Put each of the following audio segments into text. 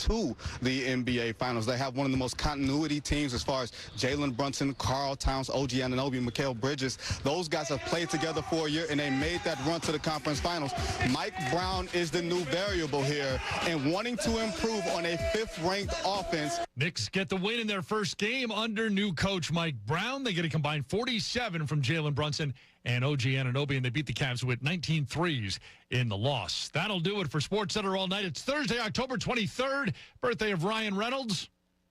to the NBA Finals. They have one of the most continuity teams as far as Jalen Brunson, Karl Towns, OG Anunoby, Mikal Bridges. Those guys have played together for a year, and they made that run to the conference finals. Mike Brown is the new variable here, and wanting to improve on a fifth-ranked offense. Knicks get the win in their first game under new coach Mike Brown. They get a combined 47 from Jalen Brunson and OG Anunoby, and they beat the Cavs with 19 threes in the loss. That'll do it for SportsCenter All Night. It's Thursday, October 23rd, birthday of Ryan Reynolds.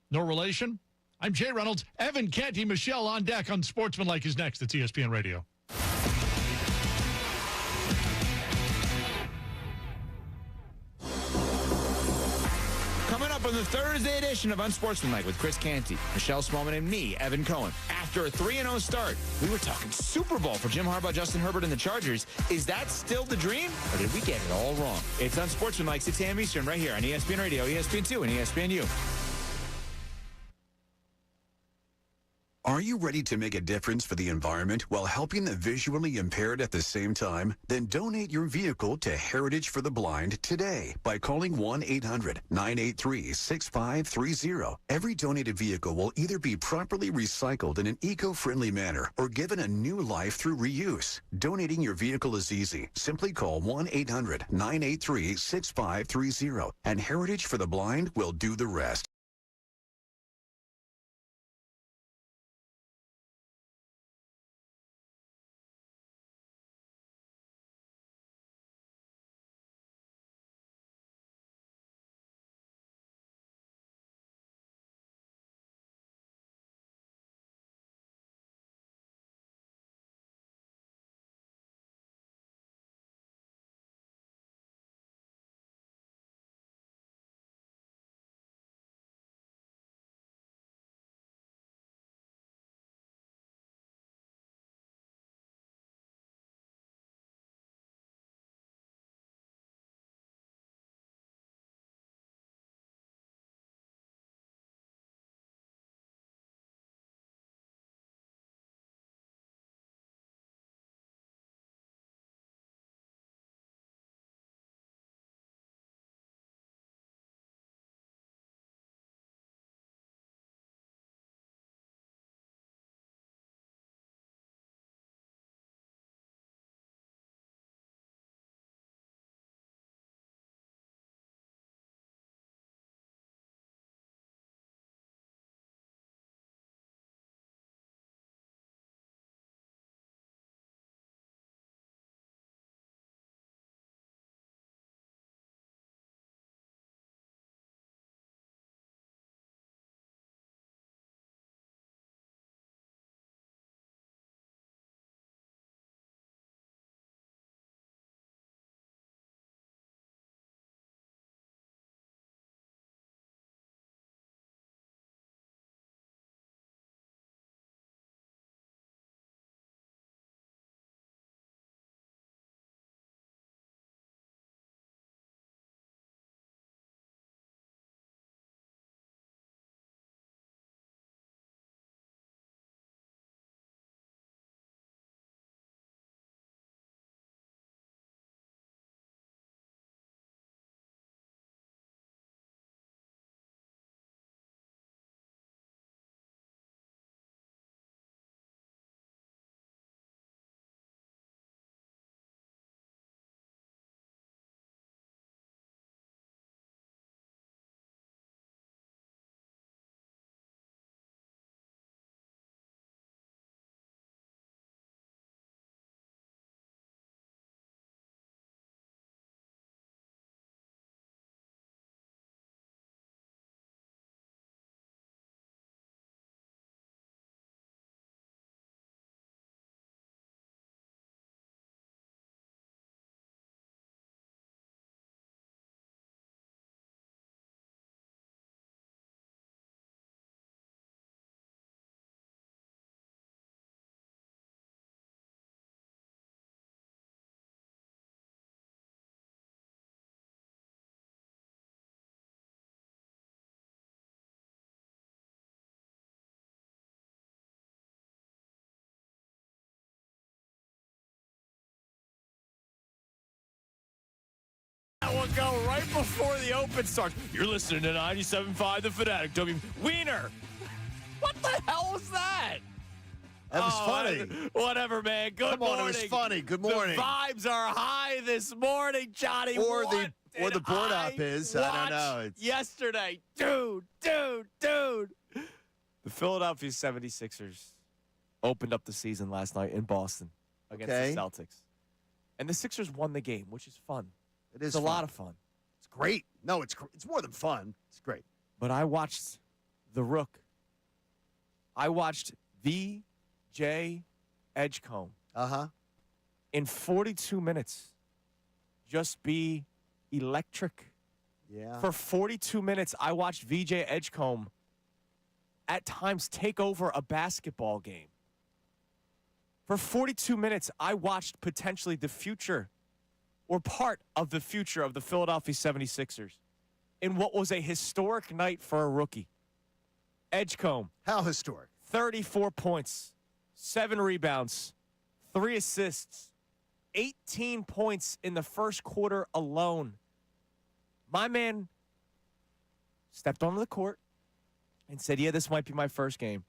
No relation. I'm Jay Reynolds. Evan Canty, Michelle on deck on Sportsmanlike is next. It's ESPN Radio. Coming up on the Thursday edition of Unsportsmanlike with Chris Canty, Michelle Smallman, and me, Evan Cohen. After a 3-0 start, we were talking Super Bowl for Jim Harbaugh, Justin Herbert, and the Chargers. Is that still the dream, or did we get it all wrong? It's Unsportsmanlike, 6 a.m. Eastern, right here on ESPN Radio, ESPN2, and ESPNU. Are you ready to make a difference for the environment while helping the visually impaired at the same time? Then donate your vehicle to Heritage for the Blind today by calling 1-800-983-6530. Every donated vehicle will either be properly recycled in an eco-friendly manner or given a new life through reuse. Donating your vehicle is easy. Simply call 1-800-983-6530, and Heritage for the Blind will do the rest. ago, right before the open starts. You're listening to 97.5 The Fanatic. Wiener. What the hell was that? That was funny. Whatever, man. Good morning. Come on, it was funny. Good morning. The vibes are high this morning, Johnny. Or what the board op is. I don't know. It's yesterday. Dude. The Philadelphia 76ers opened up the season last night in Boston against the Celtics. And the Sixers won the game, which is fun. It's a lot of fun. It's great. No, it's more than fun. It's great. But I watched the Rook. I watched V.J. Edgecombe in 42 minutes just be electric. Yeah. For 42 minutes, I watched V.J. Edgecombe at times take over a basketball game. For 42 minutes, I watched potentially the future or part of the future of the Philadelphia 76ers in what was a historic night for a rookie. Edgecombe. How historic? 34 points, 7 rebounds, 3 assists, 18 points in the first quarter alone. My man stepped onto the court and said, yeah, this might be my first game.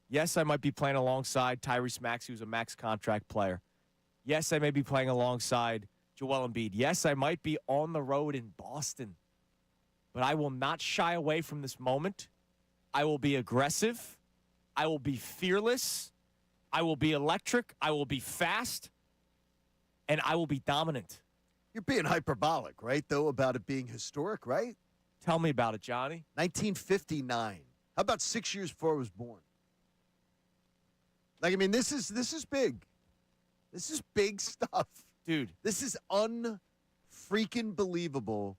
Yes, I might be playing alongside Tyrese Maxey, who's a max contract player. Yes, I may be playing alongside Joel Embiid. Yes, I might be on the road in Boston. But I will not shy away from this moment. I will be aggressive. I will be fearless. I will be electric. I will be fast. And I will be dominant. You're being hyperbolic, right, though, about it being historic, right? Tell me about it, Johnny. 1959. How about 6 years before I was born? Like, I mean, this is big. This is big stuff. Dude. This is unfreaking believable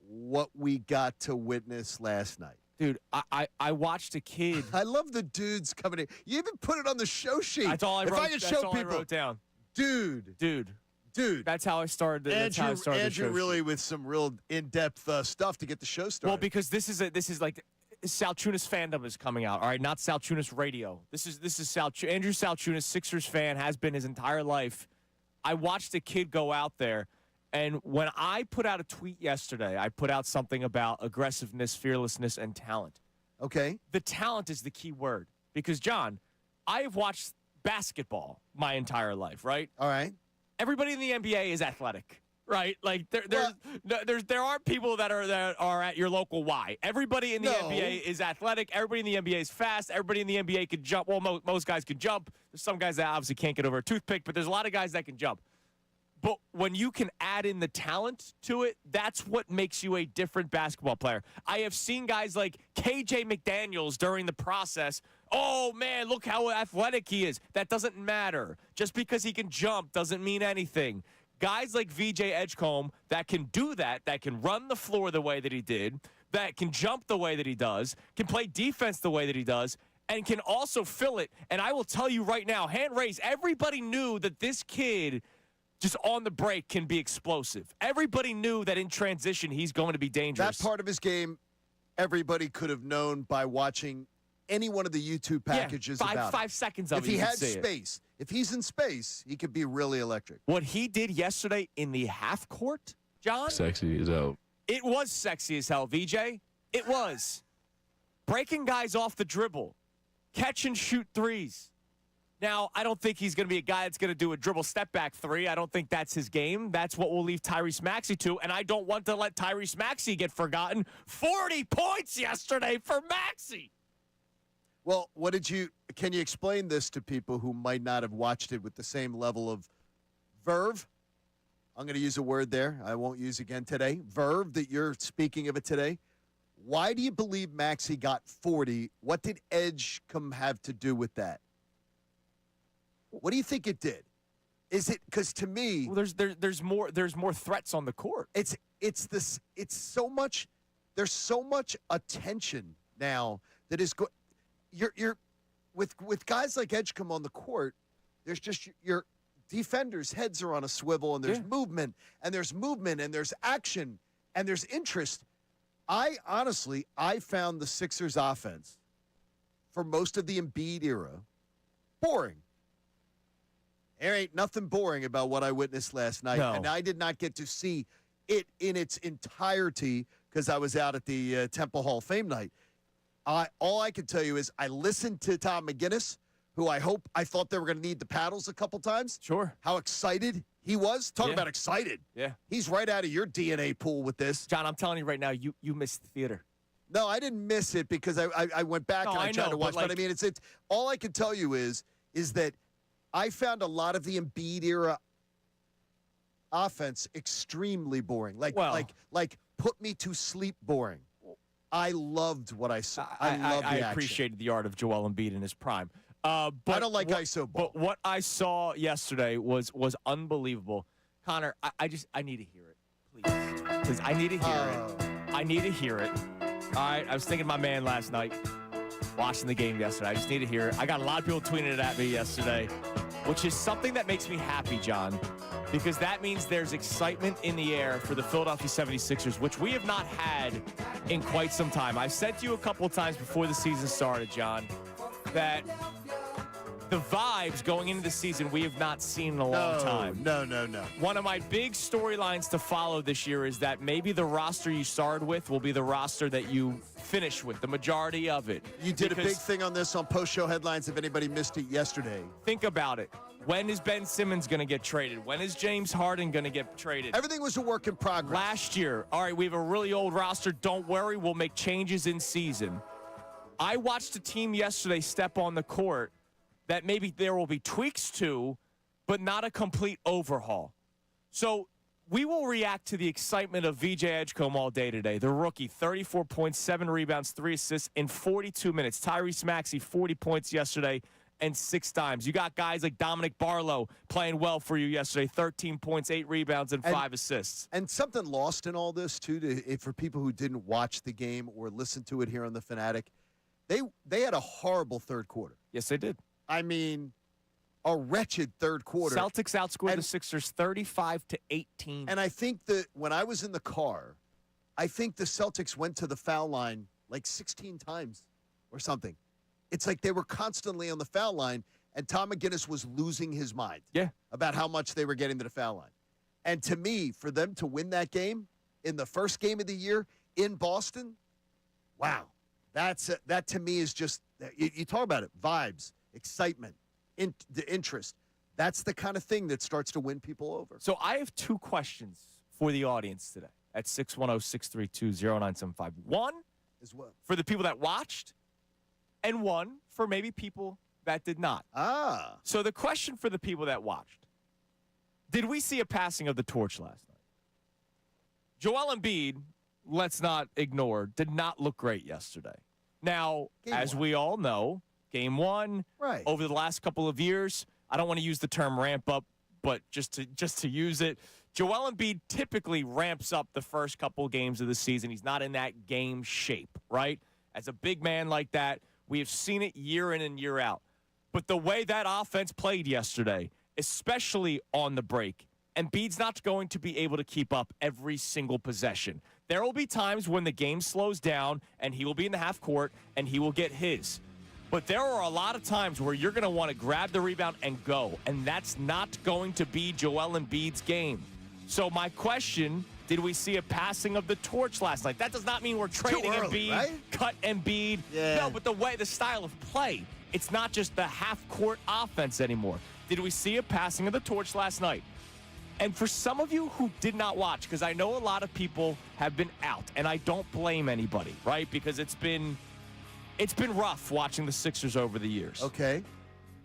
what we got to witness last night. Dude, I watched a kid. I love the dudes coming in. You even put it on the show sheet. That's all I wrote. If I could show people, I wrote down. Dude. That's how I started. Andrew really with some real in-depth stuff to get the show started. Well, because this is like Salciunas fandom is coming out. All right, not Salciunas radio. This is Andrew Salciunas, Sixers fan, has been his entire life. I watched a kid go out there, and when I put out a tweet yesterday, I put out something about aggressiveness, fearlessness, and talent. Okay. The talent is the key word because, John, I have watched basketball my entire life, right? All right. Everybody in the NBA is athletic, right? Like there aren't people that are at your local Y. Everybody in the NBA is athletic. Everybody in the NBA is fast. Everybody in the NBA can jump. Well, most guys can jump. There's some guys that obviously can't get over a toothpick, but there's a lot of guys that can jump. But when you can add in the talent to it, that's what makes you a different basketball player. I have seen guys like KJ McDaniels during the process. Oh, man, look how athletic he is. That doesn't matter. Just because he can jump doesn't mean anything. Guys like V.J. Edgecombe that can do that can run the floor the way that he did, that can jump the way that he does, can play defense the way that he does, and can also fill it. And I will tell you right now, hand raised, everybody knew that this kid just on the break can be explosive. Everybody knew that in transition he's going to be dangerous. That part of his game, everybody could have known by watching any one of the YouTube packages about 5 seconds of it. If he had space, if he's in space, he could be really electric. What he did yesterday in the half court, John? Sexy as hell. It was sexy as hell, VJ. It was. Breaking guys off the dribble. Catch and shoot threes. Now, I don't think he's going to be a guy that's going to do a dribble step-back three. I don't think that's his game. That's what we'll leave Tyrese Maxey to, and I don't want to let Tyrese Maxey get forgotten. 40 points yesterday for Maxey. Well, can you explain this to people who might not have watched it with the same level of verve? I'm going to use a word there I won't use again today. Verve, that you're speaking of it today. Why do you believe Maxey got 40? What did Edgecombe have to do with that? What do you think it did? Is it because to me, well, there's more threats on the court. There's so much attention now that is you're with guys like Edgecombe on the court. There's just your defenders' heads are on a swivel, and there's movement, and there's action, and there's interest. I found the Sixers offense for most of the Embiid era boring. There ain't nothing boring about what I witnessed last night, and I did not get to see it in its entirety because I was out at the Temple Hall of Fame night. All I can tell you is I listened to Tom McGinnis, who I thought they were going to need the paddles a couple times. Sure. How excited he was. Talk about excited. Yeah. He's right out of your DNA pool with this. John, I'm telling you right now, you missed the theater. No, I didn't miss it because I went back and I tried to watch. But I mean, it's all I can tell you is that I found a lot of the Embiid era offense extremely boring. Like put me to sleep boring. I loved what I saw. I appreciated the art of Joel Embiid in his prime. But I don't like ISO ball. But what I saw yesterday was unbelievable. Connor, I need to hear it, please. Please, I need to hear it. I need to hear it. All right, I was thinking of my man last night, watching the game yesterday. I just need to hear it. I got a lot of people tweeting it at me yesterday, which is something that makes me happy, John, because that means there's excitement in the air for the Philadelphia 76ers, which we have not had in quite some time. I've said to you a couple of times before the season started, John, that the vibes going into the season we have not seen in a long time. No. One of my big storylines to follow this year is that maybe the roster you started with will be the roster that you finish with, the majority of it. You did a big thing on this on post-show headlines if anybody missed it yesterday. Think about it. When is Ben Simmons going to get traded? When is James Harden going to get traded? Everything was a work in progress. Last year, all right, we have a really old roster. Don't worry, we'll make changes in season. I watched a team yesterday step on the court that maybe there will be tweaks to, but not a complete overhaul. So we will react to the excitement of VJ Edgecombe all day today. The rookie, 34 points, 7 rebounds, 3 assists in 42 minutes. Tyrese Maxey, 40 points yesterday and 6 dimes. You got guys like Dominic Barlow playing well for you yesterday, 13 points, 8 rebounds, and 5 assists. And something lost in all this, too, for people who didn't watch the game or listen to it here on the Fanatic, they had a horrible third quarter. Yes, they did. I mean, a wretched third quarter. Celtics outscored the Sixers 35-18. And I think that when I was in the car, I think the Celtics went to the foul line like 16 times or something. It's like they were constantly on the foul line, and Tom McGinnis was losing his mind about how much they were getting to the foul line. And to me, for them to win that game in the first game of the year in Boston, wow. That to me is just, you talk about it, vibes, excitement, the interest. That's the kind of thing that starts to win people over. So I have 2 questions for the audience today at 610-632-0975. One is what? For the people that watched, and one for maybe people that did not. So the question for the people that watched, did we see a passing of the torch last night? Joel Embiid, let's not ignore, did not look great yesterday. Now, as we all know, Game 1, right. Over the last couple of years, I don't want to use the term ramp up, but just to use it, Joel Embiid typically ramps up the first couple games of the season. He's not in that game shape, right? As a big man like that, we have seen it year in and year out. But the way that offense played yesterday, especially on the break, Embiid's not going to be able to keep up every single possession. There will be times when the game slows down and he will be in the half court and he will get his. But there are a lot of times where you're going to want to grab the rebound and go, and that's not going to be Joel Embiid's game. So my question, did we see a passing of the torch last night? That does not mean we're trading Embiid, right? cut Embiid. Yeah. No, but the style of play, it's not just the half-court offense anymore. Did we see a passing of the torch last night? And for some of you who did not watch, because I know a lot of people have been out, and I don't blame anybody, right? Because it's been rough watching the Sixers over the years. Okay.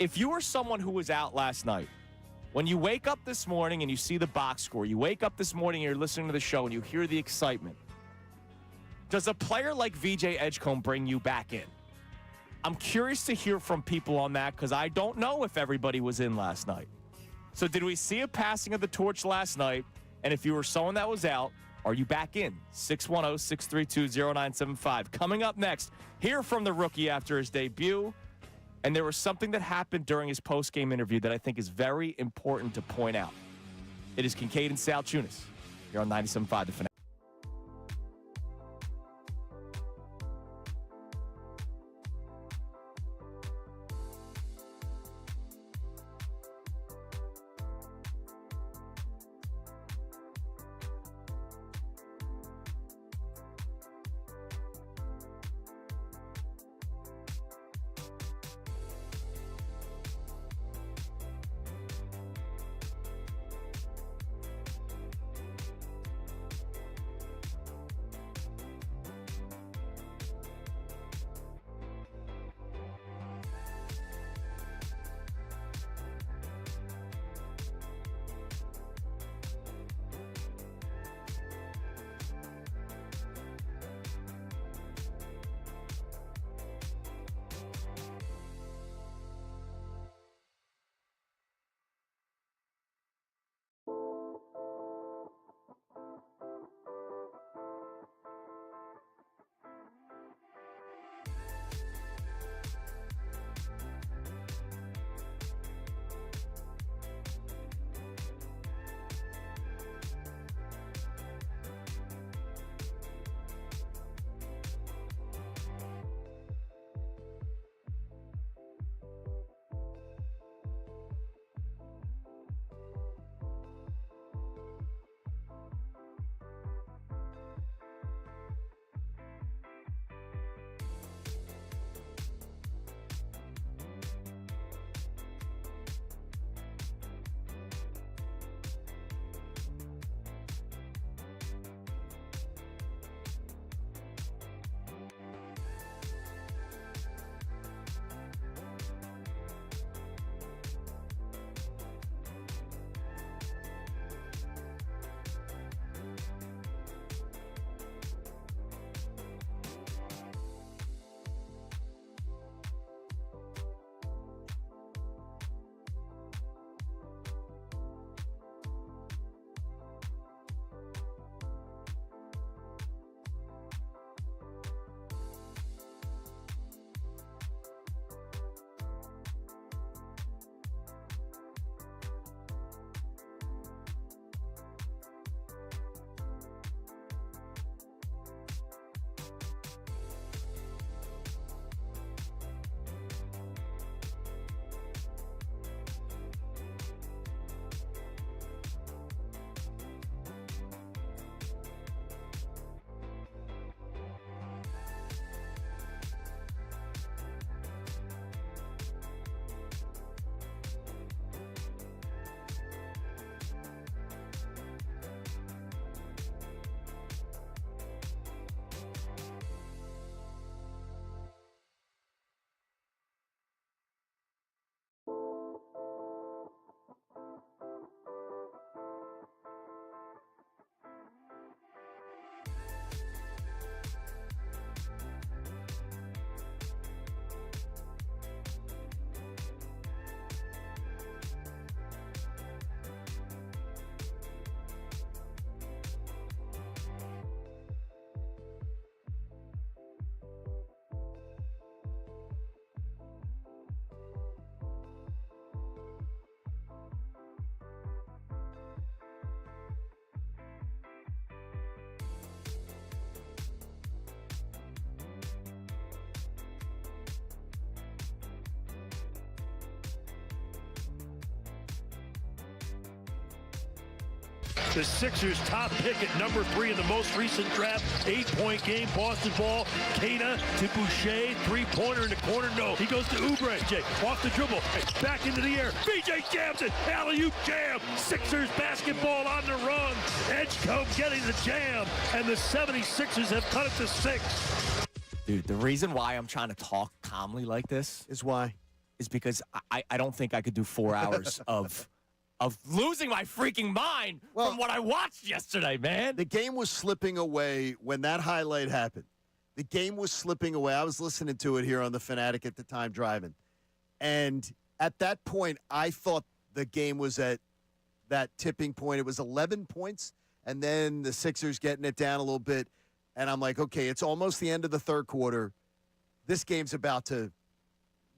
If you were someone who was out last night, when you wake up this morning and you see the box score, you wake up this morning and you're listening to the show and you hear the excitement, does a player like VJ Edgecombe bring you back in? I'm curious to hear from people on that because I don't know if everybody was in last night. So did we see a passing of the torch last night? And if you were someone that was out, are you back in? 610-632-0975. Coming up next, hear from the rookie after his debut. And there was something that happened during his post-game interview that I think is very important to point out. It is Kincade and Salciunas here on 97.5 The Fanatic. The Sixers' top pick at number 3 in the most recent draft. 8-point game, Boston ball. Kana to Boucher, three-pointer in the corner. No, he goes to Oubre. Off the dribble, back into the air. VJ jams it. Alley-oop jam. Sixers basketball on the run. Edgecombe getting the jam, and the 76ers have cut it to 6. Dude, the reason why I'm trying to talk calmly like this Is why? is because I don't think I could do 4 hours of losing my freaking mind from what I watched yesterday, man. The game was slipping away when that highlight happened. The game was slipping away. I was listening to it here on the Fanatic at the time driving. And at that point, I thought the game was at that tipping point. It was 11 points, and then the Sixers getting it down a little bit. And I'm like, okay, it's almost the end of the third quarter. This game's about to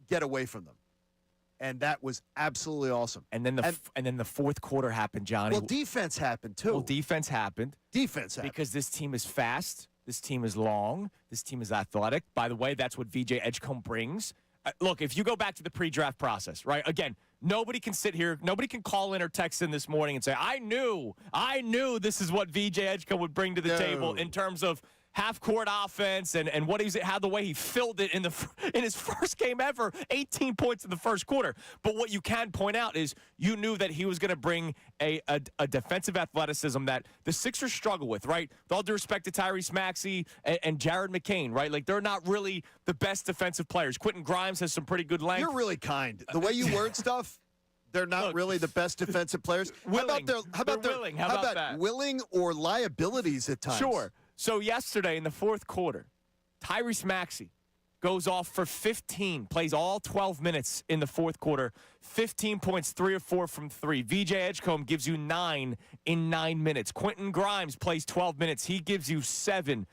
get away from them. And that was absolutely awesome. And then the fourth quarter happened, Johnny. Well, defense happened, too. Well, defense happened. Defense happened. Because this team is fast. This team is long. This team is athletic. By the way, that's what VJ Edgecombe brings. Look, if you go back to the pre-draft process, right, again, nobody can sit here, nobody can call in or text in this morning and say, I knew this is what VJ Edgecombe would bring to the table in terms of half-court offense and what how the way he filled it in his first game ever, 18 points in the first quarter. But what you can point out is you knew that he was going to bring a defensive athleticism that the Sixers struggle with, right? With all due respect to Tyrese Maxey and Jared McCain, right? Like, they're not really the best defensive players. Quentin Grimes has some pretty good length. You're really kind. The way you word stuff, they're not really the best defensive players. Willing. How about willing or liabilities at times? Sure. So yesterday in the fourth quarter, Tyrese Maxey goes off for 15, plays all 12 minutes in the fourth quarter, 15 points, 3 of 4 from 3. VJ Edgecombe gives you 9 in 9 minutes. Quentin Grimes plays 12 minutes. He gives you 7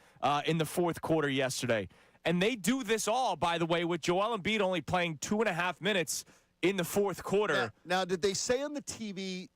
in the fourth quarter yesterday. And they do this all, by the way, with Joel Embiid only playing 2.5 minutes in the fourth quarter. Now, did they say on the TV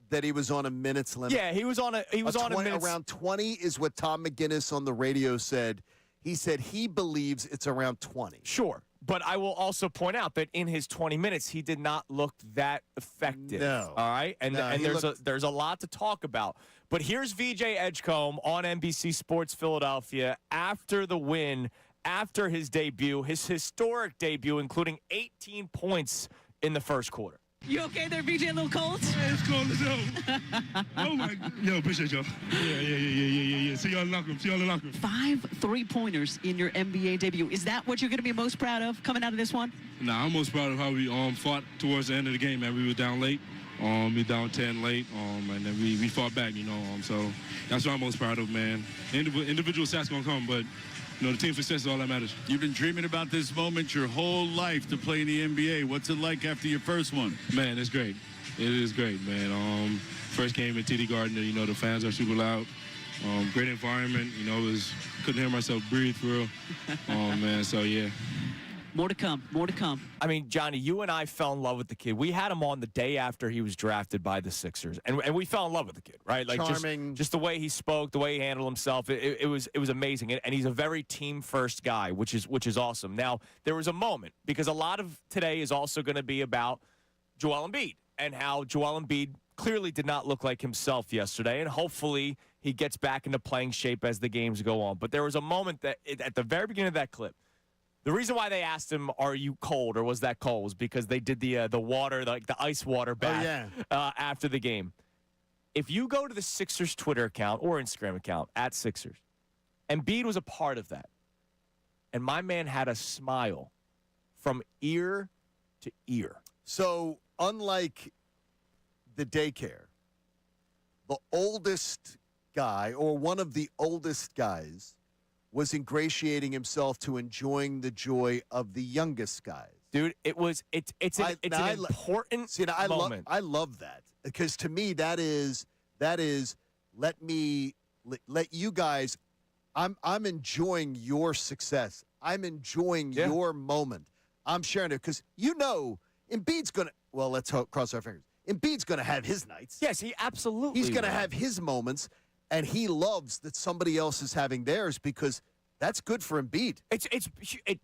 that he was on a minutes limit? Yeah, he was on a minutes. Around 20 is what Tom McGinnis on the radio said. He said he believes it's around 20. Sure, but I will also point out that in his 20 minutes, he did not look that effective. No. All right? And there's a lot to talk about. But here's VJ Edgecombe on NBC Sports Philadelphia after the win, after his debut, his historic debut, including 18 points in the first quarter. You okay there, VJ? A little cold? Yeah, it's cold as hell. Oh, my. Yo, appreciate y'all. Yeah. See y'all in the locker room. 5 3-pointers in your NBA debut. Is that what you're going to be most proud of coming out of this one? Nah, I'm most proud of how we fought towards the end of the game, man. We were down late. We down 10 late, and then we fought back, so that's what I'm most proud of, man. Individual stats going to come, but the team success is all that matters. You've been dreaming about this moment your whole life to play in the NBA. What's it like after your first one? Man, it's great. It is great, man. First game at TD Garden, the fans are super loud. Great environment, couldn't hear myself breathe for real. Man, so yeah. More to come. I mean, Johnny, you and I fell in love with the kid. We had him on the day after he was drafted by the Sixers, and we fell in love with the kid, right? Like charming. Just the way he spoke, the way he handled himself. It was amazing, and he's a very team first guy, which is awesome. Now there was a moment because a lot of today is also going to be about Joel Embiid and how Joel Embiid clearly did not look like himself yesterday, and hopefully he gets back into playing shape as the games go on. But there was a moment that at the very beginning of that clip. The reason why they asked him, "Are you cold?" or "Was that cold?" was because they did the water, like the ice water bath after the game. If you go to the Sixers Twitter account or Instagram account @Sixers, Embiid was a part of that, and my man had a smile from ear to ear. So unlike the daycare, the oldest guy or one of the oldest guys was ingratiating himself to enjoying the joy of the youngest guys. Dude, it's an important moment. I love that because to me that is let you guys. I'm enjoying your success. I'm enjoying your moment. I'm sharing it because Embiid's gonna. Well, let's cross our fingers. Embiid's gonna have his nights. Yes, he absolutely. He's gonna have his moments. And he loves that somebody else is having theirs because that's good for Embiid.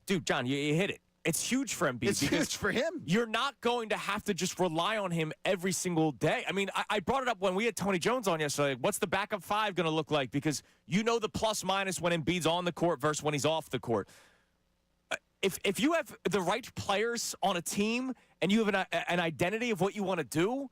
Dude, John, you hit it. It's huge for Embiid. It's because huge for him. You're not going to have to just rely on him every single day. I mean, I brought it up when we had Tony Jones on yesterday. What's the backup five going to look like? Because you know the plus-minus when Embiid's on the court versus when he's off the court. If you have the right players on a team and you have an identity of what you want to do,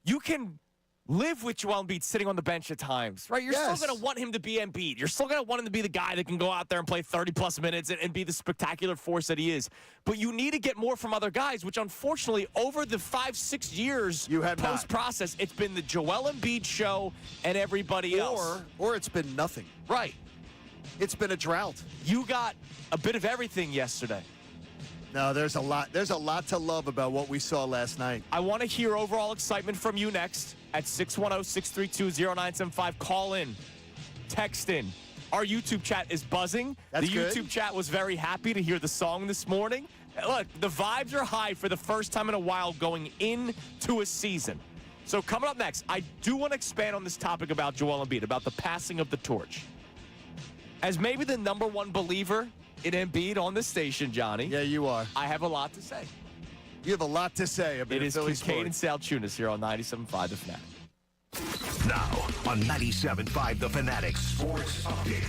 you can live with Joel Embiid sitting on the bench at times, right? You're still going to want him to be Embiid. You're still going to want him to be the guy that can go out there and play 30-plus minutes and be the spectacular force that he is. But you need to get more from other guys, which unfortunately, over the 5-6 years you have post-process, it's been the Joel Embiid show and everybody else. Or it's been nothing. Right. It's been a drought. You got a bit of everything yesterday. No, there's a lot to love about what we saw last night. I want to hear overall excitement from you next at 610-632-0975. Call in. Text in. Our YouTube chat is buzzing. That's good. YouTube chat was very happy to hear the song this morning. Look, the vibes are high for the first time in a while going into a season. So coming up next, I do want to expand on this topic about Joel Embiid, about the passing of the torch. As maybe the number one believer in Embiid on this station, Johnny. Yeah, you are. I have a lot to say. You have a lot to say about It is Phillies Kincade and Salciunas here on 97.5 The Fanatic. Now on 97.5 The Fanatic Sports Update.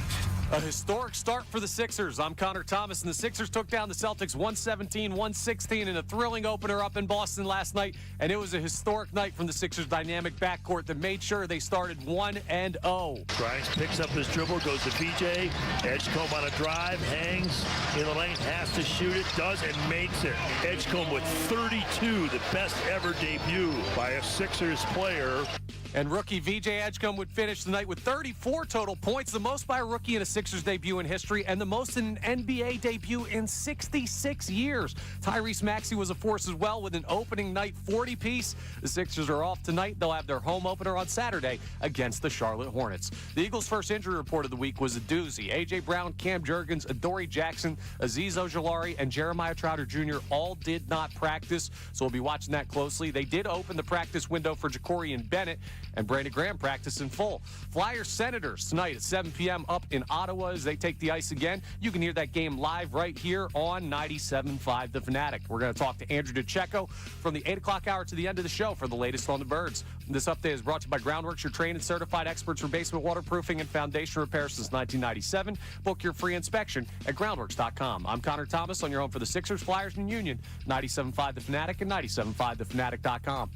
A historic start for the Sixers. I'm Connor Thomas, and the Sixers took down the Celtics 117-116 in a thrilling opener up in Boston last night, and it was a historic night from the Sixers' dynamic backcourt that made sure they started 1-0. Grimes picks up his dribble, goes to VJ. Edgecombe on a drive, hangs in the lane, has to shoot it, does, and makes it. Edgecombe with 32, the best ever debut by a Sixers player. And rookie VJ Edgecombe would finish the night with 34 total points, the most by a rookie in a Sixers debut in history, and the most in an NBA debut in 66 years. Tyrese Maxey was a force as well with an opening night 40-piece. The Sixers are off tonight. They'll have their home opener on Saturday against the Charlotte Hornets. The Eagles' first injury report of the week was a doozy. A.J. Brown, Cam Jurgens, Adoree Jackson, Azeez Ojulari, and Jeremiah Trotter Jr. all did not practice, so we'll be watching that closely. They did open the practice window for Jacorian Bennett, and Brandon Graham practiced in full. Flyers Senators tonight at 7 p.m. up in Ottawa as they take the ice again. You can hear that game live right here on 97.5 The Fanatic. We're going to talk to Andrew DeCecco from the 8 o'clock hour to the end of the show for the latest on the Birds. This update is brought to you by Groundworks, your trained and certified experts for basement waterproofing and foundation repair since 1997. Book your free inspection at groundworks.com. I'm Connor Thomas on your home for the Sixers, Flyers, and Union. 97.5 The Fanatic and 97.5thefanatic.com.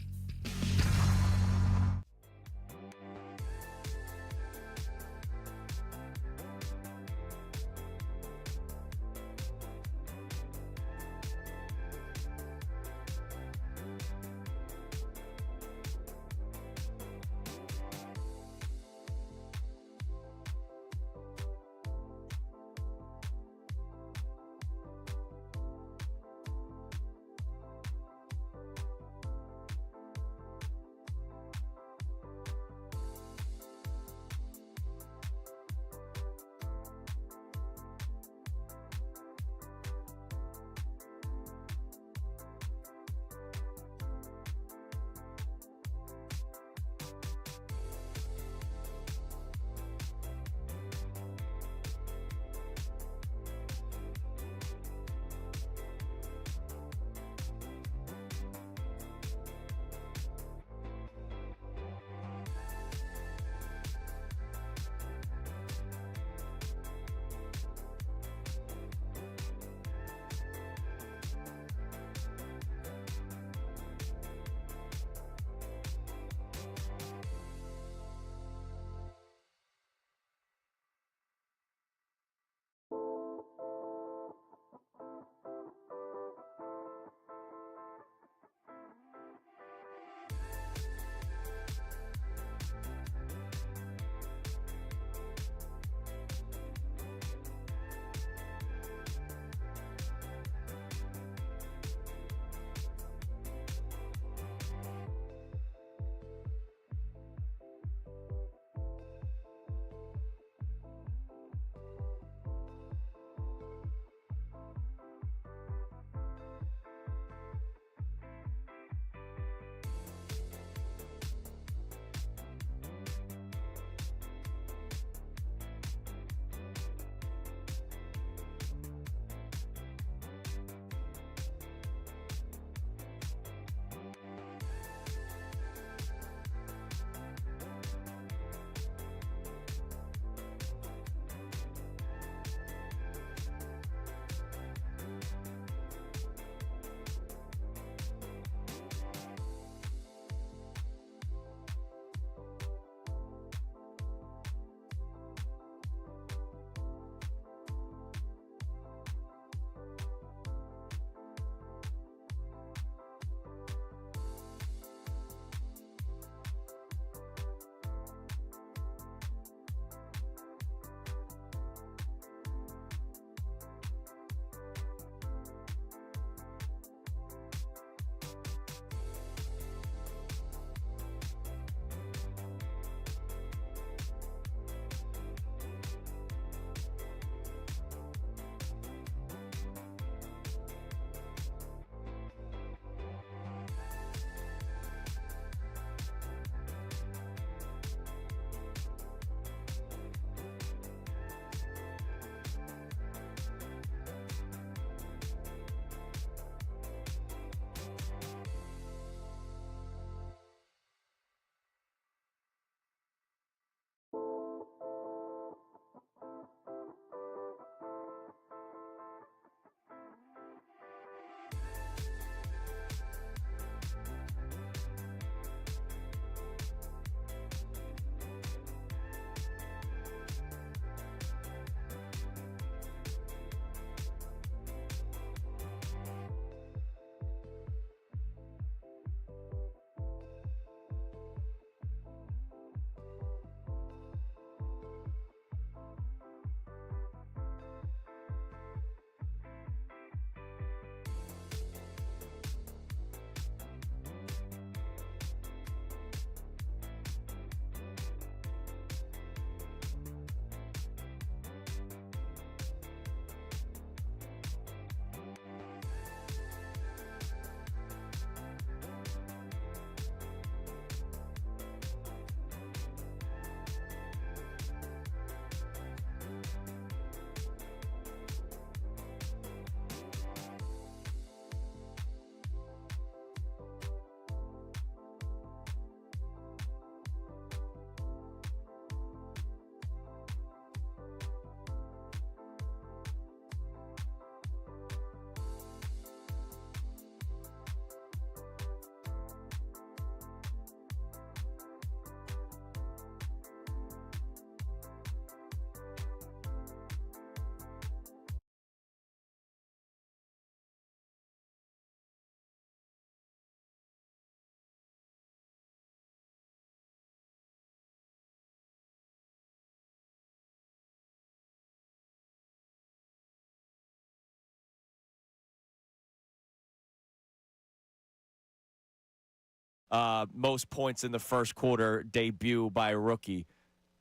most points in the first quarter debut by a rookie.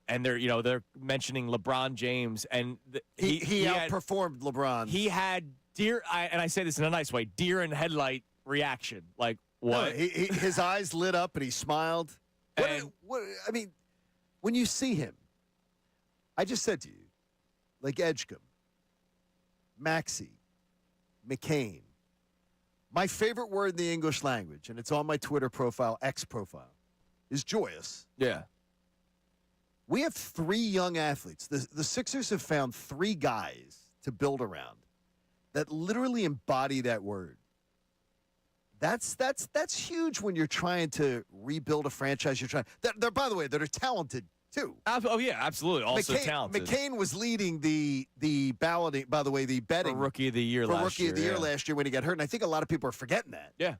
And they're mentioning LeBron James, and he outperformed LeBron. He had and I say this in a nice way, deer in headlight reaction. Like, what? No, his eyes lit up and he smiled. I mean, when you see him, I just said to you, like Edgecombe, Maxey, McCain. My favorite word in the English language, and it's on my Twitter profile, X profile, is joyous. Yeah. We have 3 young athletes. The Sixers have found 3 guys to build around that literally embody that word. That's huge when you're trying to rebuild a franchise. They're by the way, that are talented too. Oh yeah, absolutely. Also talented. McCain was leading the balloting. By the way, the betting for Rookie of the Year last year when he got hurt, and I think a lot of people are forgetting that. Yeah.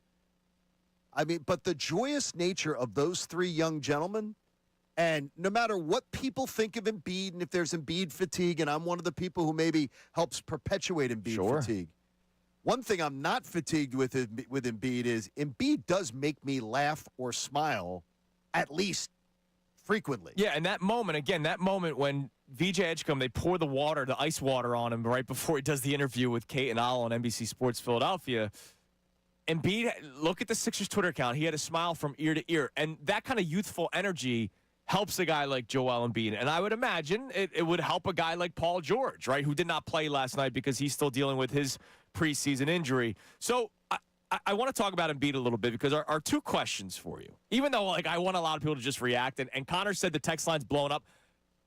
I mean, but the joyous nature of those 3 young gentlemen. And no matter what people think of Embiid, and if there's Embiid fatigue, and I'm one of the people who maybe helps perpetuate Embiid fatigue. One thing I'm not fatigued with Embiid is Embiid does make me laugh or smile at least frequently. Yeah, and that moment when VJ Edgecombe, they pour the ice water on him right before he does the interview with Kate and Al on NBC Sports Philadelphia. Embiid, look at the Sixers Twitter account. He had a smile from ear to ear. And that kind of youthful energy helps a guy like Joel Embiid. And I would imagine it would help a guy like Paul George, right, who did not play last night because he's still dealing with his preseason injury. So I want to talk about Embiid a little bit because our 2 questions for you, even though I want a lot of people to just react. And Connor said the text line's blowing up.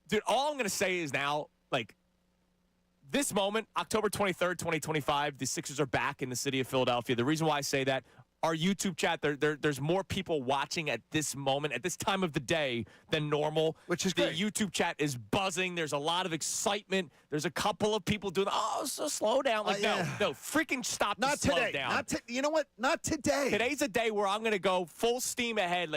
Dude, all I'm going to say is now, this moment, October 23rd, 2025, the Sixers are back in the city of Philadelphia. The reason why I say that, our YouTube chat, there's more people watching at this moment, at this time of the day, than normal. Which is great. great. The YouTube chat is buzzing. There's a lot of excitement. There's a couple of people doing, so slow down. No, freaking stop. Not slow today. down. You know what? Not today. Today's a day where I'm going to go full steam ahead.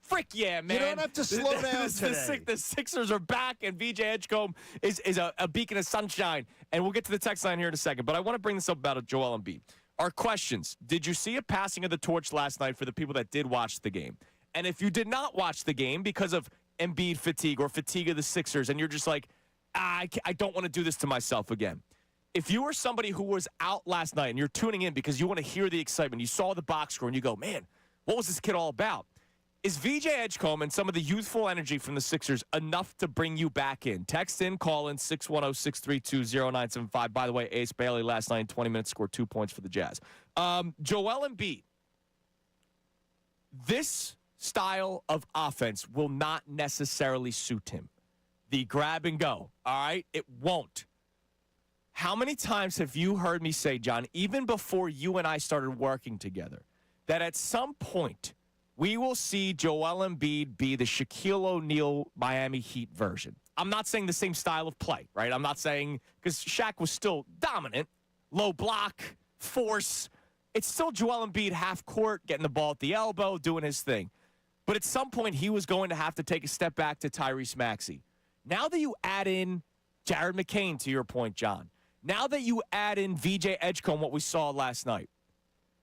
Frick yeah, man. You don't have to slow down today. The Sixers are back, and VJ Edgecombe is a beacon of sunshine. And we'll get to the text line here in a second. But I want to bring this up about Joel Embiid. Our questions. Did you see a passing of the torch last night for the people that did watch the game? And if you did not watch the game because of Embiid fatigue or fatigue of the Sixers, and you're just like, I don't want to do this to myself again. If you were somebody who was out last night and you're tuning in because you want to hear the excitement, you saw the box score and you go, man, what was this kid all about? Is VJ Edgecombe and some of the youthful energy from the Sixers enough to bring you back in? Text in, call in 610-632-0975. By the way, Ace Bailey last night in 20 minutes scored 2 points for the Jazz. Joel Embiid, this style of offense will not necessarily suit him. The grab and go, all right? It won't. How many times have you heard me say, John, even before you and I started working together, that at some point we will see Joel Embiid be the Shaquille O'Neal Miami Heat version? I'm not saying the same style of play, right? I'm not saying, because Shaq was still dominant, low block, force. It's still Joel Embiid half court, getting the ball at the elbow, doing his thing. But at some point, he was going to have to take a step back to Tyrese Maxey. Now that you add in Jared McCain, to your point, John, now that you add in VJ Edgecombe, what we saw last night,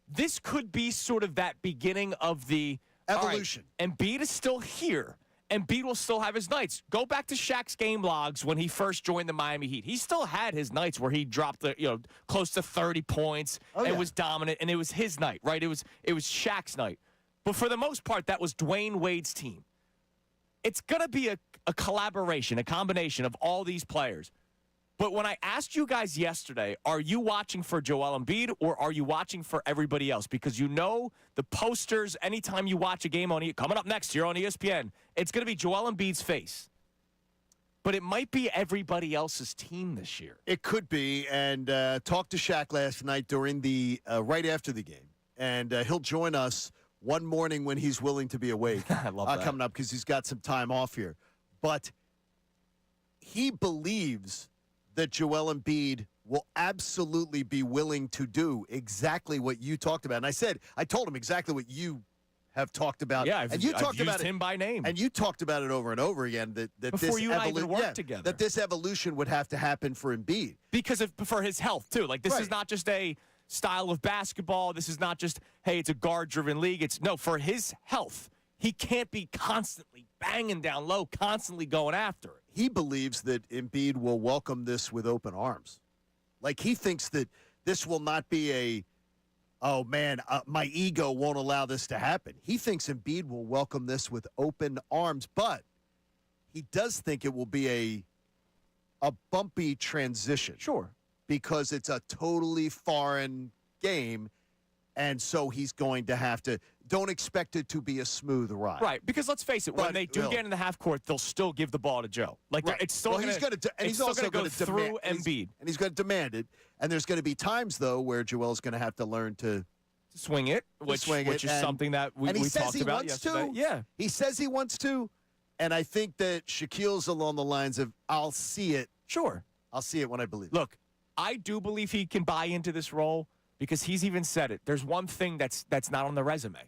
this could be sort of that beginning of the evolution. Right, Embiid is still here. Embiid will still have his nights. Go back to Shaq's game logs when he first joined the Miami Heat. He still had his nights where he dropped close to 30 points and was dominant, and it was his night, right? It was Shaq's night. But for the most part, that was Dwayne Wade's team. It's going to be a collaboration, a combination of all these players. But when I asked you guys yesterday, are you watching for Joel Embiid or are you watching for everybody else? Because you know the posters, anytime you watch a game coming up next year on ESPN, it's going to be Joel Embiid's face. But it might be everybody else's team this year. It could be. And talked to Shaq last night during the right after the game. And he'll join us one morning when he's willing to be awake. I love that. Coming up because he's got some time off here. But he believes that Joel Embiid will absolutely be willing to do exactly what you talked about. And I told him exactly what you have talked about. Yeah, and you talked about him by name. And you talked about it over and over again that before this you and I even worked together. That this evolution would have to happen for Embiid. Because for his health, too. This is not just style of basketball. This is not just, hey, it's a guard-driven league. It's no, for his health. He can't be constantly banging down low, constantly going after it. He believes that Embiid will welcome this with open arms. Like, he thinks that this will not be oh, man, my ego won't allow this to happen. He thinks Embiid will welcome this with open arms, but he does think it will be a bumpy transition. Sure. Because it's a totally foreign game, and so he's going to have to – don't expect it to be a smooth ride. Right, because let's face it, when they do get in the half court, they'll still give the ball to Joe. Like, it's still going to – he's also going to go through Embiid. And he's going to demand it. And there's going to be times, though, where Joel's going to have to learn to swing it, which is something that we talked about yesterday. Yeah. He says he wants to, and I think that Shaquille's along the lines of, I'll see it. Sure. I'll see it when I believe it. Look, I do believe he can buy into this role because he's even said it. There's one thing that's not on the resume,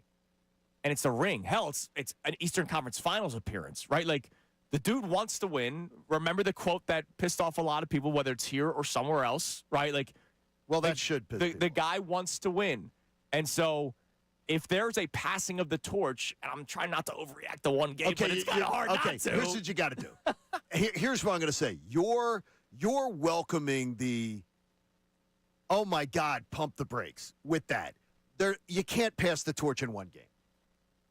and it's a ring. Hell, it's an Eastern Conference Finals appearance, right? Like, the dude wants to win. Remember the quote that pissed off a lot of people, whether it's here or somewhere else, right? Like, well, that should piss people. The guy wants to win. And so if there's a passing of the torch, and I'm trying not to overreact to one game, but it's kind of hard not to. Here's what you got to do. Here's what I'm going to say. You're welcoming the, oh, my God, pump the brakes with that. You can't pass the torch in one game.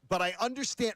But I understand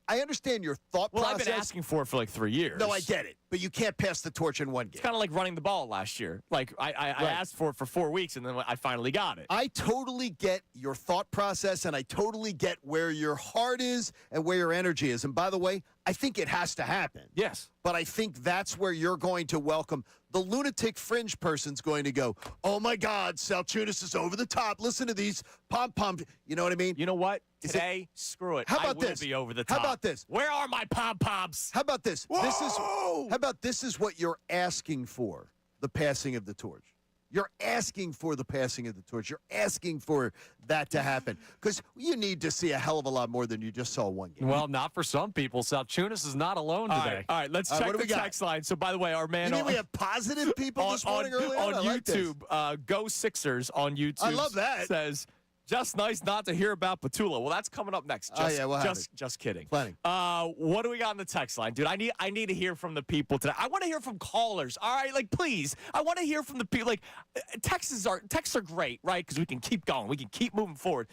your thought process. Well, I've been asking for it for like 3 years. No, I get it. But you can't pass the torch in one game. It's kind of like running the ball last year. Like, I asked for it for 4 weeks, and then I finally got it. I totally get your thought process, and I totally get where your heart is and where your energy is. And by the way, I think it has to happen. Yes. But I think that's where you're going to welcome. The lunatic fringe person's going to go, oh, my God, Salciunas is over the top. Listen to these pom-pom. You know what I mean? You know what? Today, screw it. How about I will this? Be over the top. How about this? Where are my pom-poms? How about this? Whoa! How about this is what you're asking for, the passing of the torch. You're asking for the passing of the torch. You're asking for that to happen because you need to see a hell of a lot more than you just saw one game. Well, not for some people. Salciunas is not alone today. All right, let's check the text line. So, by the way, our man... You mean we have positive people this morning earlier? On YouTube, Go Sixers on YouTube. I love that. Says... Just nice not to hear about Petula. Well, that's coming up next. Just kidding. Planning. What do we got on the text line, dude? I need to hear from the people today. I want to hear from callers. All right, like please. I want to hear from the people. Like texts are great, right? Because we can keep going. We can keep moving forward.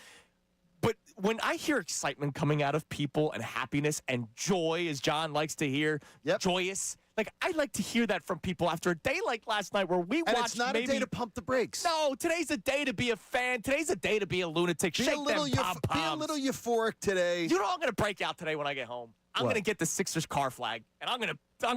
But when I hear excitement coming out of people and happiness and joy, as John likes to hear, joyous. Like, I like to hear that from people after a day like last night where we watched. And it's not a day to pump the brakes. No, today's a day to be a fan. Today's a day to be a lunatic. Shake them pom-poms. Be a little euphoric today. You know what I'm going to break out today when I get home? I'm going to get the Sixers car flag, and I'm going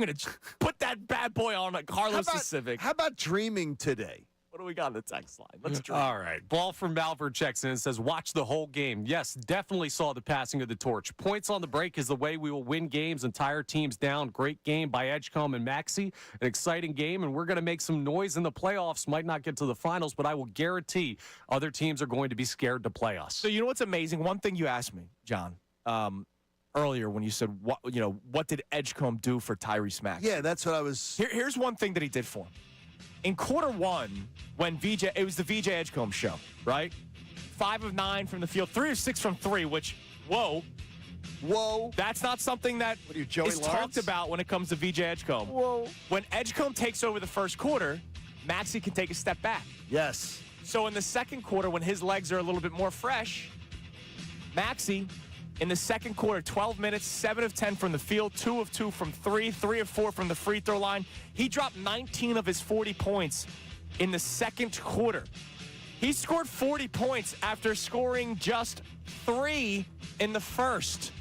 to put that bad boy on a Carlos Civic. How about dreaming today? What do we got on the text line? Let's dream. All right. Ball from Malvern checks in and says, watch the whole game. Yes, definitely saw the passing of the torch. Points on the break is the way we will win games and tire teams down. Great game by Edgecombe and Maxey. An exciting game, and we're going to make some noise in the playoffs. Might not get to the finals, but I will guarantee other teams are going to be scared to play us. So you know what's amazing? One thing you asked me, John, earlier when you said, what did Edgecombe do for Tyrese Maxey? Yeah, that's what I was... Here's one thing that he did for him. In quarter one, when it was the VJ Edgecombe show, right? 5 of 9 from the field, 3 of 6 from 3, which, whoa. That's not something that is talked about when it comes to VJ Edgecombe. Whoa. When Edgecombe takes over the first quarter, Maxey can take a step back. Yes. So in the second quarter, when his legs are a little bit more fresh, Maxey, in the second quarter, 12 minutes, 7 of 10 from the field, 2 of 2 from 3, 3 of 4 from the free throw line. He dropped 19 of his 40 points in the second quarter. He scored 40 points after scoring just 3 in the first.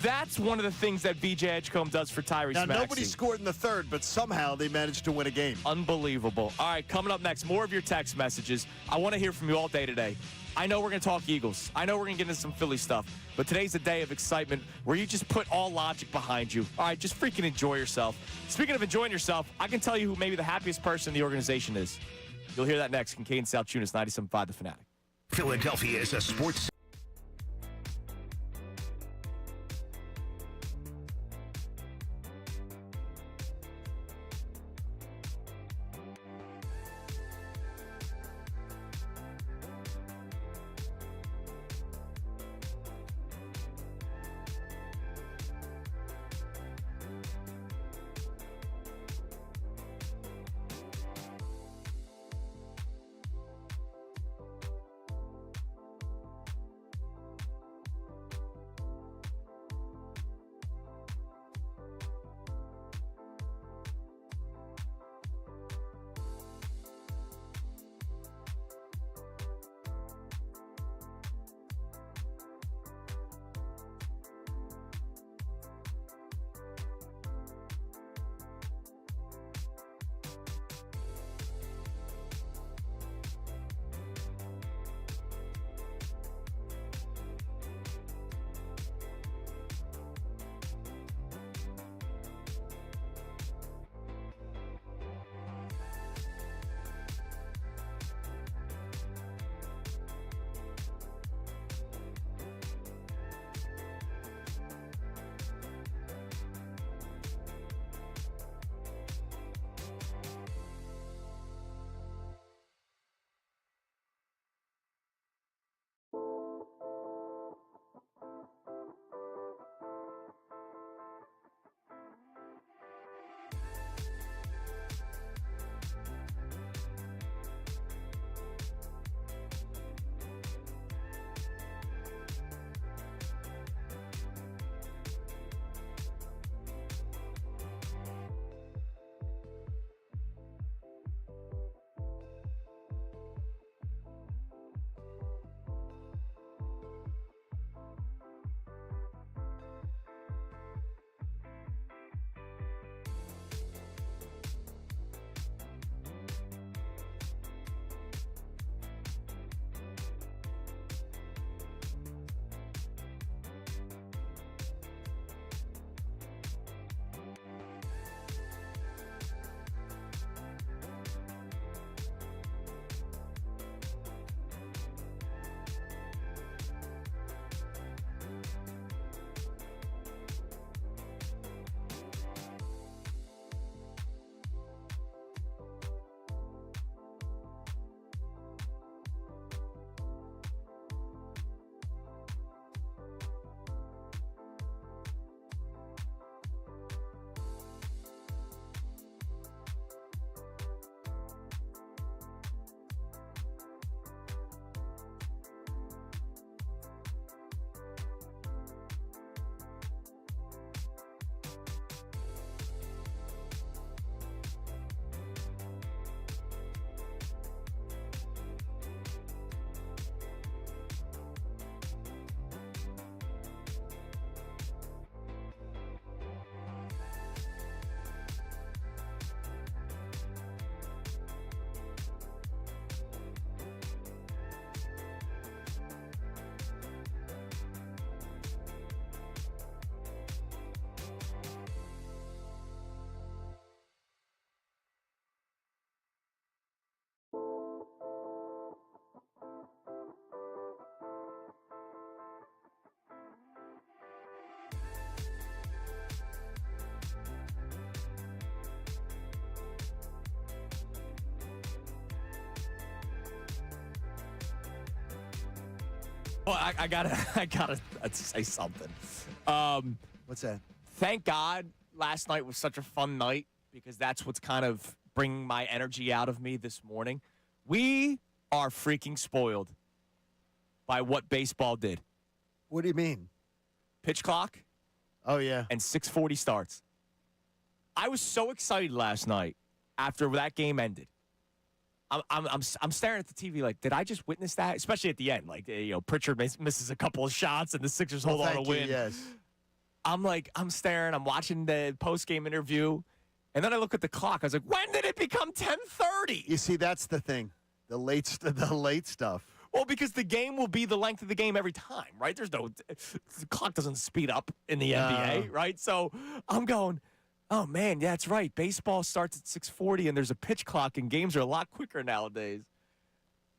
That's one of the things that VJ Edgecombe does for Tyrese Maxey. Now, nobody scored in the third, but somehow they managed to win a game. Unbelievable. All right, coming up next, more of your text messages. I want to hear from you all day today. I know we're going to talk Eagles. I know we're going to get into some Philly stuff. But today's a day of excitement where you just put all logic behind you. All right, just freaking enjoy yourself. Speaking of enjoying yourself, I can tell you who maybe the happiest person in the organization is. You'll hear that next. Kincade Salciunas, 97.5 The Fanatic. Philadelphia is a sports... Well, I gotta say something. What's that? Thank God last night was such a fun night because that's what's kind of bringing my energy out of me this morning. We are freaking spoiled by what baseball did. What do you mean? Pitch clock. Oh, yeah. And 6:40 starts. I was so excited last night after that game ended. I'm staring at the TV like, did I just witness that? Especially at the end, like Pritchard misses a couple of shots and the Sixers hold on to win. Yes. I'm staring. I'm watching the post game interview, and then I look at the clock. I was like, when did it become 10:30? You see, that's the thing, the late stuff. Well, because the game will be the length of the game every time, right? The clock doesn't speed up in the NBA, right? So I'm going, oh, man, yeah, that's right. Baseball starts at 6:40, and there's a pitch clock, and games are a lot quicker nowadays.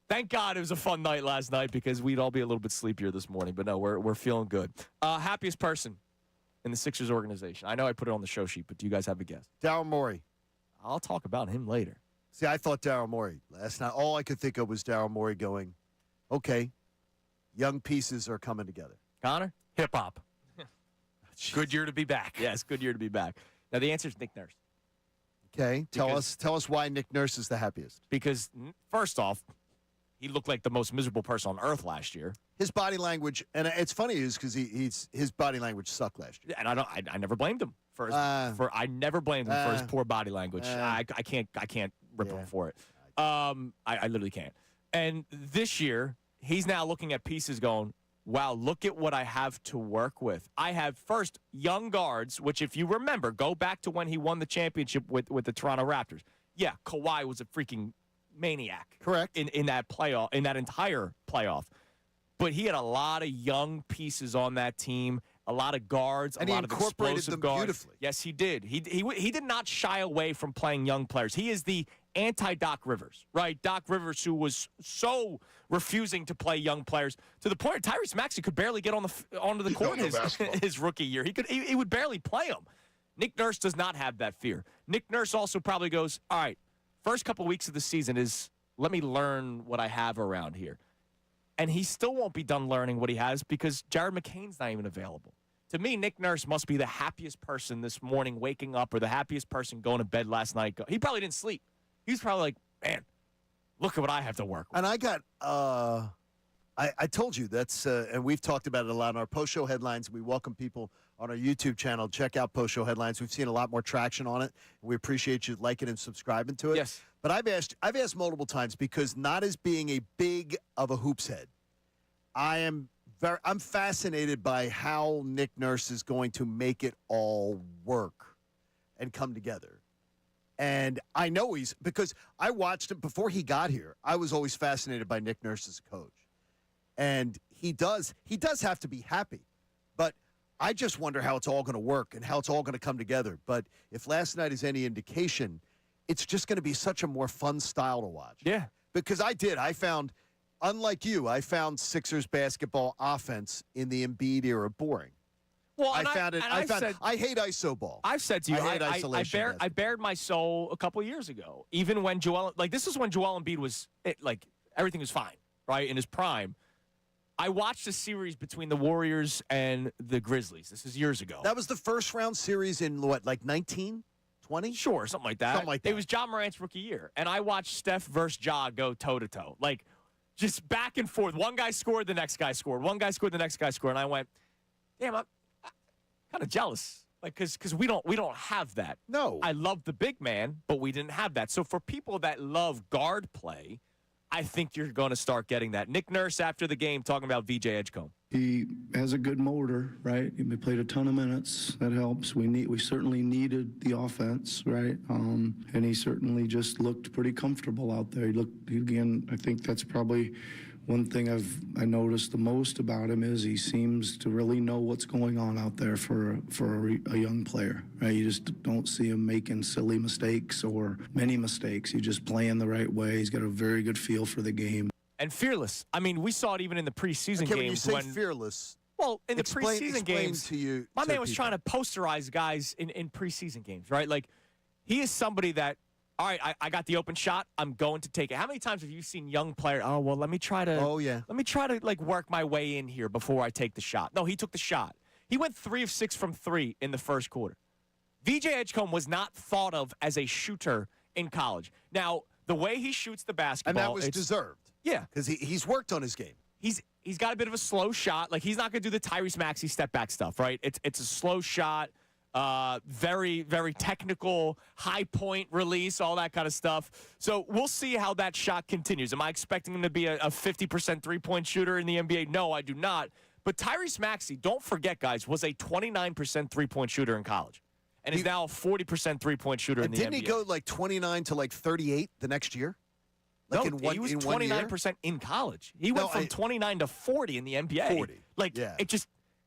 Thank God it was a fun night last night because we'd all be a little bit sleepier this morning. But, no, we're feeling good. Happiest person in the Sixers organization. I know I put it on the show sheet, but do you guys have a guess? Daryl Morey. I'll talk about him later. See, I thought Daryl Morey last night. All I could think of was Daryl Morey going, okay, young pieces are coming together. Connor? Hip-hop. Good year to be back. Yes, good year to be back. Now, the answer is Nick Nurse. Okay, tell us why Nick Nurse is the happiest. Because, first off, he looked like the most miserable person on earth last year. His body language, and it's funny, is because his body language sucked last year. And I never blamed him for I never blamed him for his poor body language. I can't rip him for it. I literally can't. And this year, he's now looking at pieces going, wow, look at what I have to work with. I have, first, young guards, which if you remember, go back to when he won the championship with the Toronto Raptors. Yeah, Kawhi was a freaking maniac. Correct. In that playoff, in that entire playoff. But he had a lot of young pieces on that team, a lot of guards, and a lot of explosive guards. Beautifully. Yes, he did. He did not shy away from playing young players. He is the anti-Doc Rivers, right? Doc Rivers, who was so refusing to play young players to the point Tyrese Maxey could barely get onto the court his rookie year. He would barely play him. Nick Nurse does not have that fear. Nick Nurse also probably goes, all right, first couple weeks of the season is let me learn what I have around here. And he still won't be done learning what he has because Jared McCain's not even available. To me, Nick Nurse must be the happiest person this morning waking up or the happiest person going to bed last night. He probably didn't sleep. He was probably like, man, look at what I have to work with. And I got, I told you that's, and we've talked about it a lot in our post-show headlines. We welcome people on our YouTube channel. Check out post-show headlines. We've seen a lot more traction on it. We appreciate you liking and subscribing to it. Yes. But I've asked multiple times because not as being a big of a hoops head, I'm fascinated by how Nick Nurse is going to make it all work and come together. And I know because I watched him before he got here. I was always fascinated by Nick Nurse as a coach. And he does have to be happy. But I just wonder how it's all going to work and how it's all going to come together. But if last night is any indication, it's just going to be such a more fun style to watch. Yeah. Because I found, unlike you, I found Sixers basketball offense in the Embiid era boring. Well, I hate iso ball. I've said to you, I hate isolation. I bared my soul a couple of years ago. Even when this is when Joel Embiid was everything was fine, right, in his prime. I watched a series between the Warriors and the Grizzlies. This is years ago. That was the first round series in what, like 19, 20? Sure, something like that. It was Ja Morant's rookie year, and I watched Steph versus Ja go toe to toe, like just back and forth. One guy scored, the next guy scored. One guy scored, the next guy scored, and I went, damn, I'm kind of jealous, like because we don't have that. No, I love the big man, but we didn't have that. So for people that love guard play, I think you're going to start getting that. Nick Nurse after the game talking about VJ Edgecombe. He has a good motor, right? He played a ton of minutes. That helps. We certainly needed the offense, right? And he certainly just looked pretty comfortable out there. I think that's probably one thing I noticed the most about him is he seems to really know what's going on out there for a young player, right? You just don't see him making silly mistakes or many mistakes. He's just playing the right way. He's got a very good feel for the game. And fearless. I mean, we saw it even in the preseason games. When you say fearless, well, in the preseason games, my man was people. trying to posterize guys in preseason games, right? Like, he is somebody that all right, I got the open shot. I'm going to take it. How many times have you seen young players? Oh, well, let me try to. Oh, yeah. Let me try to like work my way in here before I take the shot. No, he took the shot. He went 3 of 6 from 3 in the first quarter. VJ Edgecombe was not thought of as a shooter in college. Now, the way he shoots the basketball, and that was deserved. Yeah, because he's worked on his game. He's got a bit of a slow shot. Like, he's not going to do the Tyrese Maxey step back stuff, right? It's a slow shot. Very, very technical, high point release, all that kind of stuff. So we'll see how that shot continues. Am I expecting him to be a 50% three-point shooter in the NBA? No, I do not. But Tyrese Maxey, don't forget, guys, was a 29% three-point shooter in college. And is now a 40% three-point shooter in the NBA. Didn't he go like 29 to like 38 the next year? Like he was 29% in college. He went from 29 to 40 in the NBA. 40.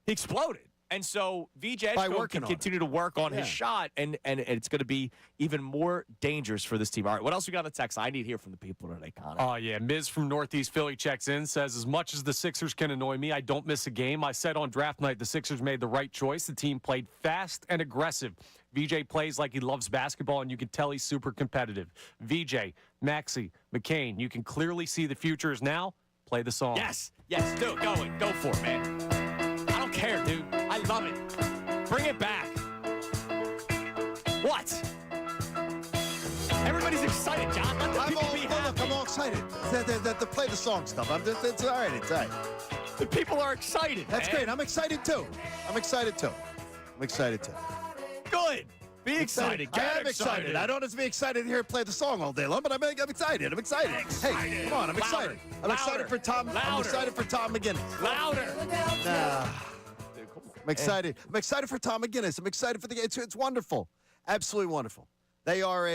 He exploded. And so VJ Edgecombe can continue to work on his shot, and it's going to be even more dangerous for this team. All right, what else we got on the text? I need to hear from the people today, Connor. Oh, yeah. Ms. from Northeast Philly checks in, says, as much as the Sixers can annoy me, I don't miss a game. I said on draft night the Sixers made the right choice. The team played fast and aggressive. VJ plays like he loves basketball, and you can tell he's super competitive. VJ, Maxey, McCain, you can clearly see the future is now. Play the song. Yes, do it. Go for it, man. I don't care, dude. I love it. Bring it back. What? Everybody's excited, John. Let the people be happy. Look, I'm all excited. The play the song stuff. It's all right. It's all right. The people are excited. That's great. I'm excited too. Good. Be excited. I am excited. I don't have to be excited here and play the song all day long, but I'm excited. Hey, come on. I'm excited. I'm excited for Tom. I'm excited for Tom McGinnis. Louder. I'm excited. I'm excited for Tom McGinnis. I'm excited for the game. It's wonderful. Absolutely wonderful. They are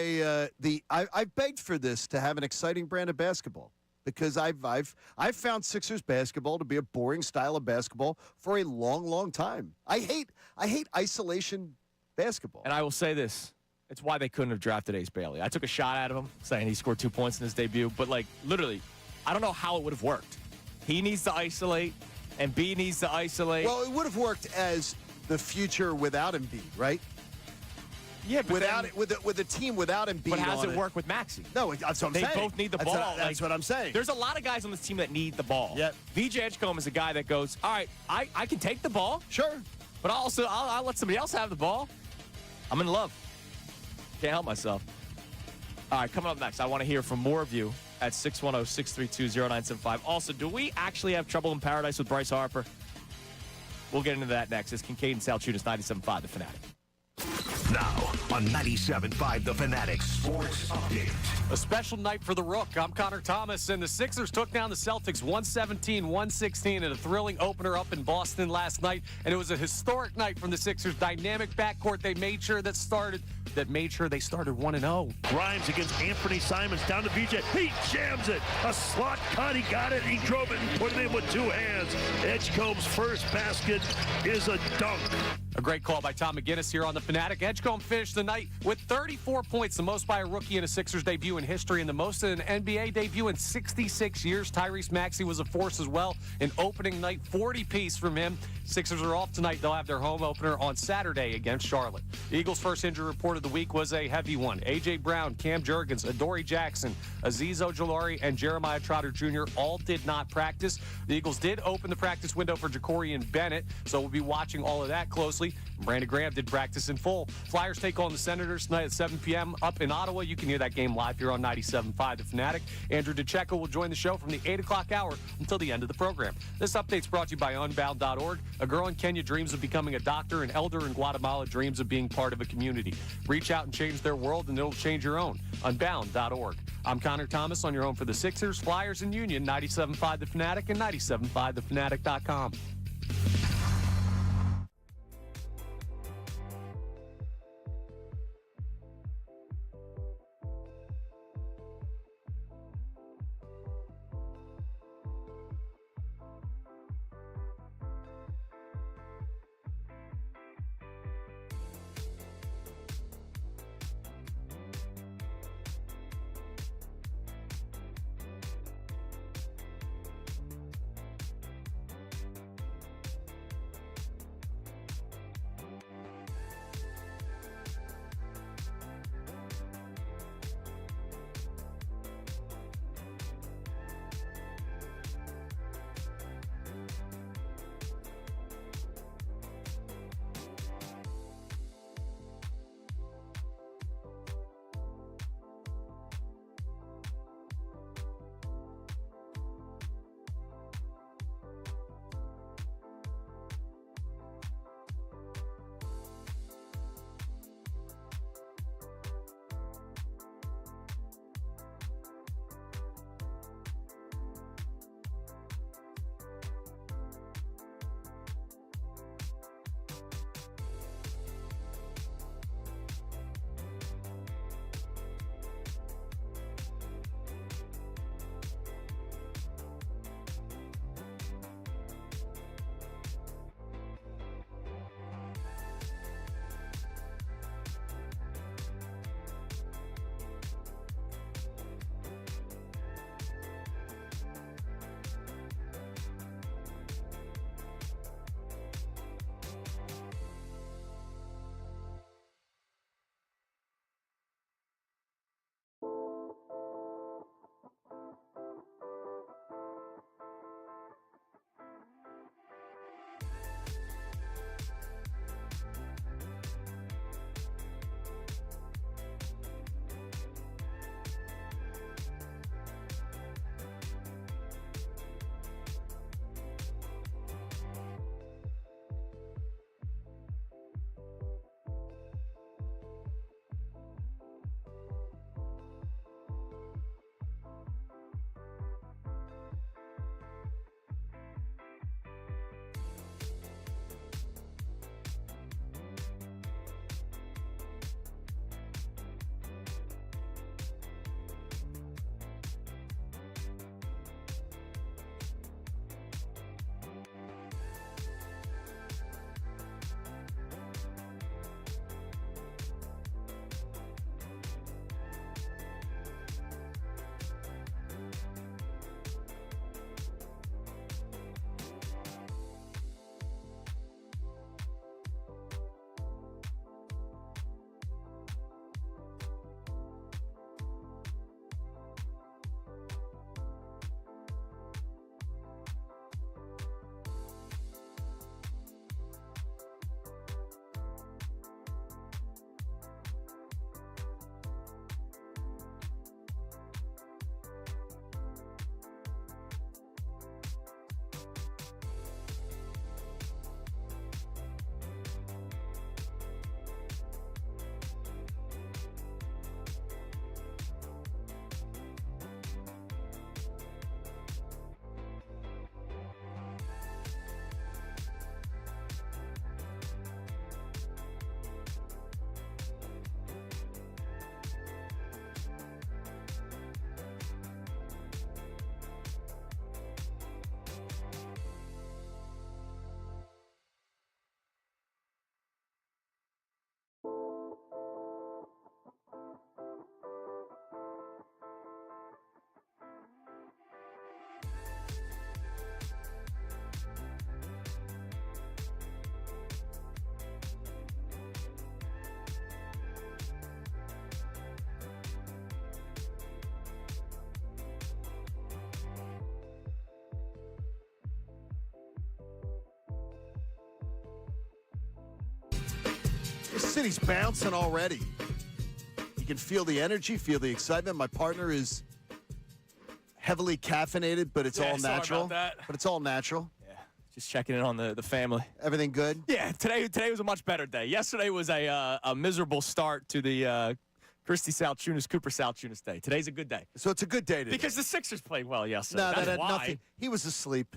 I've begged for this to have an exciting brand of basketball because I've found Sixers basketball to be a boring style of basketball for a long, long time. I hate isolation basketball. And I will say this. It's why they couldn't have drafted Ace Bailey. I took a shot at him saying he scored 2 points in his debut, but literally, I don't know how it would have worked. He needs to isolate, and B needs to isolate. Well, it would have worked as the future without Embiid, right? Yeah, but with a team without Embiid. But how does it work with Maxey? No, that's what I'm saying. They both need the ball. That's what I'm saying. There's a lot of guys on this team that need the ball. Yep. VJ Edgecombe is a guy that goes, all right, I can take the ball. Sure. But I'll let somebody else have the ball. I'm in love. Can't help myself. All right, coming up next, I want to hear from more of you at 610-632-0975. Also, do we actually have trouble in paradise with Bryce Harper? We'll get into that next. It's Kincade Salciunas, 97.5, The Fanatic. Now on 97.5 The Fanatic Sports Update. A special night for the Rook. I'm Connor Thomas, and the Sixers took down the Celtics 117-116 in a thrilling opener up in Boston last night, and it was a historic night from the Sixers' dynamic backcourt. They made sure they started 1-0. Grimes against Anthony Simons, down to VJ. He jams it. A slot cut. He got it. He drove it and put it in with 2 hands. Edgecombe's first basket is a dunk. A great call by Tom McGinnis here on The Fanatic. Edgecombe finished the night with 34 points, the most by a rookie in a Sixers debut in history and the most in an NBA debut in 66 years. Tyrese Maxey was a force as well. An opening night 40-piece from him. Sixers are off tonight. They'll have their home opener on Saturday against Charlotte. The Eagles' first injury report of the week was a heavy one. A.J. Brown, Cam Jurgens, Adoree Jackson, Azeez Ojulari, and Jeremiah Trotter Jr. all did not practice. The Eagles did open the practice window for Jacorian Bennett, so we'll be watching all of that closely. Brandon Graham did practice in full. Flyers take on the Senators tonight at 7 p.m. up in Ottawa. You can hear that game live here on 97.5 The Fanatic. Andrew DeCecco will join the show from the 8 o'clock hour until the end of the program. This update's brought to you by Unbound.org. A girl in Kenya dreams of becoming a doctor. An elder in Guatemala dreams of being part of a community. Reach out and change their world, and it'll change your own. Unbound.org. I'm Connor Thomas on your home for the Sixers, Flyers, and Union, 97.5 The Fanatic and 97.5thefanatic.com. City's bouncing already. You can feel the energy, feel the excitement. My partner is heavily caffeinated, but it's all sorry natural. about that. But it's all natural. Yeah, just checking in on the family. Everything good? Yeah, today was a much better day. Yesterday was a miserable start to the Kincade Salciunas, Cooper Salciunas day. Today's a good day. So it's a good day today. Because the Sixers played well yesterday. No, That's that had why. nothing. He was asleep.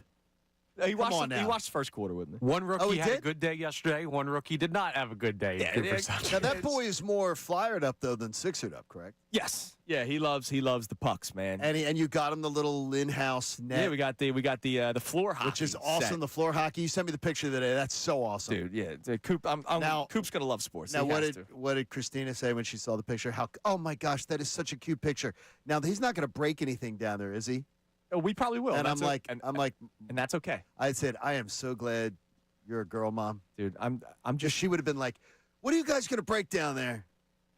He watched on now. the first quarter with me. One rookie he had a did? good day yesterday. One rookie did not have a good day. Yeah, Cooper yeah. Salciunas. Now that boy is more flyered up though than sixered up, correct? Yes. Yeah, he loves the pucks, man. And you got him the little in-house net. Yeah, we got the floor hockey, which is awesome. set. The floor hockey. You sent me the picture today. That's so awesome, dude. Yeah, Coop. Coop's gonna love sports. Now, He has to. what did Christina say when she saw the picture? Oh my gosh, that is such a cute picture. Now he's not going to break anything down there, is he? We probably will. And That's I'm like, and that's okay. I said, I am so glad you're a girl, Mom. Dude, I'm just. She would have been like, what are you guys going to break down there?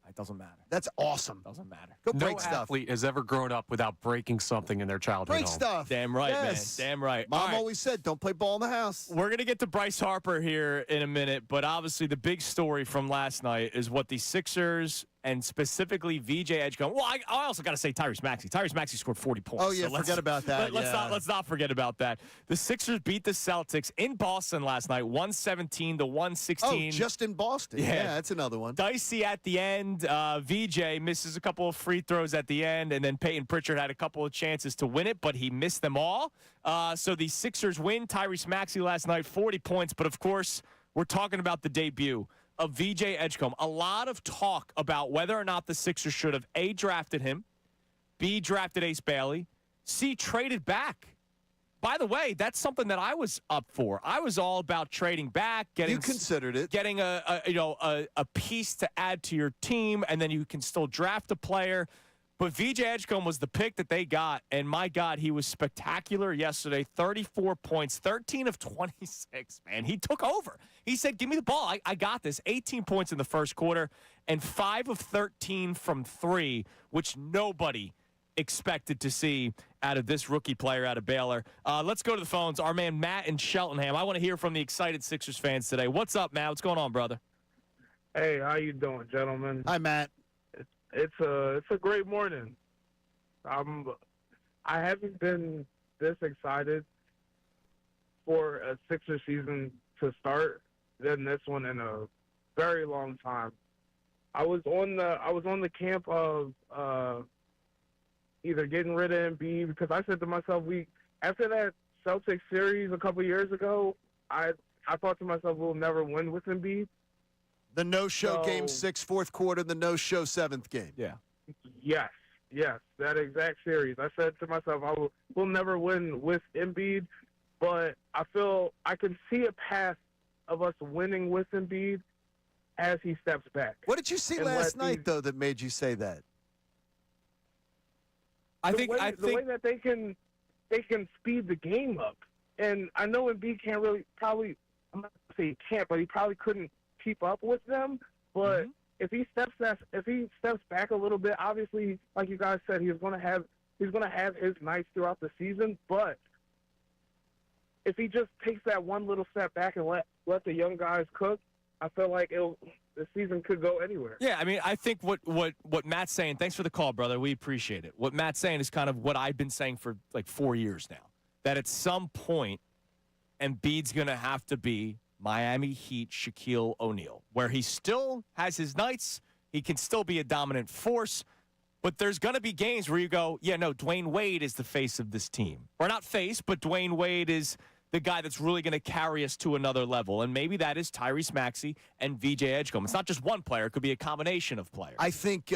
It doesn't matter. That's awesome. Doesn't matter. Go No break stuff. athlete has ever grown up without breaking something in their childhood Break home. stuff. Damn right, Yes. man. Damn right. Mom All right. always said, don't play ball in the house. We're going to get to Bryce Harper here in a minute, but obviously the big story from last night is what the Sixers and specifically VJ Edgecombe. Well, I also got to say Tyrese Maxey. Tyrese Maxey scored 40 points. Oh, yeah, forget about that. Let's not forget about that. The Sixers beat the Celtics in Boston last night, 117-116. Oh, just in Boston. Yeah. Yeah, that's another one. Dicey at the end. VJ misses a couple of free throws at the end, and then Peyton Pritchard had a couple of chances to win it, but he missed them all. So the Sixers win. Tyrese Maxey last night, 40 points. But, of course, we're talking about the debut of VJ Edgecombe. A lot of talk about whether or not the Sixers should have, A, drafted him, B, drafted Ace Bailey, C, traded back. By the way, that's something that I was up for. I was all about trading back, getting You considered it. getting a piece to add to your team, and then you can still draft a player. But VJ Edgecombe was the pick that they got, and my God, he was spectacular yesterday. 34 points, 13 of 26, man. He took over. He said, give me the ball. I got this. 18 points in the first quarter, and 5 of 13 from 3, which nobody expected to see out of this rookie player out of Baylor. Let's go to the phones. Our man Matt in Cheltenham. I want to hear from the excited Sixers fans today. What's up, Matt? What's going on, brother? Hey, how you doing, gentlemen? Hi, Matt. It's a great morning. I haven't been this excited for a Sixers season to start than this one in a very long time. I was on the camp of either getting rid of Embiid, because I said to myself, after that Celtics series a couple years ago, I thought to myself, we'll never win with Embiid. The no-show game 6, fourth quarter, the no-show 7th game. Yeah. Yes, that exact series. I said to myself, we'll never win with Embiid, but I feel I can see a path of us winning with Embiid as he steps back. What did you see last night, though, that made you say that? The way that they can speed the game up, and I know Embiid can't really I'm not gonna say he can't, but he probably couldn't keep up with them. But if he steps back a little bit, obviously, like you guys said, he's gonna have his nights throughout the season. But if he just takes that one little step back and let the young guys cook, I feel like the season could go anywhere. Yeah, I mean, I think what Matt's saying, thanks for the call, brother. We appreciate it. What Matt's saying is kind of what I've been saying for like 4 years now, that at some point, Embiid's going to have to be Miami Heat Shaquille O'Neal, where he still has his nights, he can still be a dominant force, but there's going to be games where you go, yeah, no, Dwayne Wade is the face of this team. Or not face, but Dwayne Wade is the guy that's really going to carry us to another level. And maybe that is Tyrese Maxey and VJ Edgecombe. It's not just one player. It could be a combination of players. I think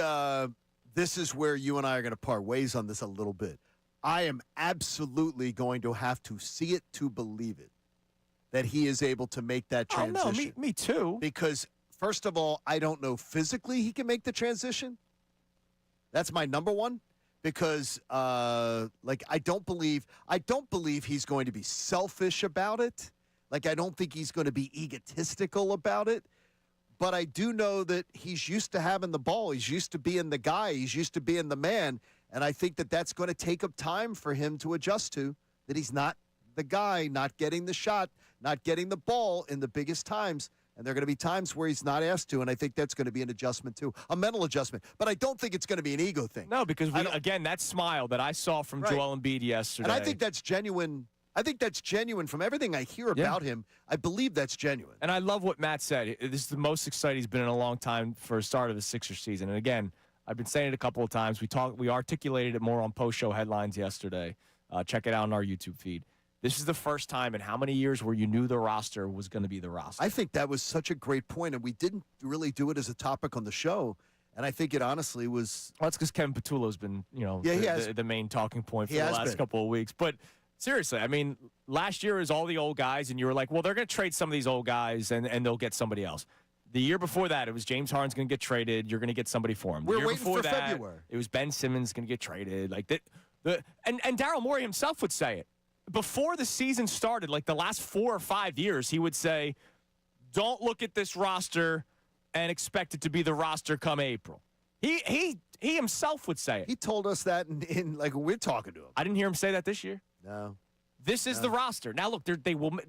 this is where you and I are going to part ways on this a little bit. I am absolutely going to have to see it to believe it, that he is able to make that transition. Oh, no, me too. Because, first of all, I don't know physically he can make the transition. That's my number one. Because, I don't believe he's going to be selfish about it. Like, I don't think he's going to be egotistical about it. But I do know that he's used to having the ball. He's used to being the guy. He's used to being the man. And I think that that's going to take up time for him to adjust to, that he's not the guy, not getting the shot, not getting the ball in the biggest times. And there are going to be times where he's not asked to, and I think that's going to be an adjustment too, a mental adjustment. But I don't think it's going to be an ego thing. No, because again, that smile that I saw from Joel Embiid yesterday. And I think that's genuine. I think that's genuine from everything I hear about him. I believe that's genuine. And I love what Matt said. This is the most excited he's been in a long time for a start of the Sixers season. And again, I've been saying it a couple of times. We articulated it more on post-show headlines yesterday. Check it out on our YouTube feed. This is the first time in how mmany years where you knew the roster was going to be the roster? I think that was such a great point, and we didn't really do it as a topic on the show. And I think it honestly was. Well, that's because Kevin Patullo's been, the main talking point for the last couple of weeks. But seriously, I mean, last year was all the old guys, and you were like, well, they're going to trade some of these old guys, and they'll get somebody else. The year before that, it was James Harden's going to get traded. You're going to get somebody for him. We're waiting for February. It was Ben Simmons going to get traded. Like that. And Daryl Morey himself would say it. Before the season started, like the last 4 or 5 years, he would say, don't look at this roster and expect it to be the roster come April. He himself would say it. He told us that in like we're talking to him. I didn't hear him say that this year. No. This is the roster. Now, look, they're going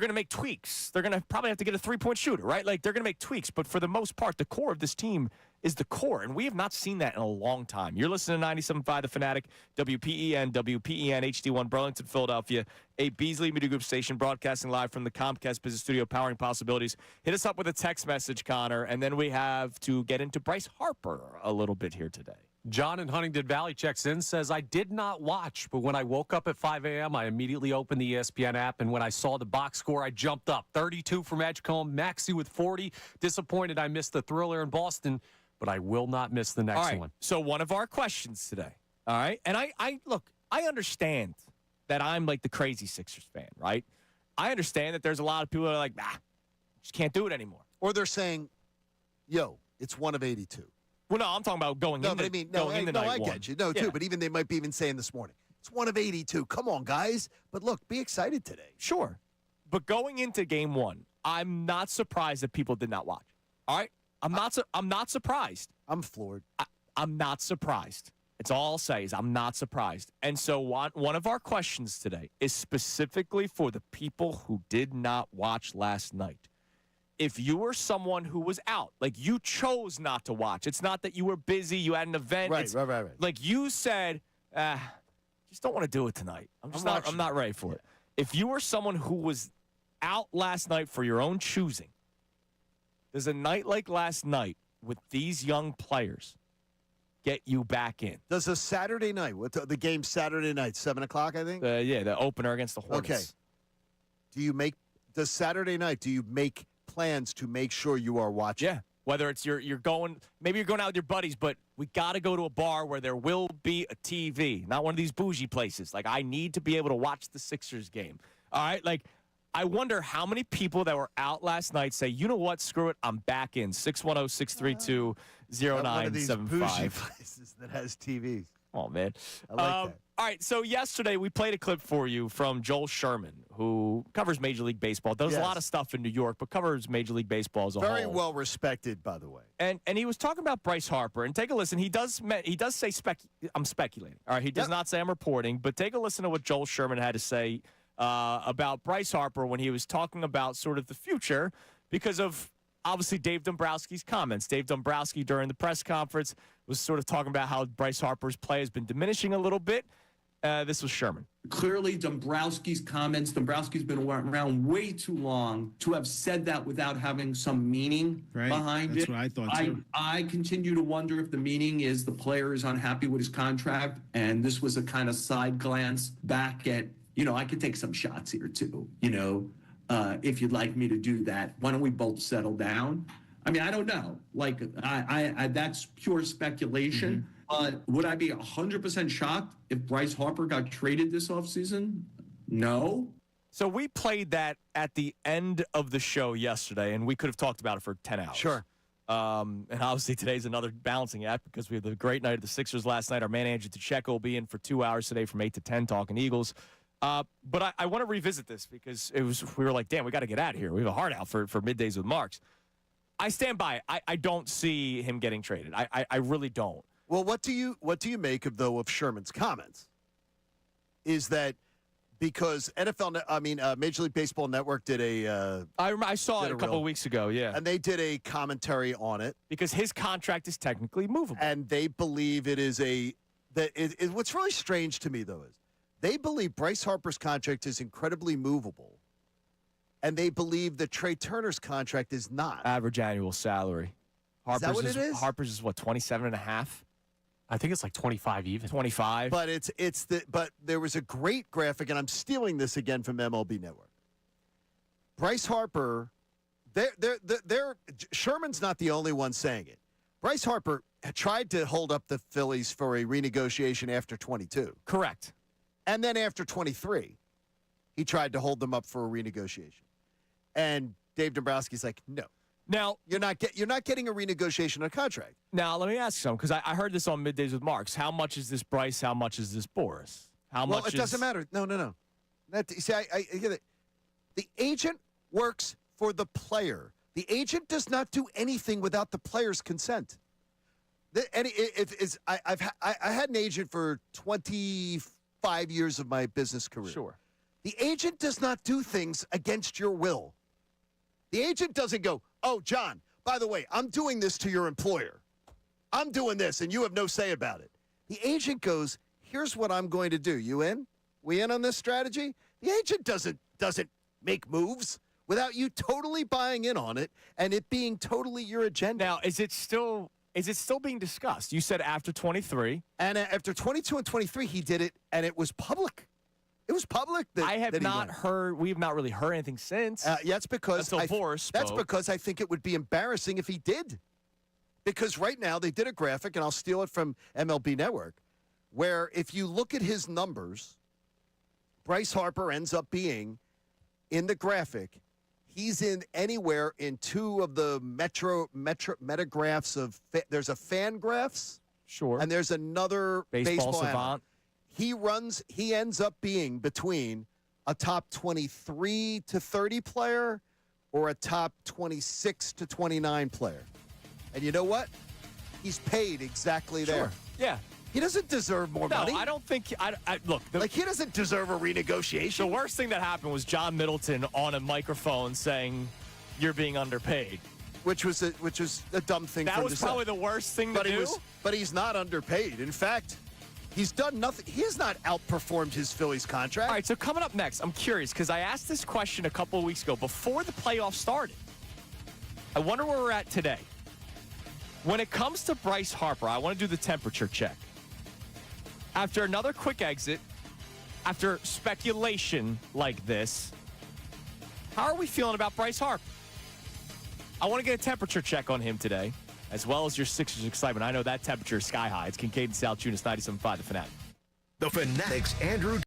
to make tweaks. They're going to probably have to get a three-point shooter, right? Like, they're going to make tweaks. But for the most part, the core of this team is the core. And we have not seen that in a long time. You're listening to 97.5 The Fanatic, WPEN HD1, Burlington, Philadelphia, a Beasley Media Group station broadcasting live from the Comcast Business Studio, powering possibilities. Hit us up with a text message, Connor, and then we have to get into Bryce Harper a little bit here today. John in Huntington Valley checks in, says, I did not watch, but when I woke up at 5 a.m., I immediately opened the ESPN app, and when I saw the box score, I jumped up. 32 from Edgecombe, Maxey with 40. Disappointed I missed the thriller in Boston, but I will not miss the next one. So one of our questions today, all right? And I understand that I'm like the crazy Sixers fan, right? I understand that there's a lot of people that are like, just can't do it anymore. Or they're saying, yo, it's one of 82. Well, no, I'm talking about going into night one. I get you. No, too, but even they might be even saying this morning, it's one of 82. Come on, guys. But look, be excited today. Sure. But going into game one, I'm not surprised that people did not watch. All right? I'm not surprised. I'm floored. I'm not surprised. It's all I'll say is I'm not surprised. And so one of our questions today is specifically for the people who did not watch last night. If you were someone who was out, like you chose not to watch, it's not that you were busy, you had an event. Right. Like you said, just don't want to do it tonight. I'm not ready for it. If you were someone who was out last night for your own choosing, does a night like last night with these young players get you back in? Does a Saturday night, the game Saturday night, 7 o'clock, I think? The opener against the Hornets. Okay. Does Saturday night, do you make plans to make sure you are watching? Yeah. Whether it's you're going out with your buddies, but we got to go to a bar where there will be a TV, not one of these bougie places. Like, I need to be able to watch the Sixers game. All right? Like, I wonder how many people that were out last night say, you know what, screw it, I'm back in. 610-632-0975. One of these bougie places that has TVs. Oh, man. I like that. All right, so yesterday we played a clip for you from Joel Sherman, who covers Major League Baseball. Does a lot of stuff in New York, but covers Major League Baseball as a whole. Very well respected, by the way. And he was talking about Bryce Harper. And take a listen. He does say I'm speculating. All right, he does not say I'm reporting, but take a listen to what Joel Sherman had to say about Bryce Harper when he was talking about sort of the future because of obviously Dave Dombrowski's comments. Dave Dombrowski during the press conference was sort of talking about how Bryce Harper's play has been diminishing a little bit. This was Sherman. Clearly, Dombrowski's comments, Dombrowski's been around way too long to have said that without having some meaning behind it. That's what I thought, too. I continue to wonder if the meaning is the player is unhappy with his contract, and this was a kind of side glance back at, I could take some shots here, too, if you'd like me to do that. Why don't we both settle down? I mean, I don't know. Like, I that's pure speculation. Mm-hmm. Would I be 100% shocked if Bryce Harper got traded this offseason? No. So we played that at the end of the show yesterday, and we could have talked about it for 10 hours. Sure. And obviously today's another balancing act because we had the great night of the Sixers last night. Our man Andrew Tacheko will be in for 2 hours today from 8 to 10 talking Eagles. But I want to revisit this because we were like, damn, we got to get out of here. We have a heart out for Middays with Marks. I stand by it. I don't see him getting traded. I really don't. Well, what do you make of Sherman's comments? Is that because Major League Baseball Network did a. I saw it a couple of weeks ago, yeah. And they did a commentary on it. Because his contract is technically movable. And they believe it is what's really strange to me, though, is they believe Bryce Harper's contract is incredibly movable. And they believe that Trey Turner's contract is not. Average annual salary. Is that what it is? Harper's is what, 27.5? I think it's like 25 even. 25. But there was a great graphic, and I'm stealing this again from MLB Network. Bryce Harper, Sherman's not the only one saying it. Bryce Harper tried to hold up the Phillies for a renegotiation after 22. Correct. And then after 23, he tried to hold them up for a renegotiation. And Dave Dombrowski's like, no. Now you're not getting a renegotiation on a contract. Now let me ask you something, because I heard this on Middays with Marks. How much is this Bryce? How much is this Boris? Well, it doesn't matter. No. I get it. The agent works for the player. The agent does not do anything without the player's consent. I had an agent for 25 years of my business career. Sure. The agent does not do things against your will. The agent doesn't go, oh, John, by the way, I'm doing this to your employer. I'm doing this, and you have no say about it. The agent goes, here's what I'm going to do. You in? We in on this strategy? The agent doesn't make moves without you totally buying in on it and it being totally your agenda. Now, is it still being discussed? You said after 23. And after 22 and 23, he did it, and it was public. It was public. I have not heard. We have not really heard anything since. That's because That's because I think it would be embarrassing if he did. Because right now they did a graphic, and I'll steal it from MLB Network, where if you look at his numbers, Bryce Harper ends up being in the graphic. He's in anywhere in two of the metagraphs of. There's a Fangraphs, sure, and there's another baseball Savant. He ends up being between a top 23 to 30 player or a top 26 to 29 player. And you know what? He's paid exactly there. Sure. Yeah. He doesn't deserve more money. No, I don't think. Look, he doesn't deserve a renegotiation. The worst thing that happened was John Middleton on a microphone saying, "You're being underpaid," which was a dumb thing. That was probably the worst thing to do. But he's not underpaid. In fact, he's done nothing. He has not outperformed his Phillies contract. All right, so coming up next, I'm curious because I asked this question a couple of weeks ago before the playoffs started. I wonder where we're at today. When it comes to Bryce Harper, I want to do the temperature check. After another quick exit, after speculation like this, how are we feeling about Bryce Harper? I want to get a temperature check on him today, as well as your Sixers excitement. I know that temperature is sky high. It's Kincade Salciunas, 97.5, The Fanatic. The Fanatic's Andrew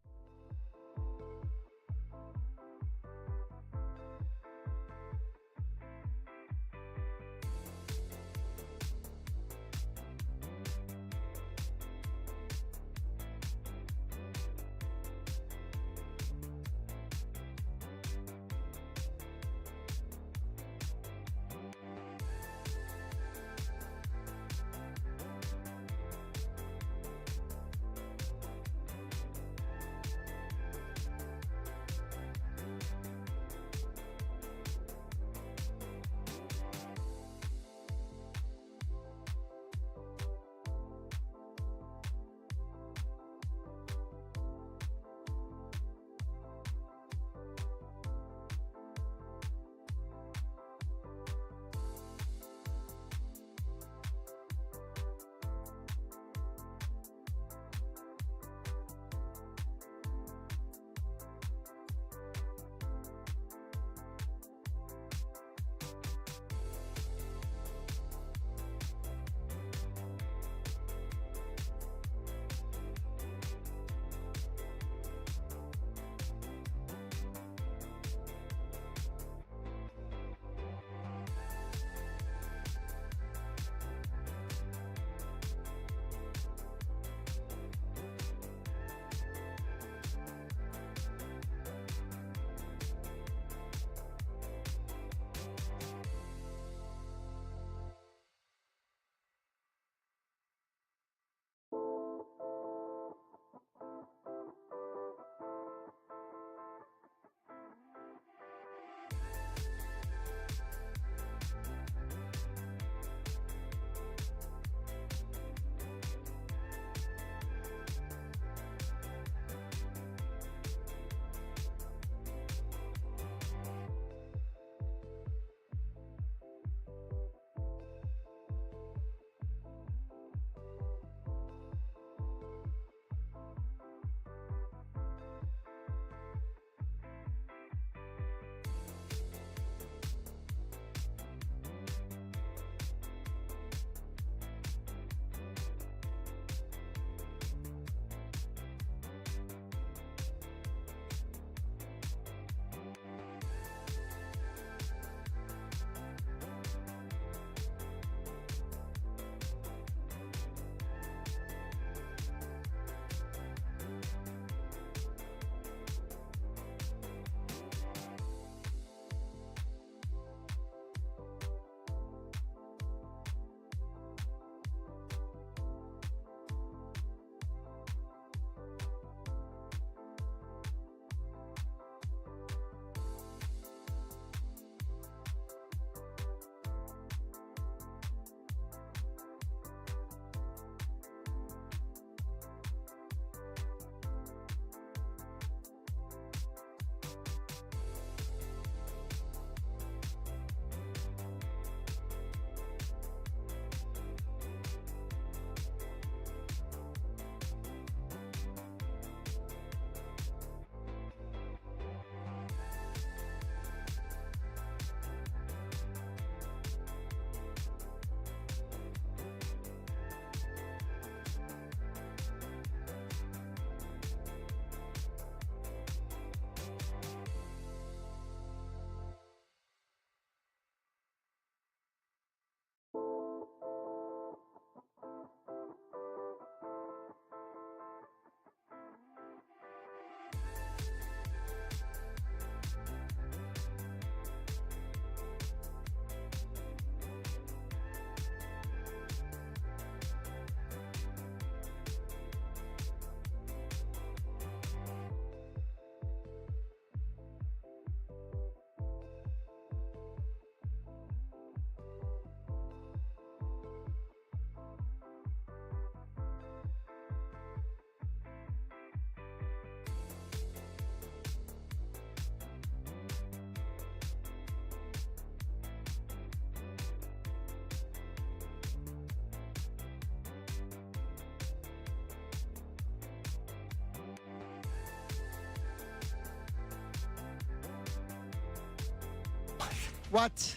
What?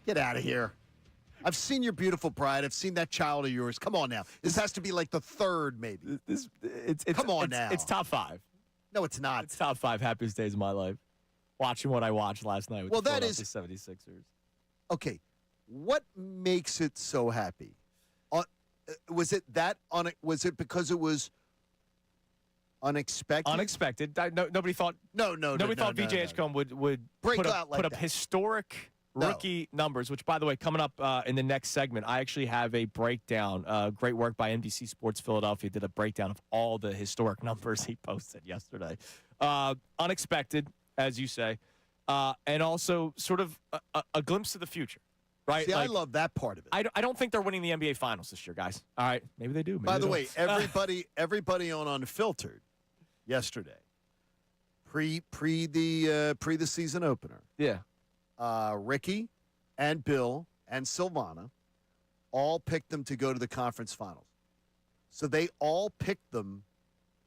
Get out of here. I've seen your beautiful bride. I've seen that child of yours. Come on now. This has to be like the third, maybe. Come on now. It's top 5. No, it's not. It's top 5 happiest days of my life. Watching what I watched last night with the Philadelphia 76ers. Okay. What makes it so happy? Was it because it was unexpected? Unexpected. Nobody thought. Nobody thought VJ Edgecombe would break put out put up historic rookie numbers. Which, by the way, coming up in the next segment, I actually have a breakdown. Great work by NBC Sports Philadelphia. Did a breakdown of all the historic numbers he posted yesterday. Unexpected, as you say, and also sort of a glimpse to the future. Right? See, I love that part of it. I don't think they're winning the NBA Finals this year, guys. All right, maybe they do. Maybe By the they way, everybody on Unfiltered yesterday, pre the season opener. Yeah. Ricky and Bill and Silvana all picked them to go to the conference finals. So they all picked them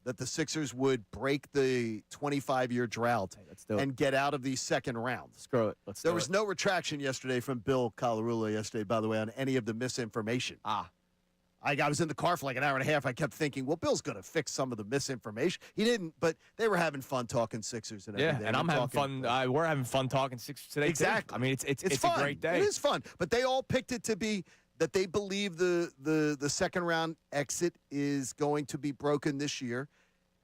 that the Sixers would break the 25-year drought and get out of the second round. Screw it. There was no retraction yesterday from Bill Colarulo yesterday, by the way, on any of the misinformation. I was in the car for like an hour and a half. I kept thinking, well, Bill's going to fix some of the misinformation. He didn't, but they were having fun talking Sixers and everything. Yeah, and I'm having fun. We're having fun talking Sixers today, exactly. too. I mean, it's fun. a great day. It is fun. But they all picked it to be that they believe the second round exit is going to be broken this year.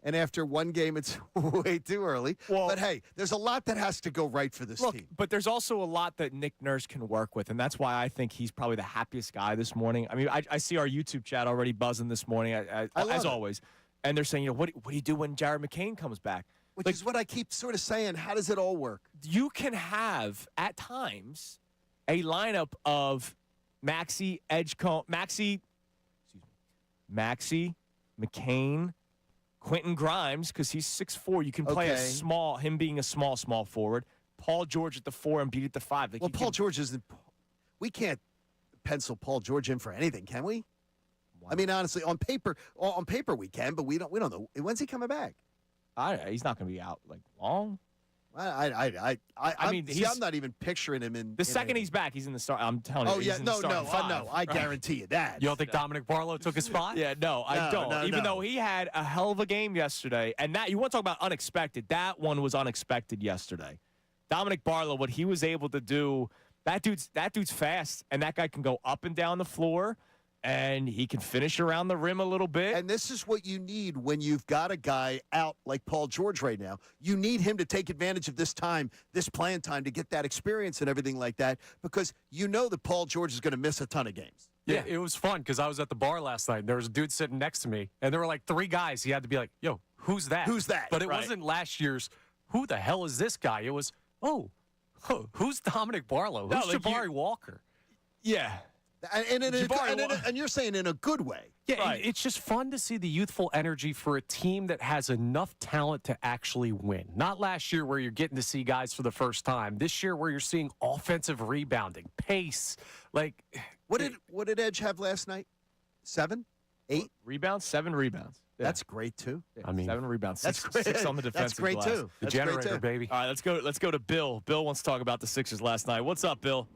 And after one game, it's way too early. Well, but, hey, there's a lot that has to go right for this team. But there's also a lot that Nick Nurse can work with, and that's why I think he's probably the happiest guy this morning. I mean, I see our YouTube chat already buzzing this morning, as always. And they're saying, what do you do when Jared McCain comes back? Which is what I keep sort of saying. How does it all work? You can have, at times, a lineup of Maxey, McCain, Quentin Grimes, because he's 6'4", you can play him being a small forward. Paul George at the 4 and Embiid at the 5. Well, Paul George isn't. We can't pencil Paul George in for anything, can we? I mean, honestly, on paper we can, but we don't know. When's he coming back? He's not going to be out like long. I mean, I'm not even picturing him in. The second he's back, he's in the start. I'm telling you. Oh yeah, no, I guarantee you that. You don't think Dominic Barlow took his spot? Yeah, no, I don't. Even though he had a hell of a game yesterday, and that you want to talk about unexpected. That one was unexpected yesterday. Dominic Barlow, what he was able to do. That dude's fast, and that guy can go up and down the floor. And he can finish around the rim a little bit. And this is what you need when you've got a guy out like Paul George right now. You need him to take advantage of this playing time, to get that experience and everything like that, because you know that Paul George is going to miss a ton of games. Yeah, it was fun because I was at the bar last night, and there was a dude sitting next to me, and there were like 3 guys. He had to be like, yo, who's that? Who's that? But it wasn't last year's, who the hell is this guy? It was, who's Dominic Barlow? Who's Jabari Walker? Yeah. And you're saying in a good way. Yeah, it's just fun to see the youthful energy for a team that has enough talent to actually win. Not last year where you're getting to see guys for the first time. This year where you're seeing offensive rebounding, pace. Like, what did Edge have last night? 7? 8 rebounds? 7 rebounds. Yeah. That's great too. Yeah, I mean, 7 rebounds. That's great. 6 on the defensive That's great glass. too. The generator, baby. All right, let's go to Bill. Bill wants to talk about the Sixers last night. What's up, Bill?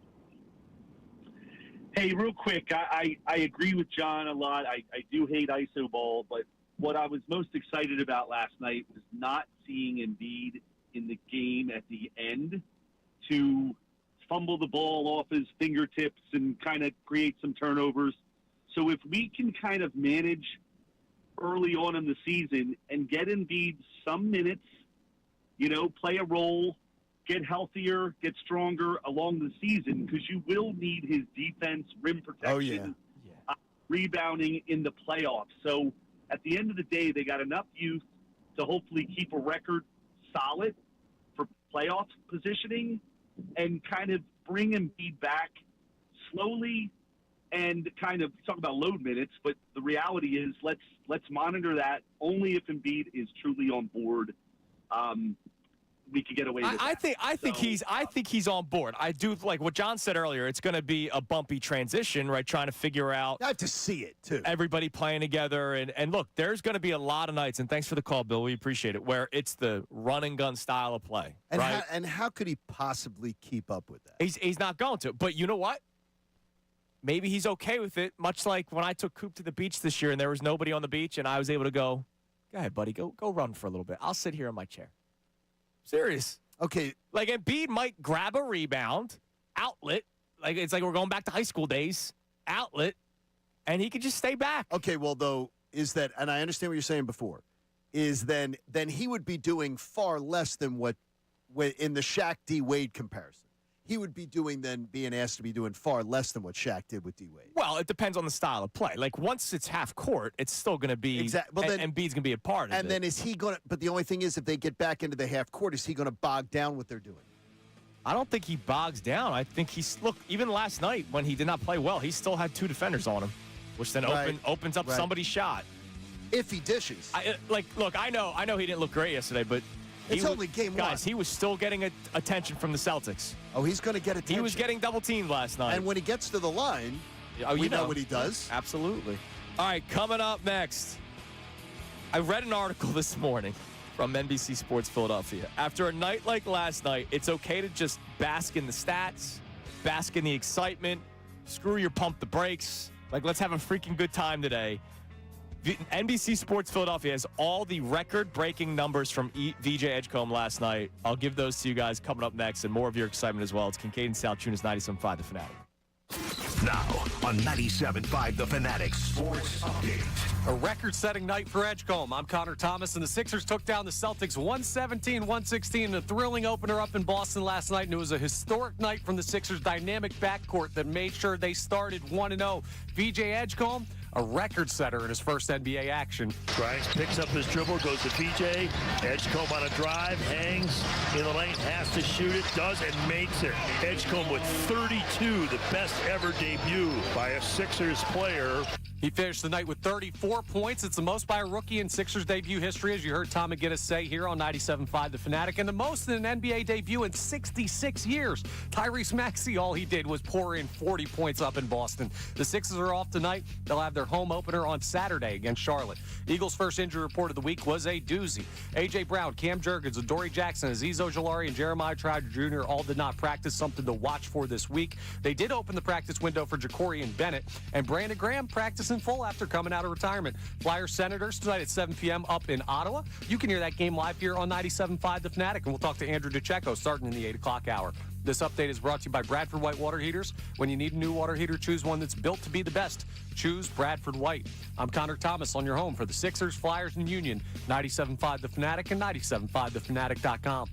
Hey, real quick, I agree with John a lot. I do hate iso ball, but what I was most excited about last night was not seeing Embiid in the game at the end to fumble the ball off his fingertips and kind of create some turnovers. So if we can kind of manage early on in the season and get Embiid some minutes, play a role, get healthier, get stronger along the season, because you will need his defense, rim protection, rebounding in the playoffs. So at the end of the day, they got enough youth to hopefully keep a record solid for playoff positioning and kind of bring Embiid back slowly and kind of talk about load minutes. But the reality is let's monitor that only if Embiid is truly on board. we could get away with I that. think he's on board. I do like what John said earlier. It's going to be a bumpy transition, right? Trying to figure out. I have to see it too. Everybody playing together, and look, there's going to be a lot of nights. And thanks for the call, Bill. We appreciate it. Where it's the run and gun style of play, And right? how could he possibly keep up with that? He's not going to. But you know what? Maybe he's okay with it. Much like when I took Coop to the beach this year, and there was nobody on the beach, and I was able to go ahead, buddy, go run for a little bit. I'll sit here in my chair. Serious. Okay. Like Embiid might grab a rebound, outlet. Like it's like we're going back to high school days. Outlet, and he could just stay back. Okay, well though, is that, and I understand what you're saying before, is then he would be doing far less than what in the Shaq D Wade comparison. He would be being asked to be doing far less than what Shaq did with D Wade. Well, it depends on the style of play. Like once it's half court, it's still going to be exactly. Well, then Embiid's going to be a part of it. And then is he going to? But the only thing is, if they get back into the half court, is he going to bog down what they're doing? I don't think he bogs down. I think even last night when he did not play well, he still had two defenders on him, which then opens up somebody's shot. If he dishes. Look, I know he didn't look great yesterday, but it's only game one. Guys, he was still getting attention from the Celtics. Oh, he's going to get attention. He was getting double teamed last night. And when he gets to the line, we know what he does. Absolutely. All right, coming up next, I read an article this morning from NBC Sports Philadelphia. After a night like last night, it's okay to just bask in the stats, bask in the excitement, screw your pump the brakes. Like, let's have a freaking good time today. NBC Sports Philadelphia has all the record-breaking numbers from VJ Edgecombe last night. I'll give those to you guys coming up next, and more of your excitement as well. It's Kincade Salciunas, 97.5 The Fanatic. Now on 97.5 The Fanatic Sports Update. A record-setting night for Edgecombe. I'm Connor Thomas, and the Sixers took down the Celtics 117-116 in a thrilling opener up in Boston last night, and it was a historic night from the Sixers' dynamic backcourt that made sure they started 1-0. VJ Edgecombe, a record setter in his first NBA action. Grimes picks up his dribble, goes to VJ. Edgecombe on a drive, hangs in the lane, has to shoot it, does, and makes it. Edgecombe with 32, the best ever debut by a Sixers player. He finished the night with 34 points. It's the most by a rookie in Sixers debut history, as you heard Tom McGinnis say here on 97.5 The Fanatic, and the most in an NBA debut in 66 years. Tyrese Maxey, all he did was pour in 40 points up in Boston. The Sixers are off tonight. They'll have their home opener on Saturday against Charlotte. Eagles' first injury report of the week was a doozy. A.J. Brown, Cam Jurgens, Adoree Jackson, Aziz Ojolari, and Jeremiah Trotter Jr. all did not practice, something to watch for this week. They did open the practice window for Jacorian Bennett, and Brandon Graham practiced in full after coming out of retirement. Flyers Senators tonight at 7 p.m. up in Ottawa. You can hear that game live here on 97.5 The Fanatic, and we'll talk to Andrew DeCecco starting in the 8 o'clock hour. This update is brought to you by Bradford White Water Heaters. When you need a new water heater, choose one that's built to be the best. Choose Bradford White. I'm Connor Thomas on your home for the Sixers, Flyers, and Union. 97.5 The Fanatic and 97.5thefanatic.com.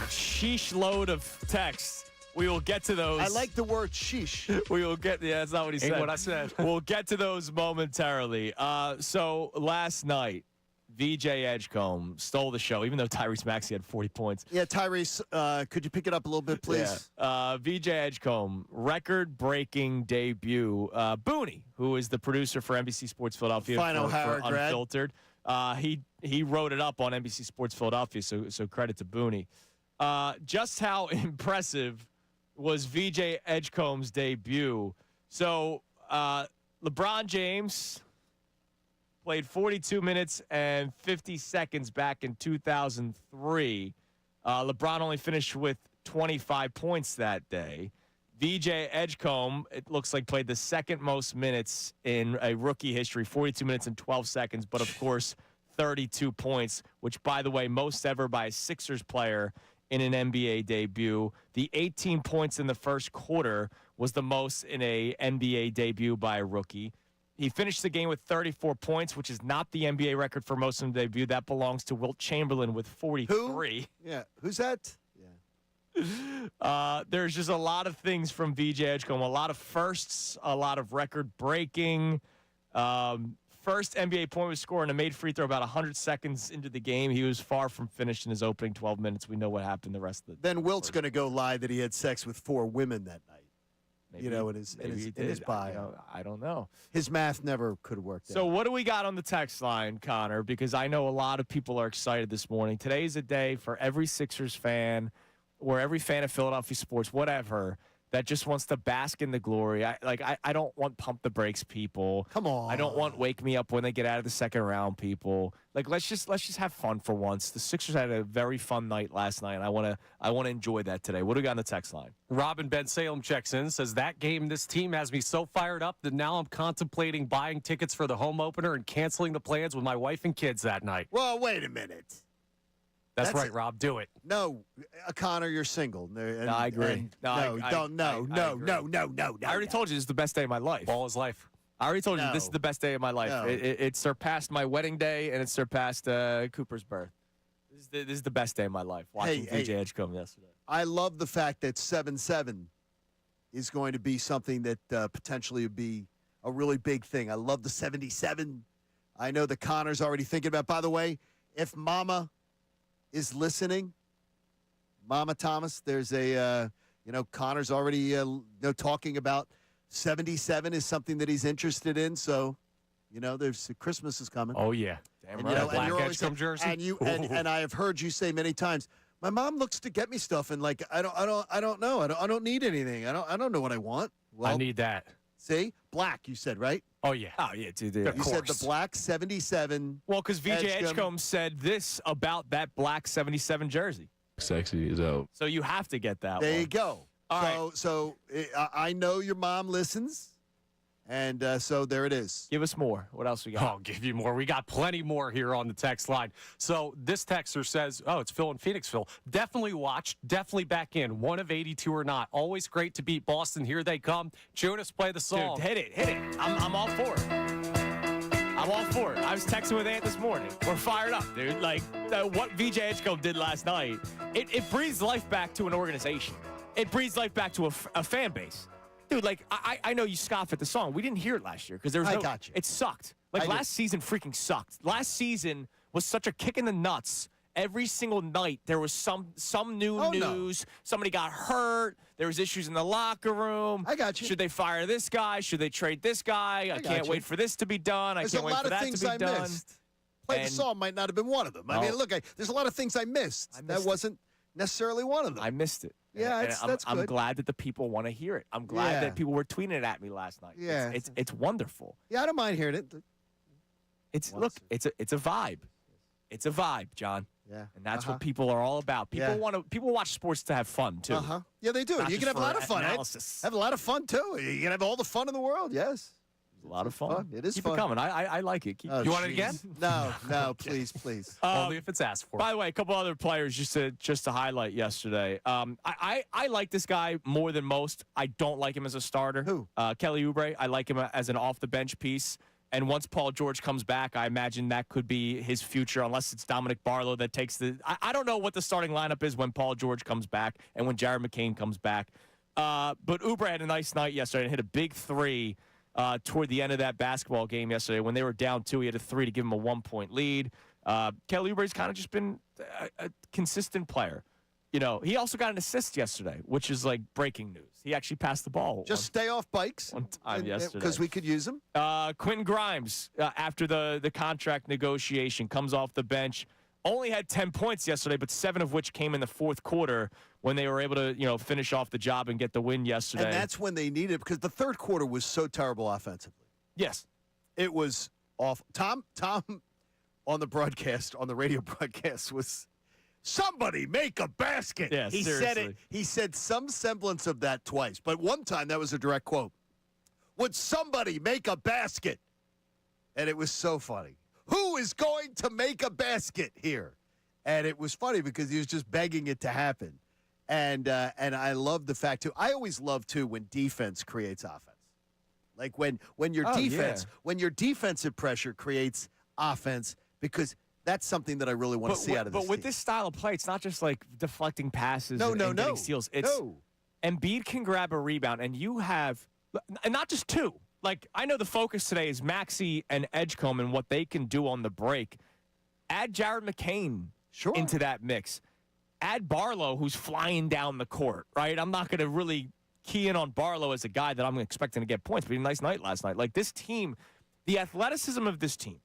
sheesh load of texts. We will get to those. I like the word sheesh. We will get. Yeah, that's not what he said. Ain't what I said. We'll get to those momentarily. So last night, VJ Edgecombe stole the show, even though Tyrese Maxey had 40 points. Yeah, Tyrese, could you pick it up a little bit, please? Yeah. VJ Edgecombe, record-breaking debut. Booney, who is the producer for NBC Sports Philadelphia for Unfiltered, he wrote it up on NBC Sports Philadelphia, so credit to Booney. Just how impressive was VJ Edgecombe's debut? So LeBron James played 42 minutes and 50 seconds back in 2003. LeBron only finished with 25 points that day. VJ Edgecombe, it looks like, played the second most minutes in a rookie history, 42 minutes and 12 seconds, but of course 32 points, which, by the way, most ever by a Sixers player in an NBA debut. The 18 points in the first quarter was the most in a NBA debut by a rookie. He finished the game with 34 points, which is not the NBA record for most in the debut. That belongs to Wilt Chamberlain with 43. Who? Yeah, who's that? There's just a lot of things from VJ Edgecombe, a lot of firsts, a lot of record-breaking. First NBA point was scored and a made free throw about 100 seconds into the game. He was far from finished in his opening 12 minutes. We know what happened the rest of the Then Wilt's going to go lie that he had sex with 4 women that night. Maybe, in his bio. I don't know. His math never could have worked out. So what do we got on the text line, Connor? Because I know a lot of people are excited this morning. Today's a day for every Sixers fan or every fan of Philadelphia sports, whatever, that just wants to bask in the glory. I don't want pump the brakes people. Come on. I don't want wake me up when they get out of the second round people. Like, let's just have fun for once. The Sixers had a very fun night last night, and I want to enjoy that today. What do we got on the text line? Robin Ben Salem checks in, says that game, this team has me so fired up that now I'm contemplating buying tickets for the home opener and canceling the plans with my wife and kids that night. Well, wait a minute. That's right, Rob. Do it. No, Connor, you're single. No, I agree. No. I already told you this is the best day of my life. All his life. I already told you this is the best day of my life. No. It surpassed my wedding day, and it surpassed Cooper's birth. This is the best day of my life, watching VJ Edgecombe yesterday. I love the fact that 7-7 is going to be something that potentially would be a really big thing. I love the 77. I know that Connor's already thinking about, by the way, if Mama is listening, Mama Thomas, there's a, Connor's already talking about 77 is something that he's interested in. So, there's Christmas is coming. Oh, yeah. Damn right. Black Edgecombe jersey. And I have heard you say many times, my mom looks to get me stuff, and like I don't know. I don't need anything. I don't know what I want. Well, I need that. See? Black, you said, right? Oh, yeah. Oh, yeah, dude. You said the black 77. Well, because VJ Edgecombe said this about that black 77 jersey. Sexy as hell. So you have to get that There one. you go. All right. So I know your mom listens, and so there it is. Give us more. What else we got? I'll give you more. We got plenty more here on the text line. So this texter says, it's Phil in Phoenixville. Definitely watched. Definitely back in. One of 82 or not. Always great to beat Boston. Here they come. Jonas, play the song. Dude, hit it. I'm all for it. I'm all for it. I was texting with Ant this morning. We're fired up, dude. Like, what VJ Edgecombe did last night, it breathes life back to an organization. It breathes life back to a fan base. Dude, like, I know you scoff at the song. We didn't hear it last year because there was I got you. It sucked. Like, last season freaking sucked. Last season was such a kick in the nuts. Every single night there was some new news. No. Somebody got hurt. There was issues in the locker room. I got you. Should they fire this guy? Should they trade this guy? I can't wait for this to be done. I can't wait for that to be done. There's a lot of things I missed. Play the song might not have been one of them. I mean, look, there's a lot of things I missed. That wasn't necessarily one of them. I missed it. Yeah, that's good. I'm glad that the people want to hear it. I'm glad that people were tweeting it at me last night. Yeah, it's wonderful. Yeah, I don't mind hearing it. It's a vibe. It's a vibe, John. Yeah, and that's what people are all about. People watch sports to have fun too. Yeah, they do. Not You can have a lot of fun. Analysis. Have a lot of fun too. You can have all the fun in the world. Yes. A lot of fun. It is Keep fun. it coming. I like it. You want it again? No, please. Only if it's asked for. By the way, a couple other players just to highlight yesterday. I like this guy more than most. I don't like him as a starter. Who? Kelly Oubre. I like him as an off the bench piece. And once Paul George comes back, I imagine that could be his future, unless it's Dominic Barlow that takes the – I don't know what the starting lineup is when Paul George comes back and when Jared McCain comes back. But Oubre had a nice night yesterday and hit a big three toward the end of that basketball game yesterday. When they were down 2, he had a three to give him a 1-point lead. Kelly Oubre's kind of just been a consistent player. You know, he also got an assist yesterday, which is like breaking news. He actually passed the ball. Just stay off bikes. One time yesterday. Because we could use him. Quentin Grimes, after the contract negotiation, comes off the bench. Only had 10 points yesterday, but 7 of which came in the fourth quarter when they were able to, finish off the job and get the win yesterday. And that's when they needed it, because the third quarter was so terrible offensively. Yes. It was awful. Tom on the broadcast, on the radio broadcast, was somebody make a basket. Yeah, he seriously. said it. He said some semblance of that twice, but one time that was a direct quote. Would somebody make a basket? And it was so funny. Who is going to make a basket here? And it was funny because he was just begging it to happen. And I love the fact, too. I always love, too, when defense creates offense. Like when your when your defensive pressure creates offense, because that's something that I really want to see out of this But with team. this style of play, it's not just like deflecting passes No, and getting steals. It's Embiid can grab a rebound, and you have – and not just two. Like, I know the focus today is Maxey and Edgecombe and what they can do on the break. Add Jared McCain into that mix. Add Barlow, who's flying down the court, right? I'm not going to really key in on Barlow as a guy that I'm expecting to get points, but he had a nice night last night. Like, this team, the athleticism of this team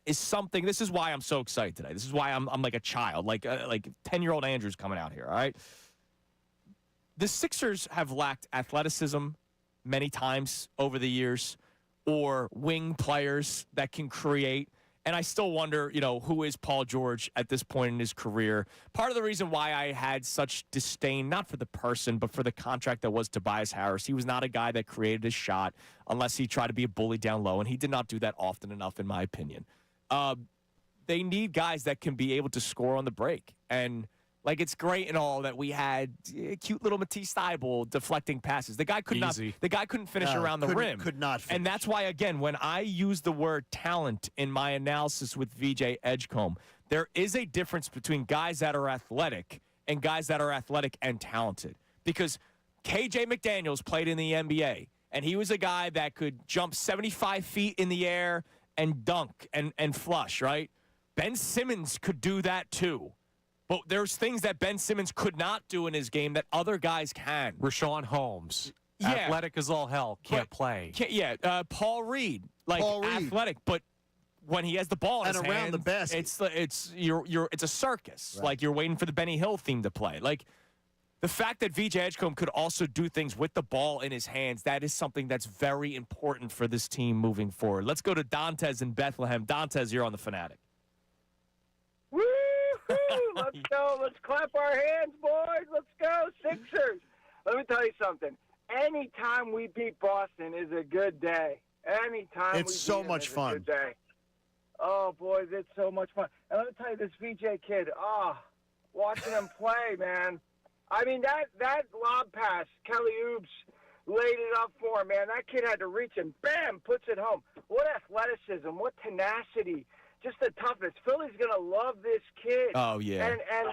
is something – this is why I'm so excited today. This is why I'm like a child, like 10-year-old Andrew's coming out here, all right? The Sixers have lacked athleticism many times over the years, or wing players that can create. And I still wonder, who is Paul George at this point in his career? Part of the reason why I had such disdain, not for the person, but for the contract that was Tobias Harris. He was not a guy that created his shot unless he tried to be a bully down low, and he did not do that often enough, in my opinion. They need guys that can be able to score on the break. And it's great and all that we had cute little Matisse Thybulle deflecting passes. The guy could not. The guy couldn't finish around the rim. Could not finish. And that's why, again, when I use the word talent in my analysis with VJ Edgecombe, there is a difference between guys that are athletic and guys that are athletic and talented. Because KJ McDaniels played in the NBA, and he was a guy that could jump 75 feet in the air and dunk and flush, right? Ben Simmons could do that too. But there's things that Ben Simmons could not do in his game that other guys can. Rashawn Holmes. Yeah. Athletic as all hell. Can't play. Paul Reed. Athletic, but when he has the ball in his and around hand, the basket, it's a circus. Right. Like you're waiting for the Benny Hill theme to play. Like the fact that VJ Edgecombe could also do things with the ball in his hands, that is something that's very important for this team moving forward. Let's go to Dantes in Bethlehem. Dantes, you're on the Fanatic. Let's go. Let's clap our hands, boys. Let's go, Sixers. Let me tell you something. Anytime we beat Boston is a good day. Anytime it's so much fun. A good day. Oh, boys, it's so much fun. And let me tell you, this VJ kid, watching him play, man. I mean, that lob pass, Kelly Oubs laid it up for him, man. That kid had to reach and bam, puts it home. What athleticism, what tenacity. Just the toughness. Philly's going to love this kid. Oh, yeah. And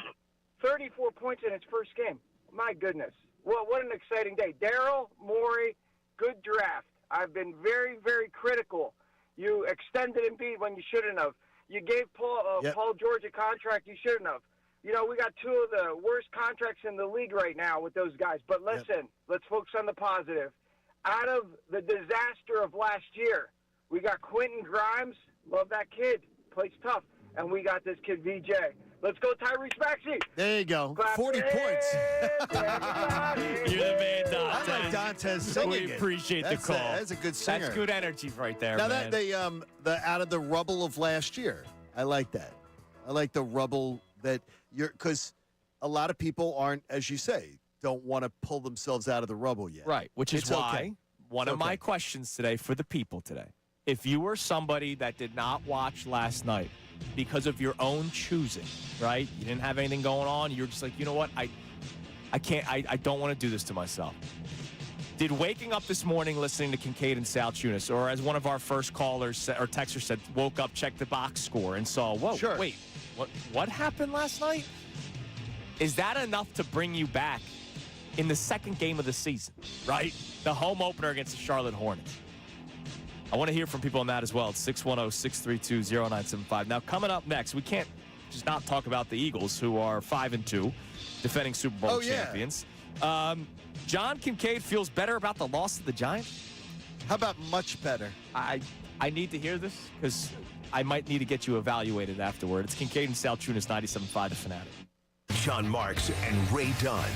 34 points in his first game. My goodness. Well, what an exciting day. Daryl Morey, good draft. I've been very, very critical. You extended Embiid when you shouldn't have. You gave Paul George a contract you shouldn't have. We got two of the worst contracts in the league right now with those guys. But listen, let's focus on the positive. Out of the disaster of last year, we got Quentin Grimes. Love that kid. Plays tough. And we got this kid, VJ. Let's go, Tyrese Maxey. There you go. Clap 40 points. You're the man, Dantes. I like Dantes singing We appreciate the call. That's a good singer. That's good energy right there, now man. That out of the rubble of last year, I like that. I like the rubble that because a lot of people aren't, as you say, don't want to pull themselves out of the rubble yet. Right, which is why one of my questions today for the people today. If you were somebody that did not watch last night because of your own choosing, right? You didn't have anything going on. You're just like, you know what? I can't. I don't want to do this to myself. Did waking up this morning listening to Kincade and Salciunas, or as one of our first callers or texters said, woke up, checked the box score, and saw, whoa, wait, what happened last night? Is that enough to bring you back in the second game of the season, right? The home opener against the Charlotte Hornets. I want to hear from people on that as well. It's 610-632-0975. Now, coming up next, we can't just not talk about the Eagles, who are 5-2, defending Super Bowl champions. John Kincade feels better about the loss of the Giants. How about much better? I need to hear this because I might need to get you evaluated afterward. It's Kincade and Salciunas, 97.5 The Fanatic. John Marks and Ray Dunn.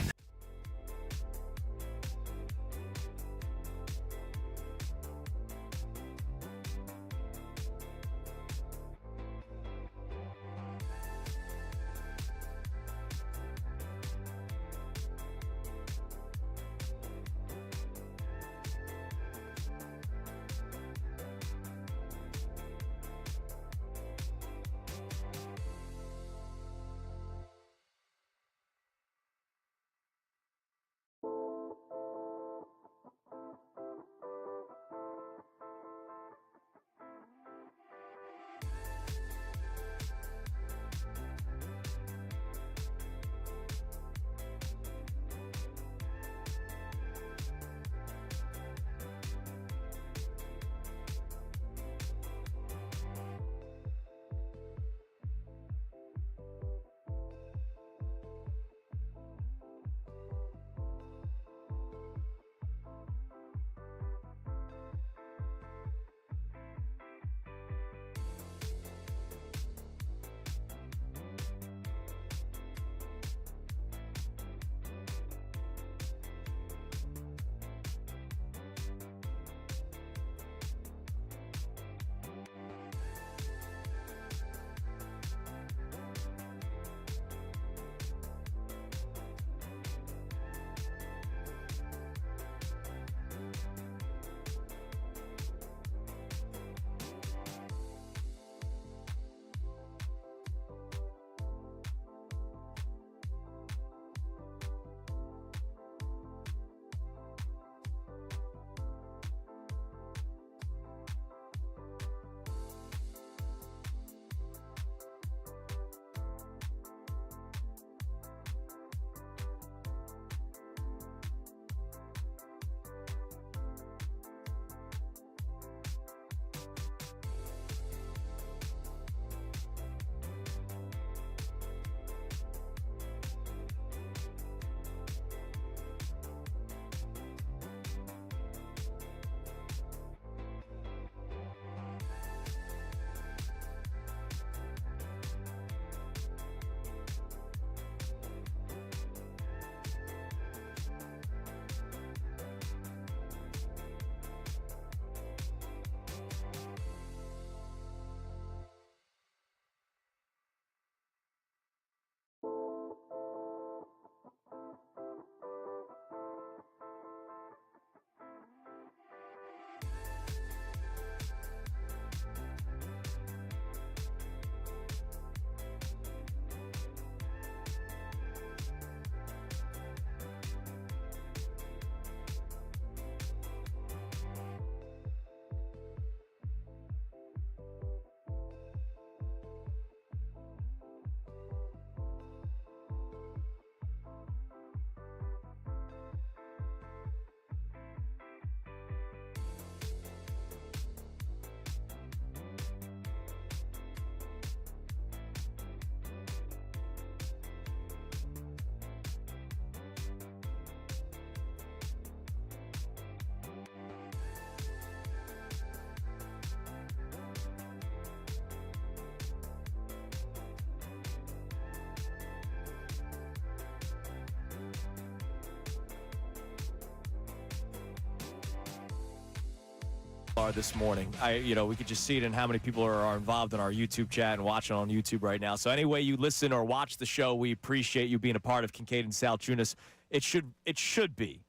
This morning. We could just see it in how many people are involved in our YouTube chat and watching on YouTube right now. So any way you listen or watch the show, we appreciate you being a part of Kincade and Salciunas. It should be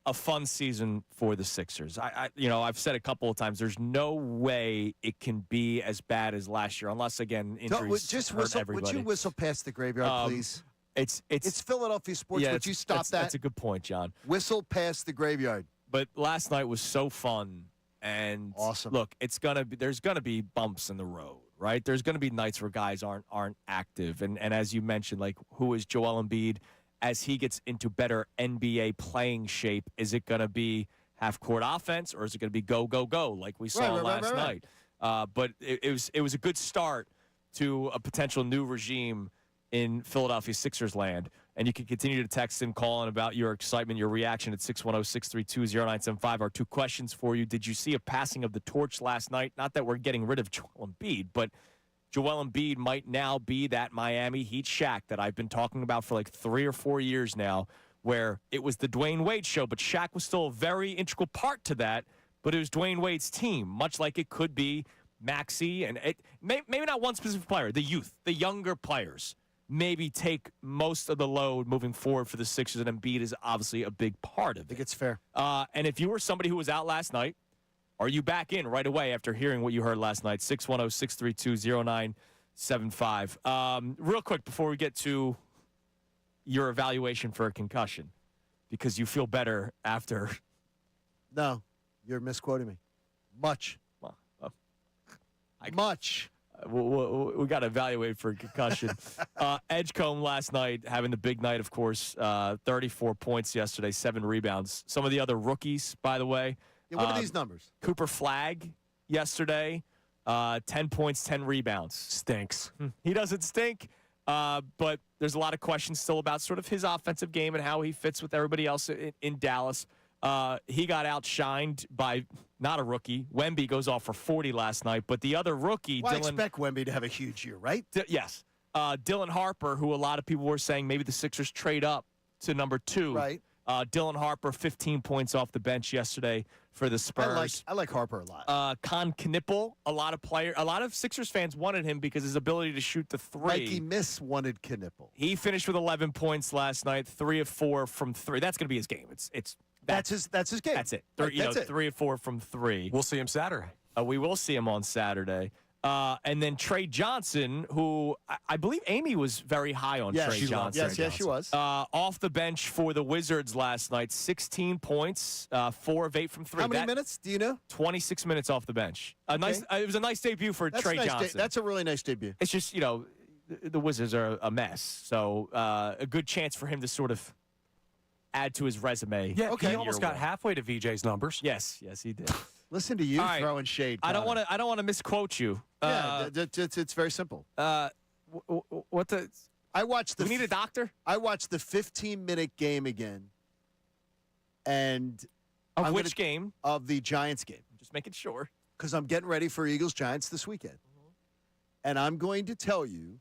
a fun season for the Sixers. I've said a couple of times, there's no way it can be as bad as last year, unless again injuries hurt everybody. Would you whistle past the graveyard, please? It's Philadelphia sports. Would you stop that? That's a good point, John. Whistle past the graveyard. But last night was so fun and awesome. Look, there's gonna be bumps in the road, right? There's gonna be nights where guys aren't active, and as you mentioned, like who is Joel Embiid as he gets into better NBA playing shape? Is it gonna be half-court offense, or is it gonna be go like we saw last night? But it was a good start to a potential new regime in Philadelphia Sixers land. And you can continue to text and call in about your excitement, your reaction at 610-632-0975. Our two questions for you. Did you see a passing of the torch last night? Not that we're getting rid of Joel Embiid, but Joel Embiid might now be that Miami Heat Shaq that I've been talking about for like 3 or 4 years now, where it was the Dwayne Wade show, but Shaq was still a very integral part to that, but it was Dwayne Wade's team, much like it could be Maxey, and maybe not one specific player, the youth, the younger players. Maybe take most of the load moving forward for the Sixers, and Embiid is obviously a big part of it. I think it's fair. And if you were somebody who was out last night, are you back in right away after hearing what you heard last night? 610-632-0975. Real quick before we get to your evaluation for a concussion, because you feel better after. No, you're misquoting me. Much. Much. We got to evaluate for concussion. Edgecombe last night having the big night, of course. 34 points yesterday, 7 rebounds. Some of the other rookies, by the way. Yeah, what are these numbers? Cooper Flagg yesterday, 10 points, 10 rebounds. Stinks. He doesn't stink, but there's a lot of questions still about sort of his offensive game and how he fits with everybody else in Dallas. He got outshined by not a rookie. Wemby goes off for 40 last night, but the other rookie, Well, I Dylan. expect Wemby to have a huge year, right? Yes. Dylan Harper, who a lot of people were saying maybe the Sixers trade up to number 2. Right. Dylan Harper, 15 points off the bench yesterday for the Spurs. I like Harper a lot. Con Knippel, a lot of Sixers fans wanted him because his ability to shoot the 3. Mikey Miss wanted Knippel. He finished with 11 points last night, 3 of 4 from 3. That's going to be his game. That's his game. That's it. Right, that's it. 3 of 4 from 3. We'll see him Saturday. We will see him on Saturday. And then Trey Johnson, who I believe Amy was very high on Trey Johnson. Yes, she was. Off the bench for the Wizards last night, 16 points, 4 of 8 from 3. How many minutes? Do you know? 26 minutes off the bench. It was a nice debut for Trey Johnson. That's a really nice debut. It's just, the Wizards are a mess. So a good chance for him to sort of add to his resume. Yeah, he almost got halfway to VJ's numbers. Yes, he did. Listen to you throwing shade. I don't want to misquote you. It's very simple. What the? I watched the. We need a doctor. I watched the 15-minute game again, and of which game? Of the Giants game. Just making sure, because I'm getting ready for Eagles Giants this weekend, and I'm going to tell you,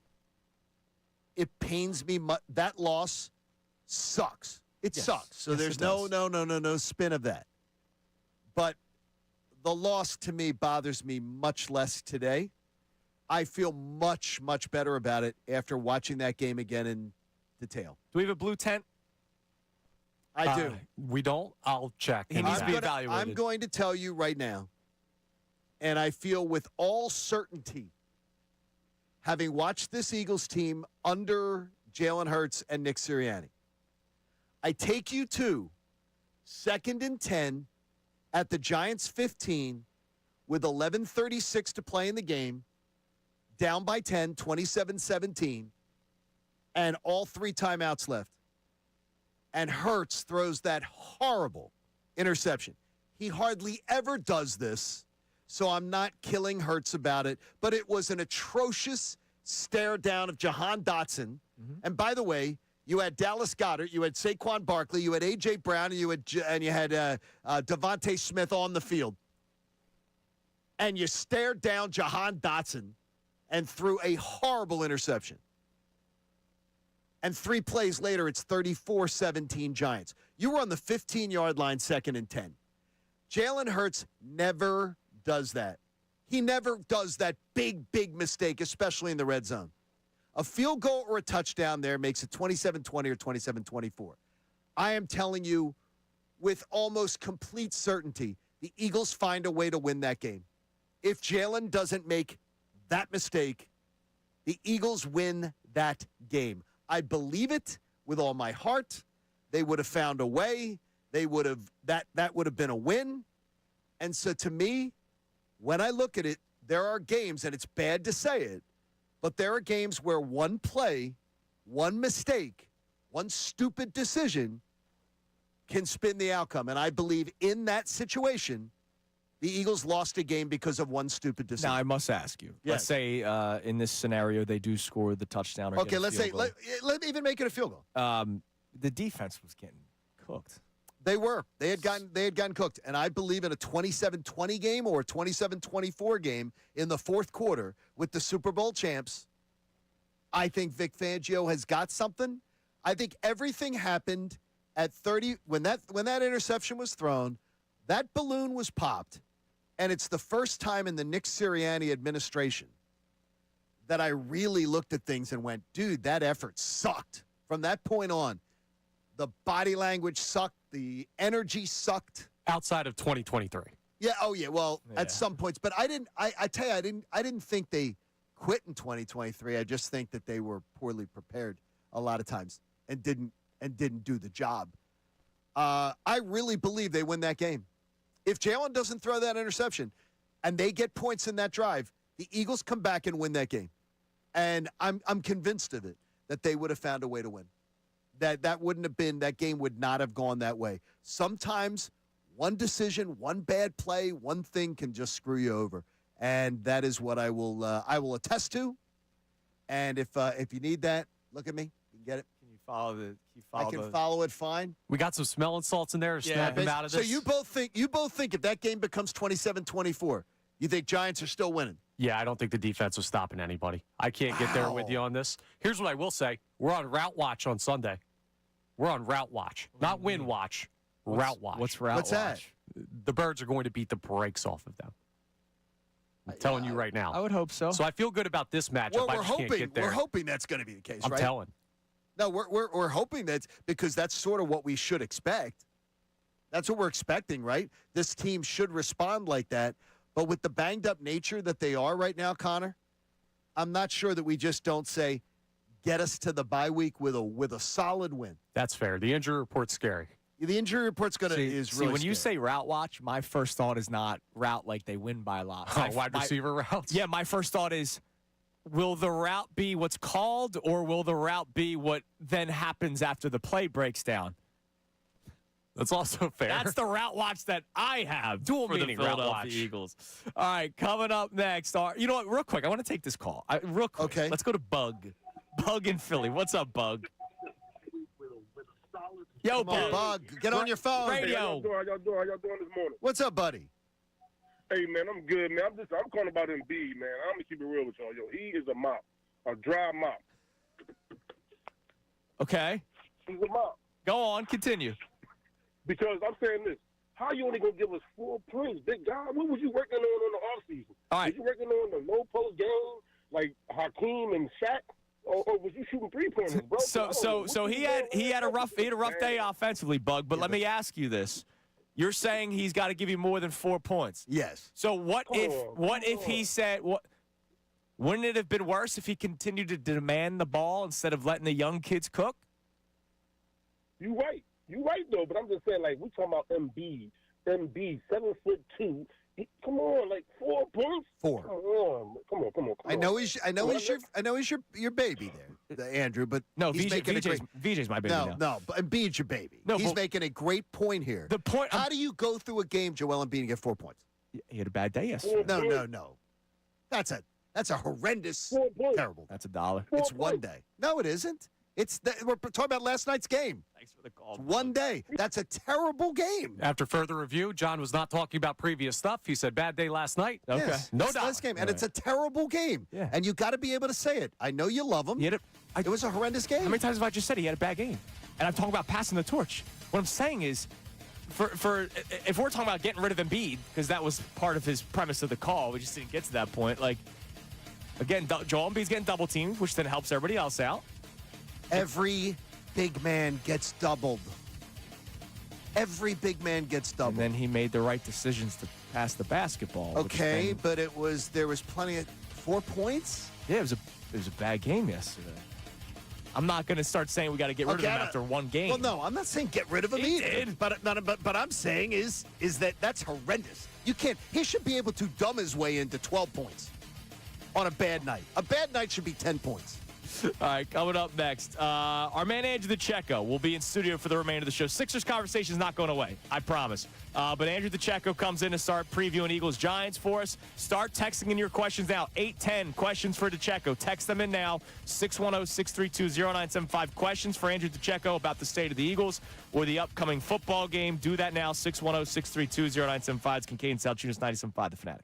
it pains me. That loss sucks. It sucks. So there's no spin of that. But the loss to me bothers me much less today. I feel much, much better about it after watching that game again in detail. Do we have a blue tent? I do. We don't? I'll check. He needs to be evaluated. I'm going to tell you right now, and I feel with all certainty, having watched this Eagles team under Jalen Hurts and Nick Sirianni, I take you to 2nd and 10 at the Giants 15 with 11:36 to play in the game, down by 10, 27-17, and all 3 timeouts left. And Hurts throws that horrible interception. He hardly ever does this, so I'm not killing Hurts about it, but it was an atrocious stare down of Jahan Dotson. And by the way, you had Dallas Goedert, you had Saquon Barkley, you had A.J. Brown, and you had Devontae Smith on the field. And you stared down Jahan Dotson and threw a horrible interception. And 3 plays later, it's 34-17 Giants. You were on the 15-yard line, 2nd and 10. Jalen Hurts never does that. He never does that big mistake, especially in the red zone. A field goal or a touchdown there makes it 27-20 or 27-24. I am telling you with almost complete certainty, the Eagles find a way to win that game. If Jalen doesn't make that mistake, the Eagles win that game. I believe it with all my heart. They would have found a way. They would have that would have been a win. And so to me, when I look at it, there are games, and it's bad to say it, but there are games where one play, one mistake, one stupid decision can spin the outcome. And I believe in that situation, the Eagles lost a game because of one stupid decision. Now, I must ask you. Yes. Let's say in this scenario they do score the touchdown. Or Okay, get a let's field say, goal. let even make it a field goal. The defense was getting cooked. They were. They had gotten cooked. And I believe in a 27-20 game or a 27-24 game in the fourth quarter with the Super Bowl champs, I think Vic Fangio has got something. I think everything happened at 30 when that interception was thrown, that balloon was popped, and it's the first time in the Nick Sirianni administration that I really looked at things and went, dude, that effort sucked. From that point on, the body language sucked, the energy sucked. Outside of 2023. Yeah, oh yeah, well, at some points, but I tell you, I didn't think they quit in 2023. I just think that they were poorly prepared a lot of times and didn't do the job. I really believe they win that game. If Jalen doesn't throw that interception and they get points in that drive, the Eagles come back and win that game. And I'm convinced of it, that they would have found a way to win. That wouldn't have been, that game would not have gone that way. Sometimes one decision, one bad play, one thing can just screw you over. And that is what I will attest to. And if you need that, look at me. You can get it. Can you follow the? I can follow it fine. We got some smelling salts in there to snap him out of this. So you both think if that game becomes 27-24, you think Giants are still winning? Yeah, I don't think the defense was stopping anybody. I can't get there with you on this. Here's what I will say. We're on route watch on Sunday. We're on route watch, not win watch. Route watch. What's route What's that? watch? The Birds are going to beat the brakes off of them. I'm telling you right now. I would hope so. So I feel good about this matchup. Well, I just can't get there. We're hoping that's going to be the case, I'm right? telling. No, we're hoping that's because that's sort of what we should expect. That's what we're expecting, right? This team should respond like that. But with the banged up nature that they are right now, Connor, I'm not sure that we just don't say, get us to the bye week with a solid win. That's fair. The injury report's scary. The injury report's really when scary. you say route watch, my first thought is not route like they win by a lot. Wide receiver routes? Yeah, my first thought is, will the route be what's called, or will the route be what then happens after the play breaks down? That's also fair. That's the route watch that I have. Dual For the meaning route Philadelphia watch. Eagles. All right, coming up next. You know what? Real quick, I want to take this call. Real quick. Okay. Let's go to Bug. Bug in Philly. What's up, Bug? Yo, Come on, Bug, get on your phone. Radio. How y'all doing this morning? What's up, buddy? Hey, man, I'm good, man. I'm calling about Embiid, man. I'm going to keep it real with y'all. Yo, he is a mop, a dry mop. Okay. He's a mop. Go on. Continue. Because I'm saying this. How you only going to give us 4 points, big guy? What was you working on the offseason? All right. Was you working on the low-post game like Hakeem and Shaq? Or was you shooting 3-pointers, bro? So he had a rough day offensively, Bug. But let me ask you this: you're saying he's got to give you more than 4 points? Yes. So what if he said what? Wouldn't it have been worse if he continued to demand the ball instead of letting the young kids cook? You right though. But I'm just saying, like, we talking about Embiid, 7'2". Come on, like 4 points. 4. Come on. I know he's your baby there, Andrew. But No, he's making a great. VJ's my baby. No, but Embiid's your baby. No, he's but- making a great point here. The point. How do you go through a game, Joel Embiid, and get 4 points? He had a bad day yesterday. No. That's a horrendous, terrible. That's $1. It's one day. No, it isn't. We're talking about last night's game. Thanks for the call. It's one day. That's a terrible game. After further review, John was not talking about previous stuff. He said bad day last night. Okay. Yes, No it's doubt. last game, and it's a terrible game. Yeah. And you got to be able to say it. I know you love him. It was a horrendous game. How many times have I just said he had a bad game? And I'm talking about passing the torch. What I'm saying is, if we're talking about getting rid of Embiid, because that was part of his premise of the call, we just didn't get to that point. Like, again, Joel Embiid's getting double teamed, which then helps everybody else out. Every big man gets doubled. Every big man gets doubled. And then he made the right decisions to pass the basketball. Okay, but there was plenty of 4 points. Yeah, it was a bad game yesterday. I'm not going to start saying we got to get rid of him after one game. Well, no, I'm not saying get rid of him either. did. But I'm saying is that's horrendous. You can't. He should be able to dumb his way into 12 points on a bad night. A bad night should be 10 points. All right, coming up next, our man Andrew DeCecco will be in studio for the remainder of the show. Sixers conversation is not going away, I promise. But Andrew DeCecco comes in to start previewing Eagles-Giants for us. Start texting in your questions now. 810 questions for DeCecco. Text them in now. 610-632-0975. Questions for Andrew DeCecco about the state of the Eagles or the upcoming football game. Do that now. 610-632-0975. It's Kincade Salciunas, 97.5 The Fanatic.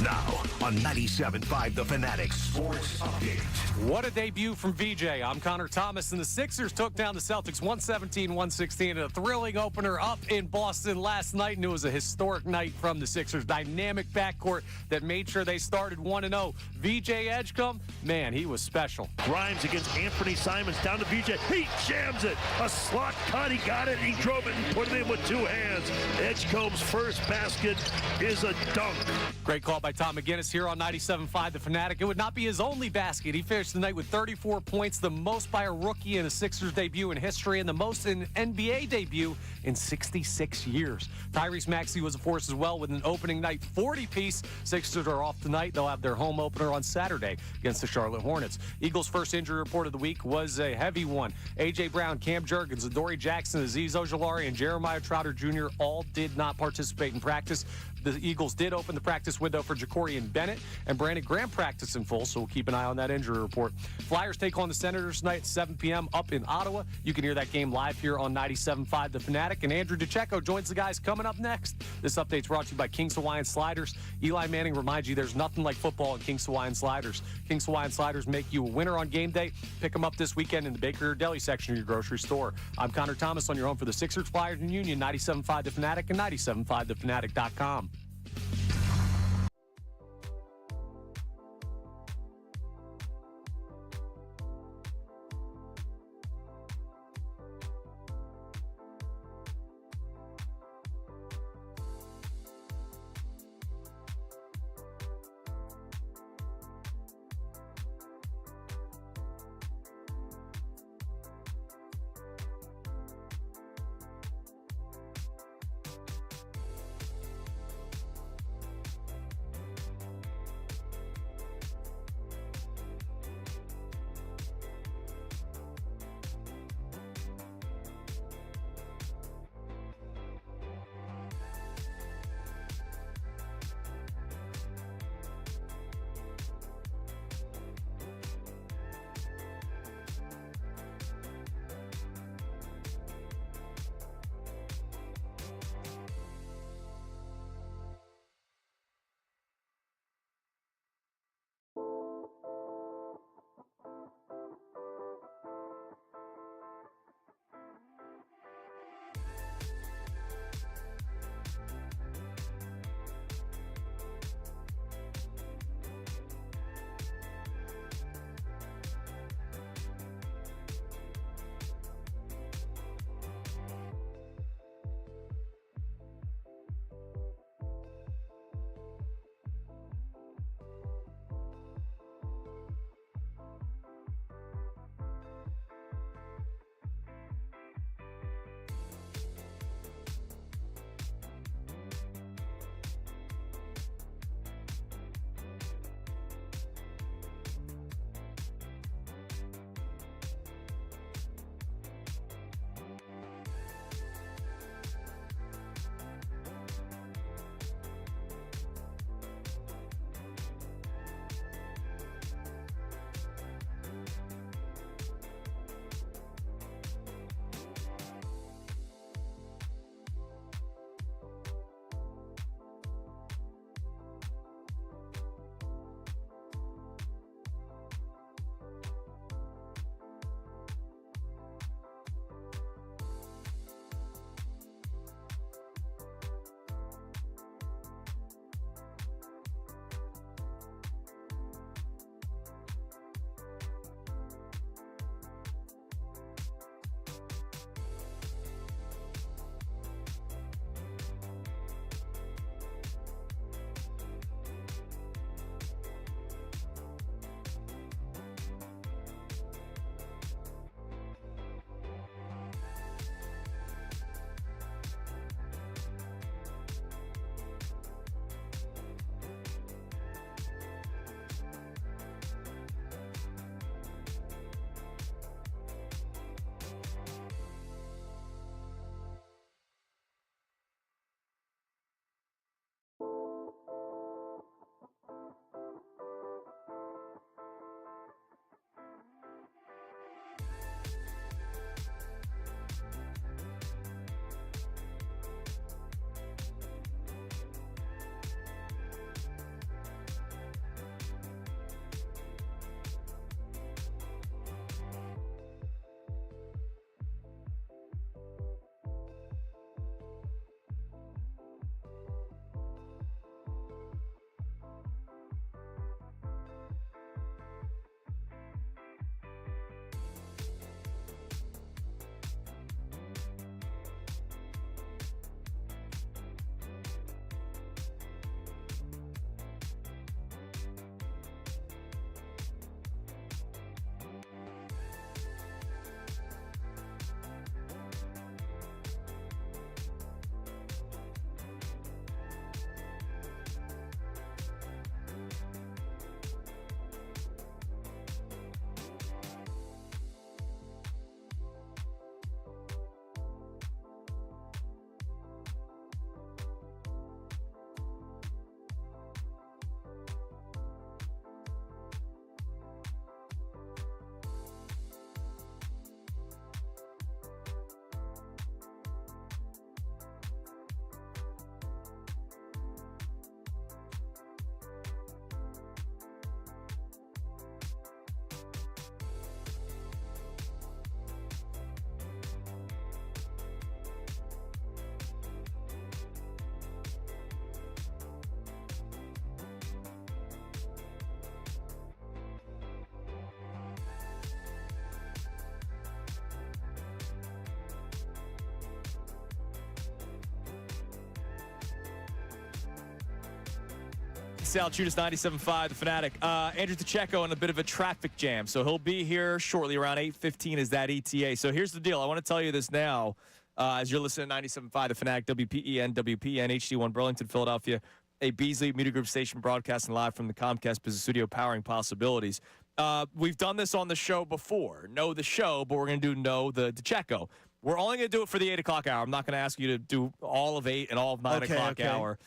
Now on 97.5 The Fanatic Sports Update. What a debut from VJ. I'm Connor Thomas, and the Sixers took down the Celtics 117-116 in a thrilling opener up in Boston last night, and it was a historic night from the Sixers. Dynamic backcourt that made sure they started 1-0. VJ Edgecombe, man, he was special. Grimes against Anthony Simons, down to VJ. He jams it. A slot cut. He got it. He drove it and put it in with two hands. Edgecombe's first basket is a dunk. Great call by Tom McGinnis here on 97.5 The Fanatic. It would not be his only basket. He finished the night with 34 points, the most by a rookie in a Sixers debut in history and the most in an NBA debut in 66 years. Tyrese Maxey was a force as well with an opening night 40-piece. Sixers are off tonight. They'll have their home opener on Saturday against the Charlotte Hornets. Eagles' first injury report of the week was a heavy one. A.J. Brown, Cam Jurgens, Adoree Jackson, Azeez Ojulari, and Jeremiah Trotter Jr. all did not participate in practice. The Eagles did open the practice window for Jacorian Bennett, and Brandon Graham practiced in full, so we'll keep an eye on that injury report. Flyers take on the Senators tonight at 7 p.m. up in Ottawa. You can hear that game live here on 97.5 The Fanatic, and Andrew DeCecco joins the guys coming up next. This update's brought to you by King's Hawaiian Sliders. Eli Manning reminds you there's nothing like football in King's Hawaiian Sliders. King's Hawaiian Sliders make you a winner on game day. Pick them up this weekend in the bakery or deli section of your grocery store. I'm Connor Thomas on your home for the Sixers, Flyers, and Union, 97.5 The Fanatic and 97.5thefanatic.com. Salciunas, 97.5, The Fanatic. Andrew Pacheco in a bit of a traffic jam, so he'll be here shortly around 8:15 is that ETA. So here's the deal. I want to tell you this now as you're listening to 97.5, The Fanatic, WPEN, HD1, Burlington, Philadelphia, a Beasley Media Group station broadcasting live from the Comcast Business Studio, powering possibilities. We've done this on the show before. Know the show, but we're going to do Know the Pacheco. We're only going to do it for the 8 o'clock hour. I'm not going to ask you to do all of 8 and all of 9 o'clock hour.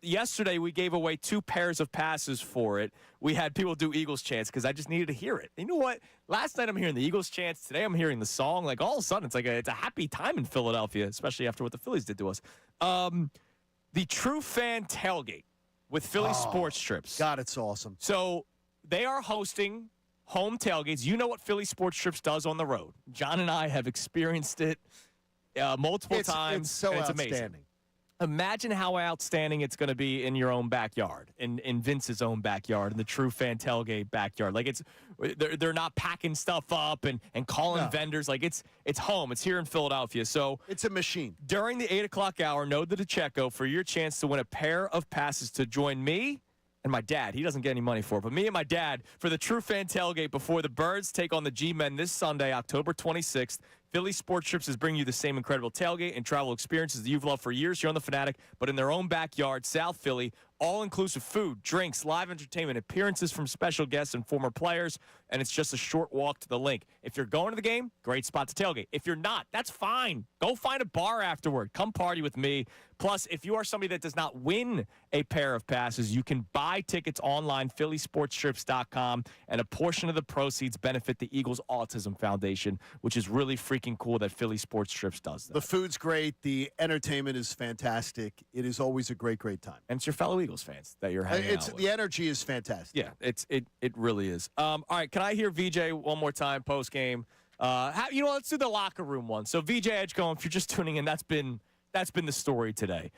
Yesterday, we gave away 2 pairs of passes for it. We had people do Eagles chants because I just needed to hear it. You know what? Last night, I'm hearing the Eagles chants. Today, I'm hearing the song. Like, all of a sudden, it's a happy time in Philadelphia, especially after what the Phillies did to us. The True Fan Tailgate with Philly Sports Trips. God, it's awesome. So they are hosting home tailgates. You know what Philly Sports Trips does on the road. John and I have experienced it multiple times. It's so and it's outstanding. amazing. Imagine how outstanding it's going to be in your own backyard, in Vince's own backyard, in the True Fan Tailgate backyard. Like, they're not packing stuff up and calling vendors. Like, it's home. It's here in Philadelphia. So it's a machine. During the 8 o'clock hour, know the Pacheco for your chance to win a pair of passes to join me and my dad. He doesn't get any money for it, but me and my dad for the True Fan Tailgate before the Birds take on the G-Men this Sunday, October 26th. Philly Sports Trips is bringing you the same incredible tailgate and travel experiences that you've loved for years here on The Fanatic, but in their own backyard, South Philly. All-inclusive food, drinks, live entertainment, appearances from special guests and former players, and it's just a short walk to the link. If you're going to the game, great spot to tailgate. If you're not, that's fine. Go find a bar afterward. Come party with me. Plus, if you are somebody that does not win a pair of passes, you can buy tickets online, phillysportstrips.com, and a portion of the proceeds benefit the Eagles Autism Foundation, which is really freaking cool that Philly Sports Trips does that. The food's great. The entertainment is fantastic. It is always a great, great time. And it's your fellow Eagles fans that you're hanging out with. The energy is fantastic. Yeah, it really is. All right, can I hear VJ one more time post game? Let's do the locker room one. So VJ Edgecombe, if you're just tuning in, that's been the story today.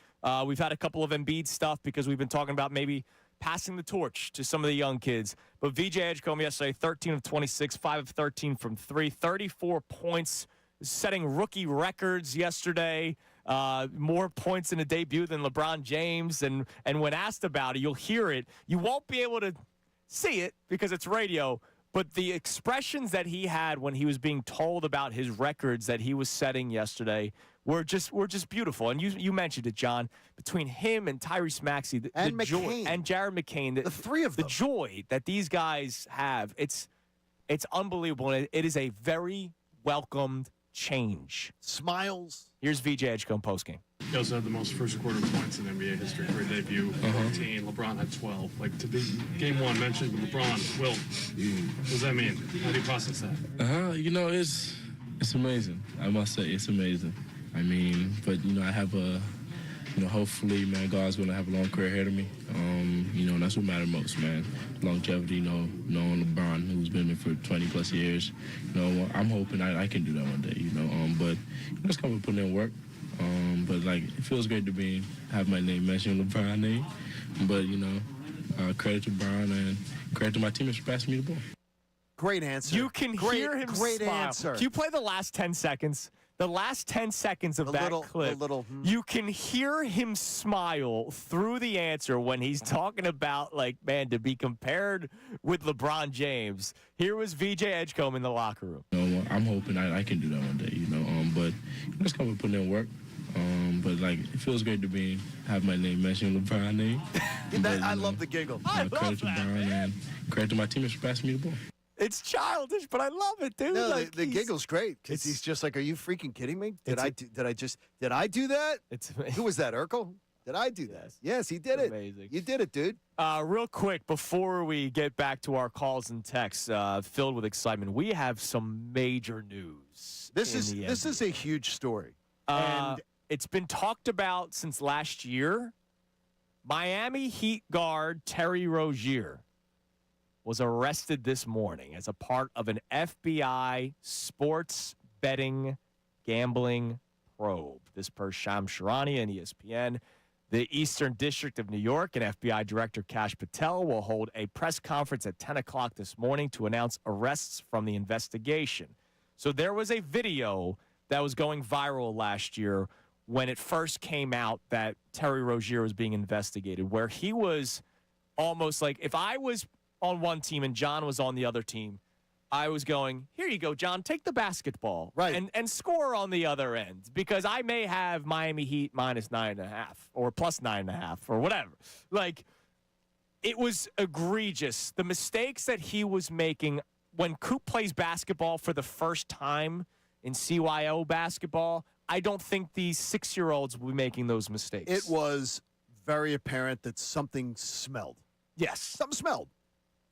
We've had a couple of Embiid stuff because we've been talking about maybe passing the torch to some of the young kids. But VJ Edgecombe yesterday, 13 of 26, 5 of 13 from 3, 34 points, setting rookie records yesterday. More points in a debut than LeBron James. And when asked about it, you'll hear it. You won't be able to see it because it's radio, but the expressions that he had when he was being told about his records that he was setting yesterday were just beautiful. And you mentioned it, John, between him and Tyrese Maxey, the joy, and Jared McCain, the three of them, the joy that these guys have, it's unbelievable. And it is a very welcomed change. Smiles. Here's VJ Edgecombe postgame. He also had the most first quarter points in NBA history for a debut. 14. LeBron had 12. Like, to be game one mentioned with LeBron, Will, what does that mean? How do you process that? It's amazing. I must say, it's amazing. I mean, but I have hopefully, man, God's gonna have a long career ahead of me. And that's what matters most, man. Longevity, knowing LeBron, who's been there for 20 plus years. I'm hoping I can do that one day. But it's coming with putting in work. But it feels great to have my name mentioned, LeBron name. But credit to Brian and credit to my teammates for passing me the ball. Great answer. You can hear him Great smile. answer. Can you play the last 10 seconds? The last 10 seconds of that clip, you can hear him smile through the answer when he's talking about, to be compared with LeBron James. Here was VJ Edgecombe in the locker room. I'm hoping I can do that one day, But it's coming with putting in work. But it feels great to have my name mentioned, LeBron name. I love the giggle. Credit to Brian and credit to my teammates for passing me the ball. It's childish, but I love it, dude. No, the giggle's great because he's just like, "Are you freaking kidding me? Did I do that? It's who was that, Urkel? Did I do that? Yes, he did it. Amazing. You did it, dude. Real quick before we get back to our calls and texts filled with excitement, we have some major news. This is a huge story, and it's been talked about since last year. Miami Heat guard Terry Rozier was arrested this morning as a part of an FBI sports betting gambling probe. This per Shams Charania and ESPN. The Eastern District of New York and FBI Director Kash Patel will hold a press conference at 10 o'clock this morning to announce arrests from the investigation. So there was a video that was going viral last year when it first came out that Terry Rozier was being investigated, where he was almost like if I was on one team and John was on the other team, I was going, here you go, John, take the basketball and score on the other end because I may have Miami Heat minus 9.5 or plus 9.5 or whatever. Like, it was egregious. The mistakes that he was making when Coop plays basketball for the first time in CYO basketball, I don't think these 6-year-olds will be making those mistakes. It was very apparent that something smelled. Yes. Something smelled.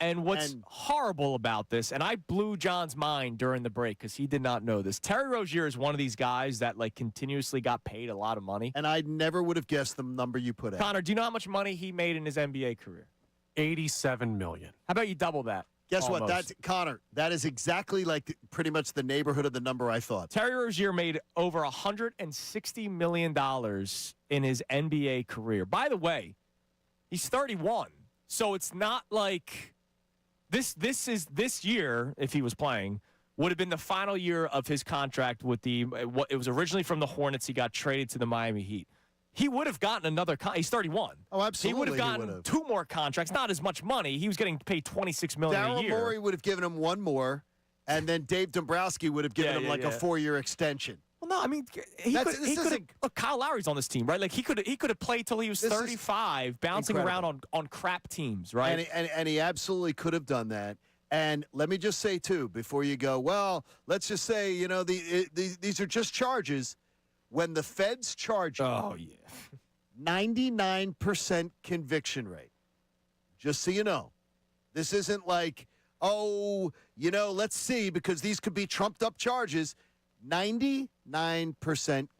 And what's horrible about this, and I blew John's mind during the break because he did not know this. Terry Rozier is one of these guys that like continuously got paid a lot of money. And I never would have guessed the number you put out. Connor, do you know how much money he made in his NBA career? $87 million. How about you double that? Guess Almost. what? That's Connor. That is exactly like pretty much the neighborhood of the number I thought. Terry Rozier made over $160 million in his NBA career. By the way, he's 31, so it's not like this year, if he was playing, would have been the final year of his contract with it was originally from the Hornets. He got traded to the Miami Heat. He would have gotten another he's 31. Oh, absolutely. He would have gotten 2 more contracts, not as much money. He was getting paid $26 million a year. Daryl Morey would have given him 1 more, and then Dave Dombrowski would have given him a 4-year extension. Well, no, I mean, he could have. Look, Kyle Lowry's on this team, right? Like he could have played till he was 35, bouncing around on crap teams, right? And he absolutely could have done that. And let me just say too, before you go, well, let's just say these are just charges. When the feds charge you, 99% conviction rate. Just so you know, this isn't like, let's see because these could be trumped up charges. 99%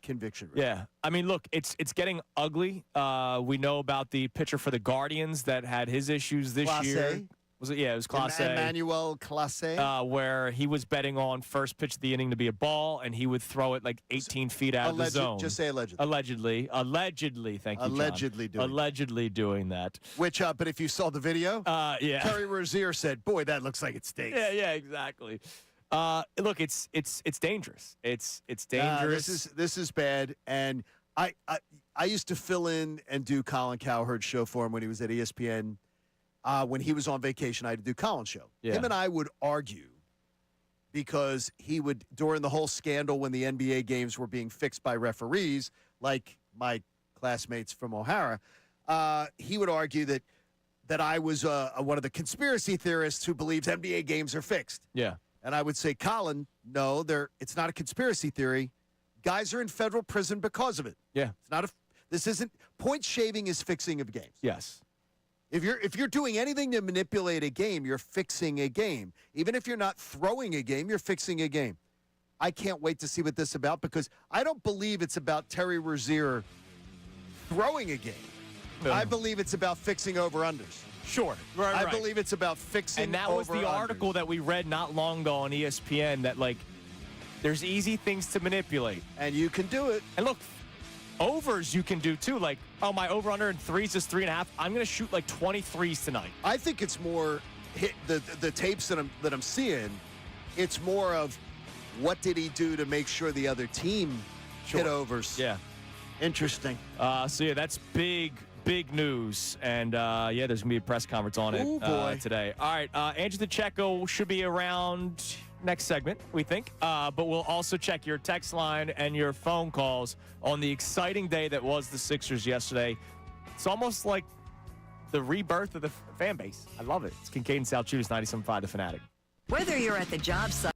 conviction rate. Yeah. I mean, look, it's getting ugly. We know about the pitcher for the Guardians that had his issues this year. Was it? Yeah, it was Class A. Emmanuel Class A. Where he was betting on first pitch of the inning to be a ball, and he would throw it like 18 feet out of the zone. Just say allegedly. Allegedly, thank you, Allegedly John. Allegedly doing that. Which, but if you saw the video, yeah. Terry Rozier said, boy, that looks like it stinks. Yeah, exactly. Look, it's dangerous. It's dangerous. This is bad, and I used to fill in and do Colin Cowherd's show for him when he was at ESPN. When he was on vacation, I had to do Colin's show. Yeah. Him and I would argue because he would, during the whole scandal when the NBA games were being fixed by referees, like my classmates from O'Hara, he would argue that I was one of the conspiracy theorists who believes NBA games are fixed. Yeah. And I would say, Colin, no, it's not a conspiracy theory. Guys are in federal prison because of it. Yeah. This isn't point shaving is fixing of games. Yes. If you're doing anything to manipulate a game, you're fixing a game. Even if you're not throwing a game, you're fixing a game. I can't wait to see what this is about because I don't believe it's about Terry Rozier throwing a game. No. I believe it's about fixing over-unders. Sure. Right. I believe it's about fixing and that was the article that we read not long ago on ESPN that, like, there's easy things to manipulate. And you can do it. And look, overs you can do too. Like, my over-under in threes is 3.5. I'm going to shoot like 23s tonight. I think it's more the tapes that I'm seeing. It's more of what did he do to make sure the other team hit overs. Yeah. Interesting. So yeah, that's big news. And there's going to be a press conference on it today. All right, Andrew DeCecco should be around next segment, we think. But we'll also check your text line and your phone calls on the exciting day that was the Sixers yesterday. It's almost like the rebirth of the fan base. I love it. It's Kincade Salciunas, 97.5 The Fanatic. Whether you're at the job site.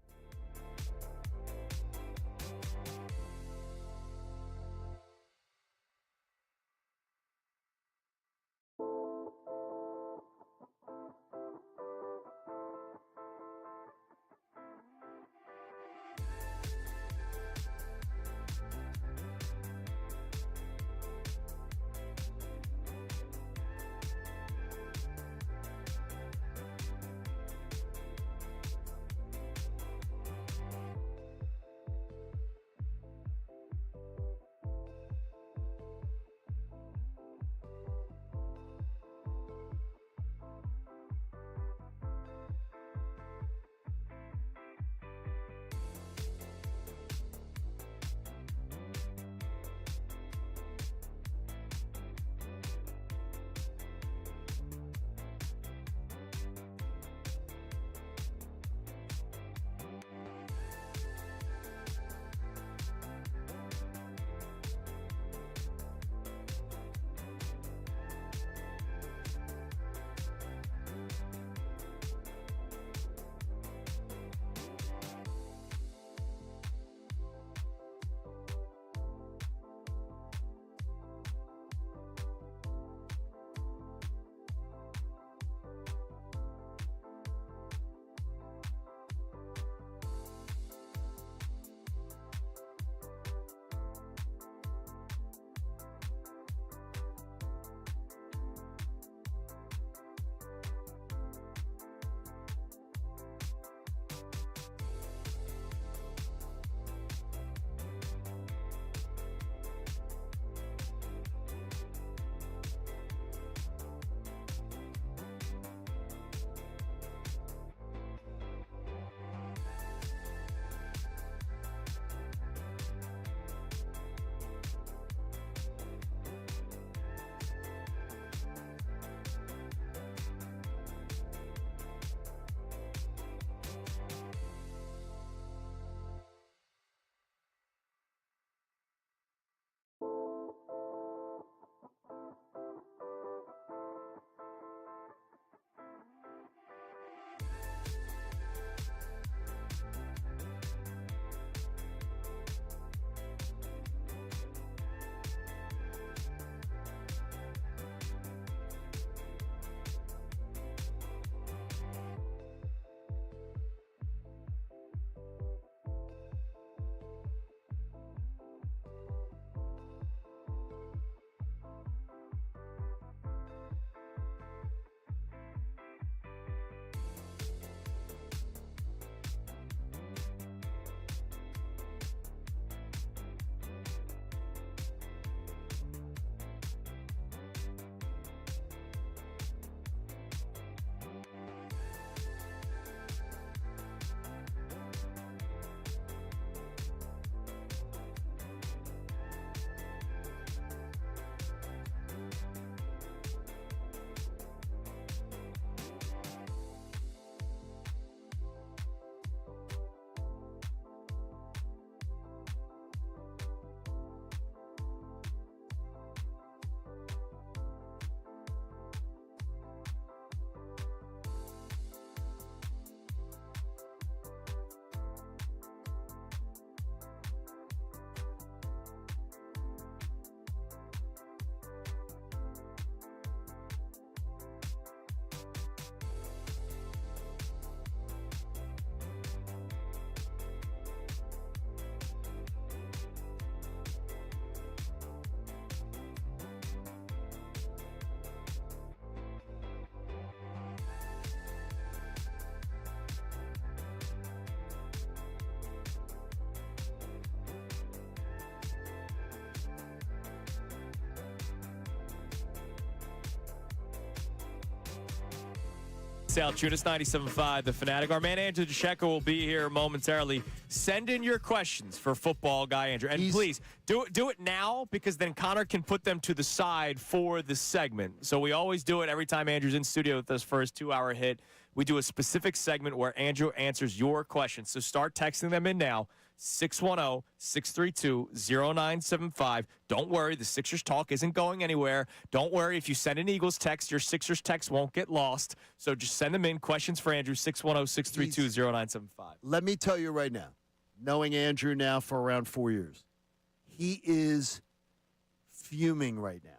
Salciunas, 97.5, The Fanatic. Our man Andrew DeCecco will be here momentarily. Send in your questions for Football Guy Andrew. And please, do it now, because then Connor can put them to the side for the segment. So we always do it every time Andrew's in studio with us for his 2-hour hit. We do a specific segment where Andrew answers your questions. So start texting them in now. 610-632-0975. Don't worry, the Sixers talk isn't going anywhere. Don't worry, if you send an Eagles text, your Sixers text won't get lost. So just send them in. Questions for Andrew, 610-632-0975. Let me tell you right now, knowing Andrew now for around 4 years, he is fuming right now.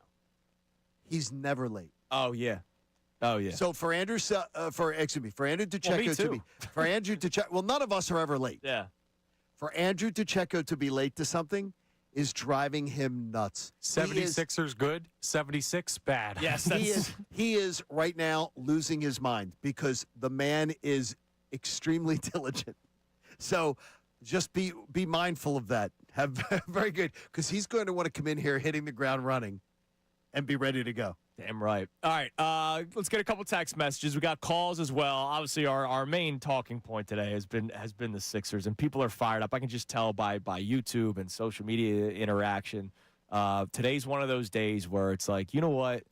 He's never late. Oh, yeah. Oh, yeah. So for Andrew, for Andrew DeCecco well, none of us are ever late. Yeah. For Andrew DeCecco to be late to something is driving him nuts. 76ers good, 76 bad. Yes, he is right now losing his mind because the man is extremely diligent. So just be mindful of that. Have very good, because he's going to want to come in here hitting the ground running and be ready to go. Damn right. All right, let's get a couple text messages. We got calls as well. Obviously, our main talking point today has been the Sixers, and people are fired up. I can just tell by YouTube and social media interaction. Today's one of those days where it's like, you know what?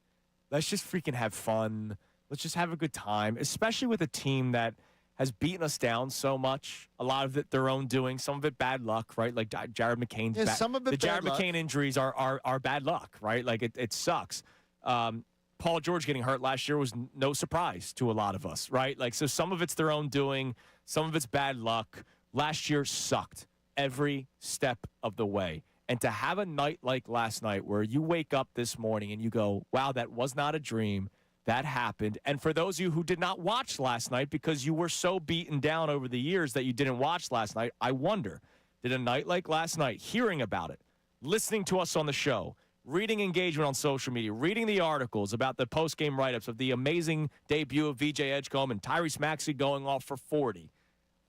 Let's just freaking have fun. Let's just have a good time, especially with a team that has beaten us down so much. A lot of it their own doing, some of it bad luck, right? Like Jared McCain's some of it the Jared bad luck. McCain injuries are bad luck, right? Like it sucks. Paul George getting hurt last year was no surprise to a lot of us, right? Like, so some of it's their own doing, some of it's bad luck. Last year sucked every step of the way. And to have a night like last night where you wake up this morning and you go, wow, that was not a dream. That happened. And for those of you who did not watch last night because you were so beaten down over the years that you didn't watch last night, I wonder, did a night like last night, hearing about it, listening to us on the show, reading engagement on social media, reading the articles about the post-game write-ups of the amazing debut of VJ Edgecombe and Tyrese Maxey going off for 40.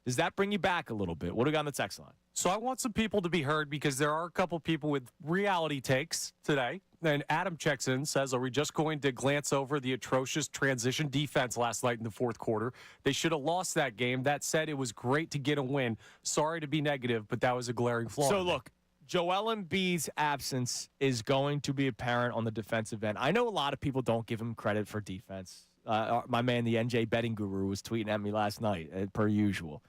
Does that bring you back a little bit? What do we got on the text line? So I want some people to be heard because there are a couple people with reality takes today. And Adam checks in, says, are we just going to glance over the atrocious transition defense last night in the fourth quarter? They should have lost that game. That said, it was great to get a win. Sorry to be negative, but that was a glaring flaw. So look, Joel Embiid's absence is going to be apparent on the defensive end. I know a lot of people don't give him credit for defense. My man, the NJ betting guru, was tweeting at me last night, per usual.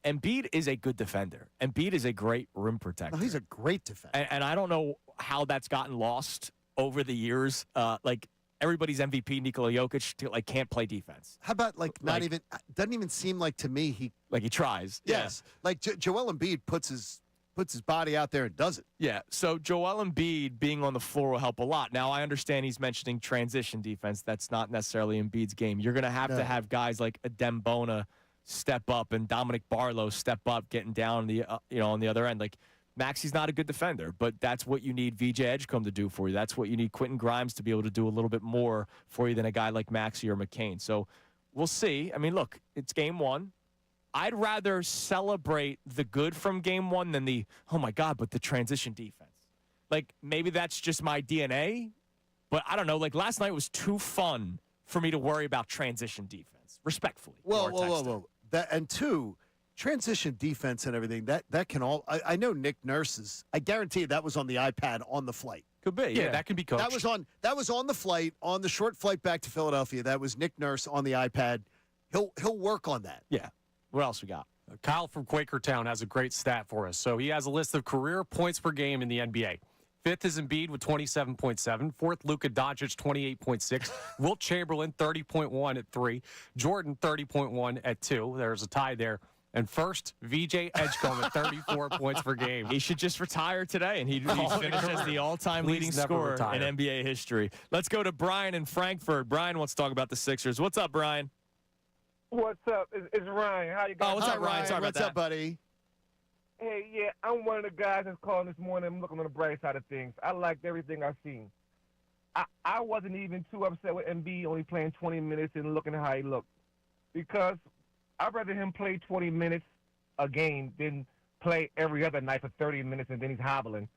Embiid is a good defender. Embiid is a great rim protector. Oh, he's a great defender. And I don't know how that's gotten lost over the years. Like, everybody's MVP, Nikola Jokic, can't play defense. How about, doesn't even seem like to me he tries. Yes. Yeah. Like, Joel Embiid puts his body out there and does it. Yeah, so Joel Embiid being on the floor will help a lot. Now, I understand he's mentioning transition defense. That's not necessarily Embiid's game. You're going to have guys like Adem Bona step up and Dominic Barlow step up, getting down on the other end. Like, Maxey's not a good defender, but that's what you need VJ Edgecombe to do for you. That's what you need Quentin Grimes to be able to do a little bit more for you than a guy like Maxey or McCain. So we'll see. I mean, look, it's game one. I'd rather celebrate the good from game one than the transition defense. Like, maybe that's just my DNA, but I don't know. Like, last night was too fun for me to worry about transition defense, respectfully. Whoa. That, and two, transition defense and everything, that can all, I know Nick Nurse's, I guarantee that was on the iPad on the flight. Could be, yeah. That can be coached. That was on the flight, on the short flight back to Philadelphia. That was Nick Nurse on the iPad. He'll work on that. Yeah. What else we got? Kyle from Quakertown has a great stat for us. So he has a list of career points per game in the NBA. Fifth is Embiid with 27.7. Fourth, Luka Doncic, 28.6. Wilt Chamberlain, 30.1 at 3. Jordan, 30.1 at 2. There's a tie there. And first, VJ Edgecombe at 34 points per game. He should just retire today, and he'd finish as the all-time leading scorer in NBA history. Let's go to Brian in Frankfurt. Brian wants to talk about the Sixers. What's up, Brian? What's up? It's Ryan. How you guys? Oh, what's up, Ryan? Sorry about that. What's up, buddy? Hey, yeah, I'm one of the guys that's calling this morning. I'm looking on the bright side of things. I liked everything I've seen. I wasn't even too upset with Embiid only playing 20 minutes and looking at how he looked, because I'd rather him play 20 minutes a game than play every other night for 30 minutes and then he's hobbling.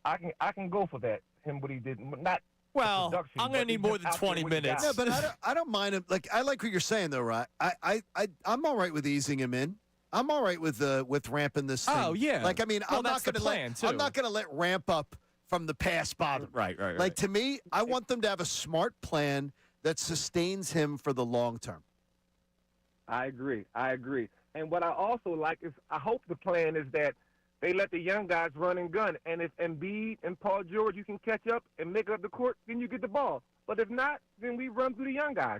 I can go for that. What he did, not Well, production, I'm going to but need he's more just than out there 20 when he minutes. got Yeah, it. but I don't mind him. Like I like what you're saying though, right? I'm all right with easing him in. I'm all right with ramping this thing. Oh, yeah. Like I mean, Well, I'm not that's the going to plan, let too. I'm not going to let ramp up from the past bother. Right. Like to me, I want them to have a smart plan that sustains him for the long term. I agree. And what I also like is I hope the plan is that they let the young guys run and gun. And if Embiid and Paul George, you can catch up and make up the court, then you get the ball. But if not, then we run through the young guys.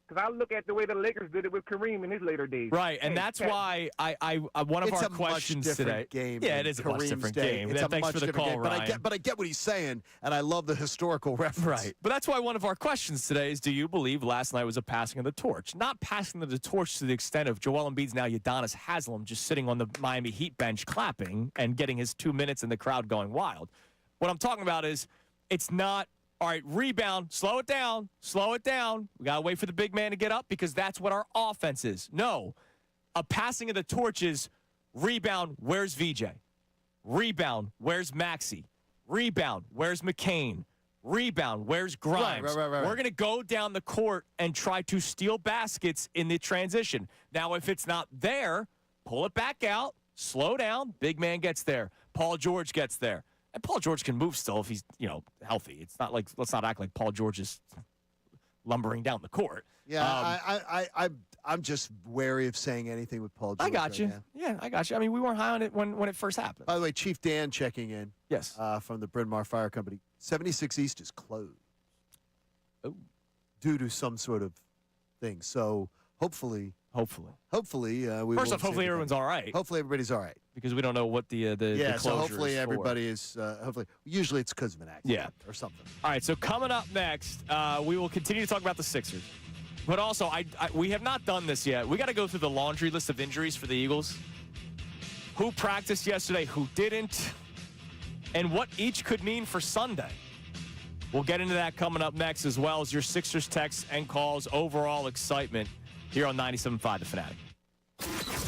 Because I look at the way the Lakers did it with Kareem in his later days. Right, and Hey, that's Cat, why I one of It's our a much questions different today. game Yeah, than it is a much Kareem's different day. game. It's Yeah, a thanks much for the different call, game. Ryan. But I get what he's saying, and I love the historical reference. Right. But that's why one of our questions today is, do you believe last night was a passing of the torch? Not passing of the torch to the extent of Joel Embiid's now Udonis Haslem just sitting on the Miami Heat bench clapping and getting his 2 minutes and the crowd going wild. What I'm talking about is it's not, all right, rebound, slow it down. We got to wait for the big man to get up because that's what our offense is. No, a passing of the torch is rebound, where's VJ? Rebound, where's Maxey? Rebound, where's McCain? Rebound, where's Grimes? Right. We're going to go down the court and try to steal baskets in the transition. Now, if it's not there, pull it back out, slow down, big man gets there. Paul George gets there. And Paul George can move still if he's, healthy. It's not like, let's not act like Paul George is lumbering down the court. Yeah, I'm just wary of saying anything with Paul George. I got you. Right now. Yeah, I got you. I mean, we weren't high on it when it first happened. By the way, Chief Dan checking in. Yes. From the Bryn Mawr Fire Company. 76 East is closed. Oh. Due to some sort of thing. So hopefully, we First won't off, see hopefully anything. everyone's all right. Hopefully everybody's all right. Because we don't know what the Yeah, closure so hopefully is for. everybody is. Hopefully, usually it's because of an accident or something. All right, so coming up next, we will continue to talk about the Sixers. But also, we have not done this yet. We got to go through the laundry list of injuries for the Eagles. Who practiced yesterday, who didn't, and what each could mean for Sunday. We'll get into that coming up next, as well as your Sixers texts and calls, overall excitement here on 97.5 The Fanatic.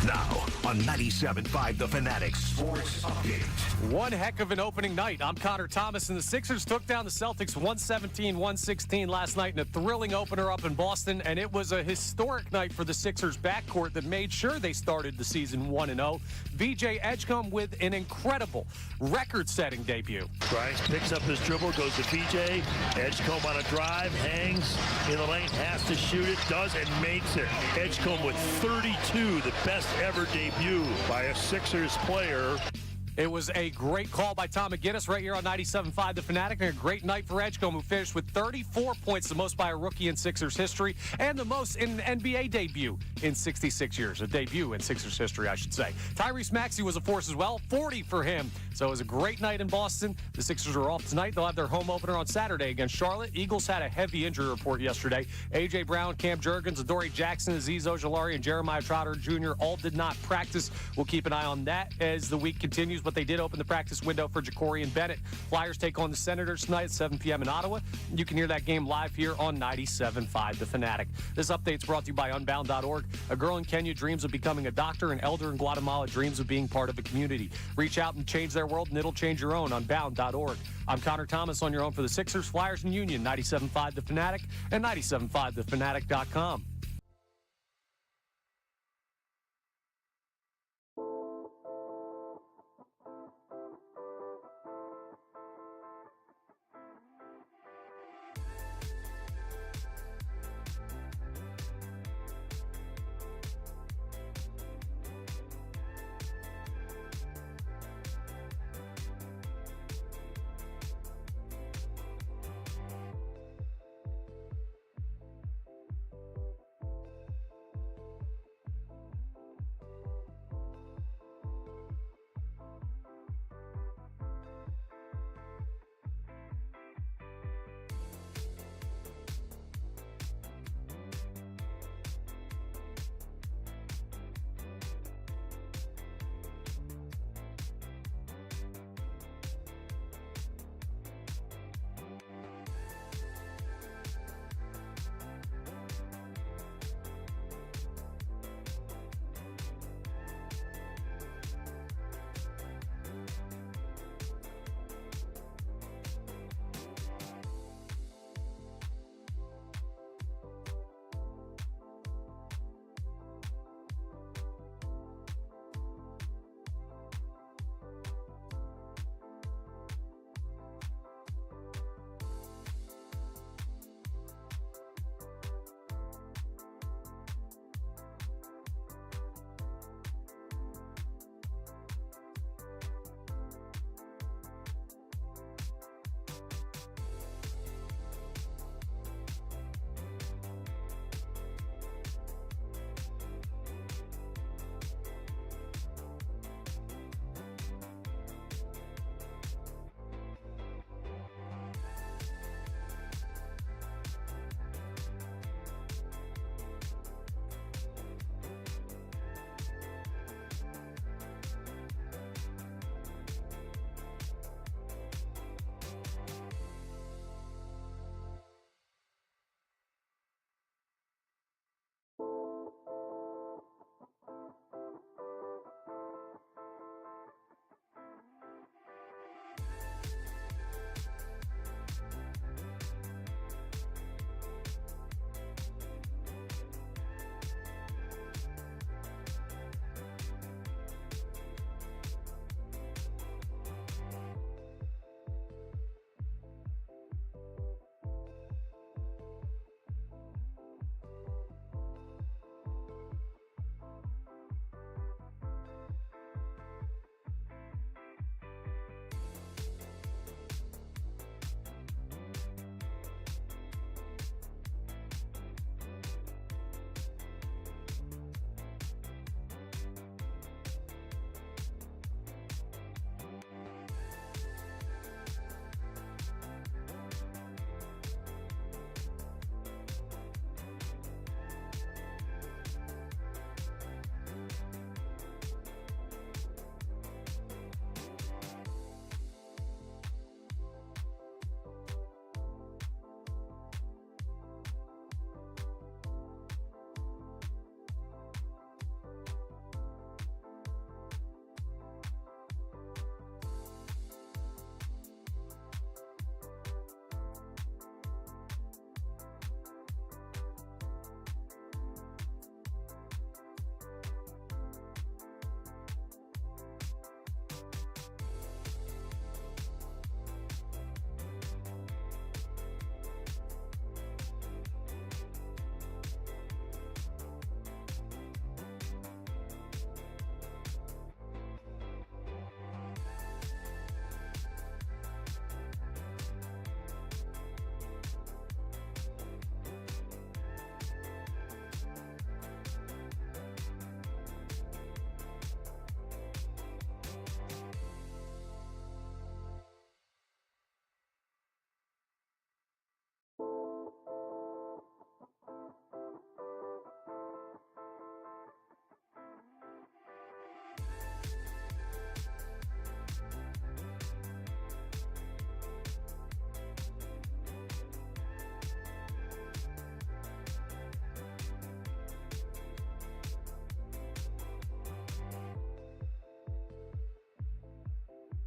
Now on 97.5 The Fanatic Sports Update. One heck of an opening night. I'm Connor Thomas, and the Sixers took down the Celtics 117-116 last night in a thrilling opener up in Boston, and it was a historic night for the Sixers backcourt that made sure they started the season 1-0. VJ Edgecombe with an incredible record-setting debut. Grimes picks up his dribble, goes to VJ. Edgecombe on a drive, hangs in the lane, has to shoot it, does, and makes it. Edgecombe with 32, the best ever debut by a Sixers player. It was a great call by Tom McGinnis right here on 97.5 The Fanatic, and a great night for Edgecombe, who finished with 34 points, the most by a rookie in Sixers history, and the most in an NBA debut in 66 years. A debut in Sixers history, I should say. Tyrese Maxey was a force as well, 40 for him. So it was a great night in Boston. The Sixers are off tonight. They'll have their home opener on Saturday against Charlotte. Eagles had a heavy injury report yesterday. A.J. Brown, Cam Jurgens, Adoree Jackson, Aziz Ojolari, and Jeremiah Trotter Jr. all did not practice. We'll keep an eye on that as the week continues, but they did open the practice window for Ja'Cory Bennett. Flyers take on the Senators tonight at 7 p.m. in Ottawa. You can hear that game live here on 97.5 The Fanatic. This update's brought to you by Unbound.org. A girl in Kenya dreams of becoming a doctor. An elder in Guatemala dreams of being part of a community. Reach out and change their world, and it'll change your own. Unbound.org. I'm Connor Thomas on your own for the Sixers, Flyers, and Union. 97.5 The Fanatic and 97.5thefanatic.com.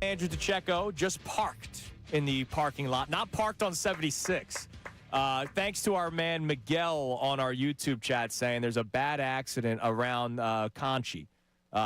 Andrew DiCecco just parked in the parking lot, not parked on 76. Thanks to our man Miguel on our YouTube chat saying there's a bad accident around Conchi.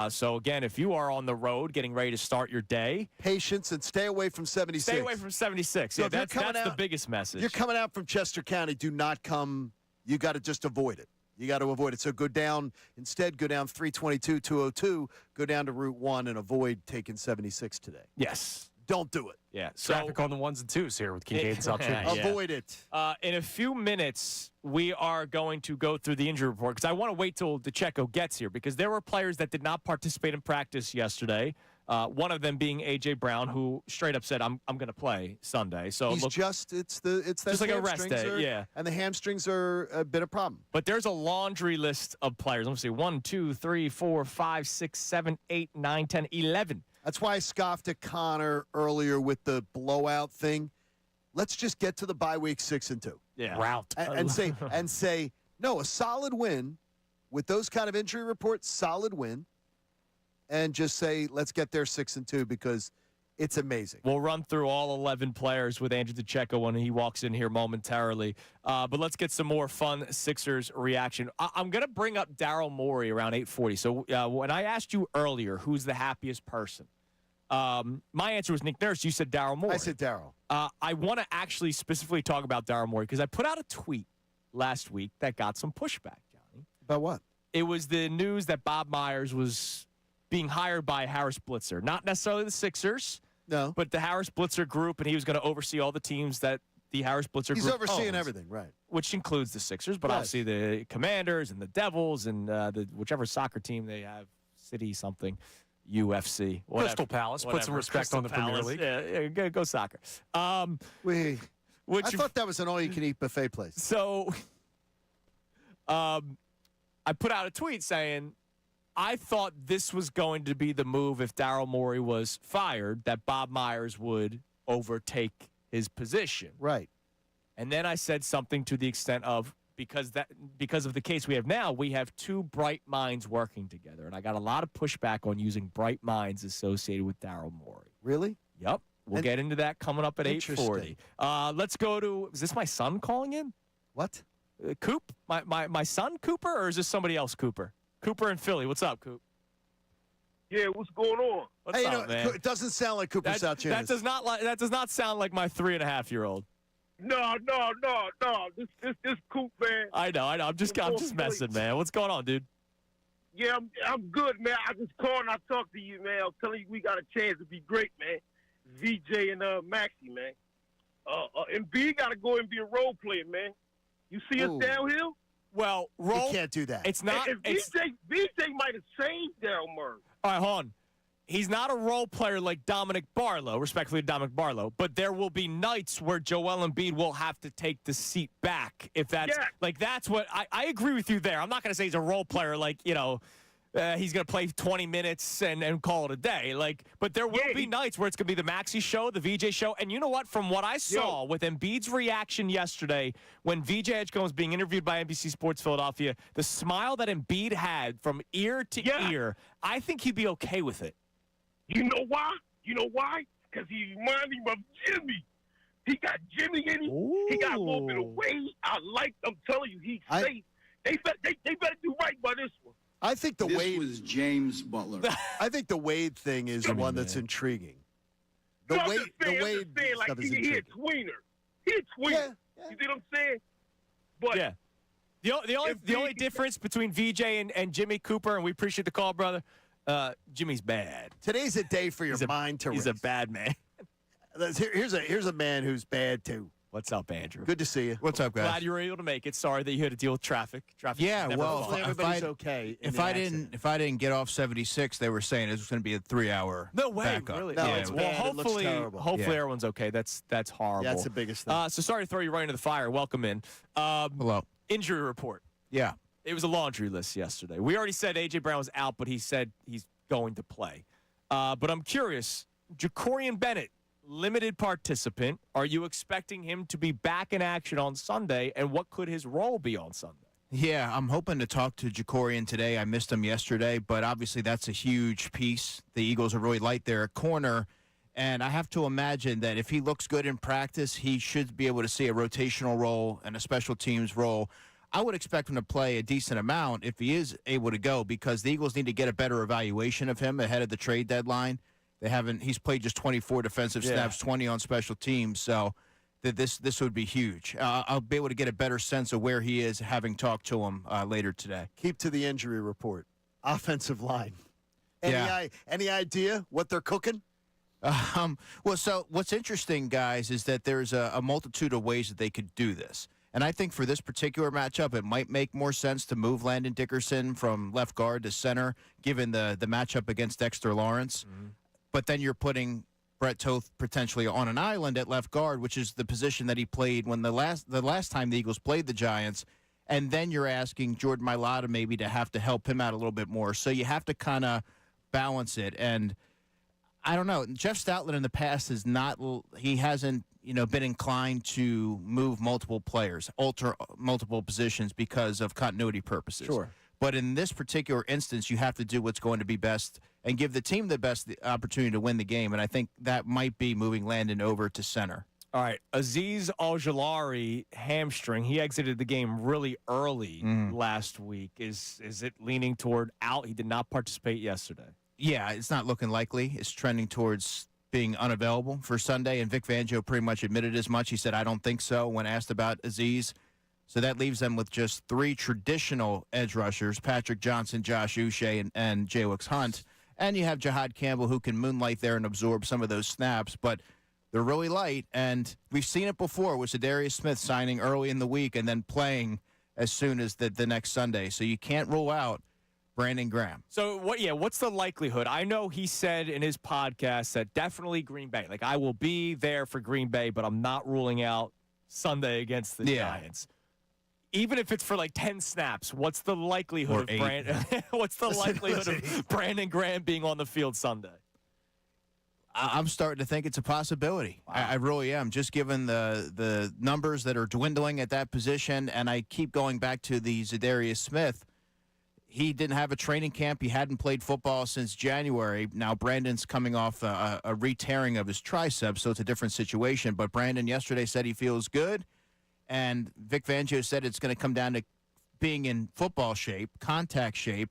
So, again, if you are on the road getting ready to start your day. Patience and stay away from 76. Stay away from 76. So yeah, that's the biggest message. If you're coming out from Chester County, do not come. You got to just avoid it. You got to avoid it. So go down 322, 202, go down to Route 1 and avoid taking 76 today. Yes. Don't do it. Yeah. Traffic on the 1s and 2s here with Kincade Salciunas. Avoid it. In a few minutes, we are going to go through the injury report because I want to wait till DiCecco gets here because there were players that did not participate in practice yesterday. One of them being A.J. Brown, who straight up said, "I'm going to play Sunday." So it's just like a rest day, yeah. And the hamstrings are a bit of a problem. But there's a laundry list of players. Let me see: 1, 2, 3, 4, 5, 6, 7, 8, 9, 10, 11. That's why I scoffed at Connor earlier with the blowout thing. Let's just get to the bye week 6-2. Yeah, route and say no, a solid win with those kind of injury reports. Solid win. And just say, let's get there 6-2 because it's amazing. We'll run through all 11 players with Andrew DiCecco when he walks in here momentarily. But let's get some more fun Sixers reaction. I'm going to bring up Daryl Morey around 8:40. So when I asked you earlier who's the happiest person, my answer was Nick Nurse. You said Daryl Morey. I said Daryl. I want to actually specifically talk about Daryl Morey because I put out a tweet last week that got some pushback, Johnny. About what? It was the news that Bob Myers was being hired by Harris Blitzer. Not necessarily the Sixers, but the Harris Blitzer group, and he was going to oversee all the teams that the Harris Blitzer group He's overseeing owns, everything, right. which includes the Sixers, but obviously the Commanders and the Devils and the whichever soccer team they have, City something, UFC, whatever. Crystal Palace. Put some respect Crystal on the Premier Palace. League. Yeah, go soccer. I thought that was an all-you-can-eat buffet place. So I put out a tweet saying, I thought this was going to be the move if Daryl Morey was fired, that Bob Myers would overtake his position. Right. And then I said something to the extent of, because of the case we have now, we have two bright minds working together. And I got a lot of pushback on using bright minds associated with Daryl Morey. Really? Yep. We'll get into that coming up at 8:40. Let's go to, is this my son calling in? What? Coop? My son, Cooper, or is this somebody else, Cooper? Cooper in Philly. What's up, Coop? Yeah, what's going on? What's up, man? It doesn't sound like Cooper Salciunas. That does not sound like my 3.5-year-old. No. This Coop, man. I know. I'm just messing, man. What's going on, dude? Yeah, I'm good, man. I just called and I talked to you, man. I was telling you we got a chance to be great, man. VJ and Maxie, man. And B got to go and be a role player, man. You see us downhill? Well, You can't do that. It's not. And VJ might have saved Daryl Morey. All right, hold on. He's not a role player like Dominic Barlow, respectfully to Dominic Barlow, but there will be nights where Joel Embiid will have to take the seat back. If that's that's what I agree with you there. I'm not going to say he's a role player like, he's going to play 20 minutes and call it a day. But there will be nights where it's going to be the Maxey show, the VJ show. And you know what? From what I saw with Embiid's reaction yesterday when VJ Edgecombe was being interviewed by NBC Sports Philadelphia, the smile that Embiid had from ear to ear, I think he'd be okay with it. You know why? Because he reminded me of Jimmy. He got Jimmy in him. Ooh. He got a little bit of weight. I'm telling you, he's safe. They better do right by this one. I think the Wade was James Butler. I think the Wade thing is one that's intriguing. The Wade stuff is intriguing. He a tweener. You see what I'm saying? But yeah. The only difference between VJ and Jimmy Cooper, and we appreciate the call, brother, Jimmy's bad. Today's a day for your mind to rest. He's a bad man. Here's a man who's bad too. What's up, Andrew? Good to see you. What's up, guys? Glad you were able to make it. Sorry that you had to deal with traffic. Yeah, well, hopefully everybody's okay. If I didn't get off 76, they were saying it was going to be a 3-hour. No way, backup. really? No, it's bad. Hopefully, it looks terrible. everyone's okay. That's horrible. Yeah, that's the biggest thing. So sorry to throw you right into the fire. Welcome in. Hello. Injury report. Yeah. It was a laundry list yesterday. We already said A.J. Brown was out, but he said he's going to play. But I'm curious, Jacorian Bennett, limited participant. Are you expecting him to be back in action on Sunday, and what could his role be on Sunday? Yeah, I'm hoping to talk to Jacorian today. I missed him yesterday, but obviously that's a huge piece. The Eagles are really light there at corner. And I have to imagine that if he looks good in practice, he should be able to see a rotational role and a special teams role. I would expect him to play a decent amount if he is able to go, because the Eagles need to get a better evaluation of him ahead of the trade deadline. He's played just 24 defensive snaps, 20 on special teams. So this would be huge. I'll be able to get a better sense of where he is having talked to him later today. Keep to the injury report. Offensive line. Any idea what they're cooking? Well, so what's interesting, guys, is that there's a multitude of ways that they could do this. And I think for this particular matchup, it might make more sense to move Landon Dickerson from left guard to center, given the matchup against Dexter Lawrence. Mm-hmm. But then you're putting Brett Toth potentially on an island at left guard, which is the position that he played when the last time the Eagles played the Giants. And then you're asking Jordan Mailata maybe to have to help him out a little bit more. So you have to kind of balance it. And I don't know. Jeff Stoutland in the past hasn't been inclined to move multiple players, alter multiple positions because of continuity purposes. Sure. But in this particular instance, you have to do what's going to be best and give the team the best opportunity to win the game. And I think that might be moving Landon over to center. All right, Azeez Ojulari, hamstring. He exited the game really early last week. Is it leaning toward out? He did not participate yesterday. Yeah, it's not looking likely. It's trending towards being unavailable for Sunday, and Vic Fangio pretty much admitted as much. He said, I don't think so, when asked about Azeez. So that leaves them with just 3 traditional edge rushers, Patrick Johnson, Josh Uche, and Jaywick Hunt. And you have Jahad Campbell, who can moonlight there and absorb some of those snaps, but they're really light, and we've seen it before with Zadarius Smith signing early in the week and then playing as soon as the next Sunday. So you can't rule out Brandon Graham. So, what's the likelihood? I know he said in his podcast that definitely Green Bay. Like, I will be there for Green Bay, but I'm not ruling out Sunday against the Giants. Even if it's for like 10 snaps, what's the likelihood of Brandon Graham being on the field Sunday? I'm starting to think it's a possibility. Wow. I really am, just given the numbers that are dwindling at that position. And I keep going back to the Zadarius Smith. He didn't have a training camp. He hadn't played football since January. Now Brandon's coming off a re-tearing of his tricep, so it's a different situation. But Brandon yesterday said he feels good. And Vic Fangio said it's going to come down to being in football shape, contact shape,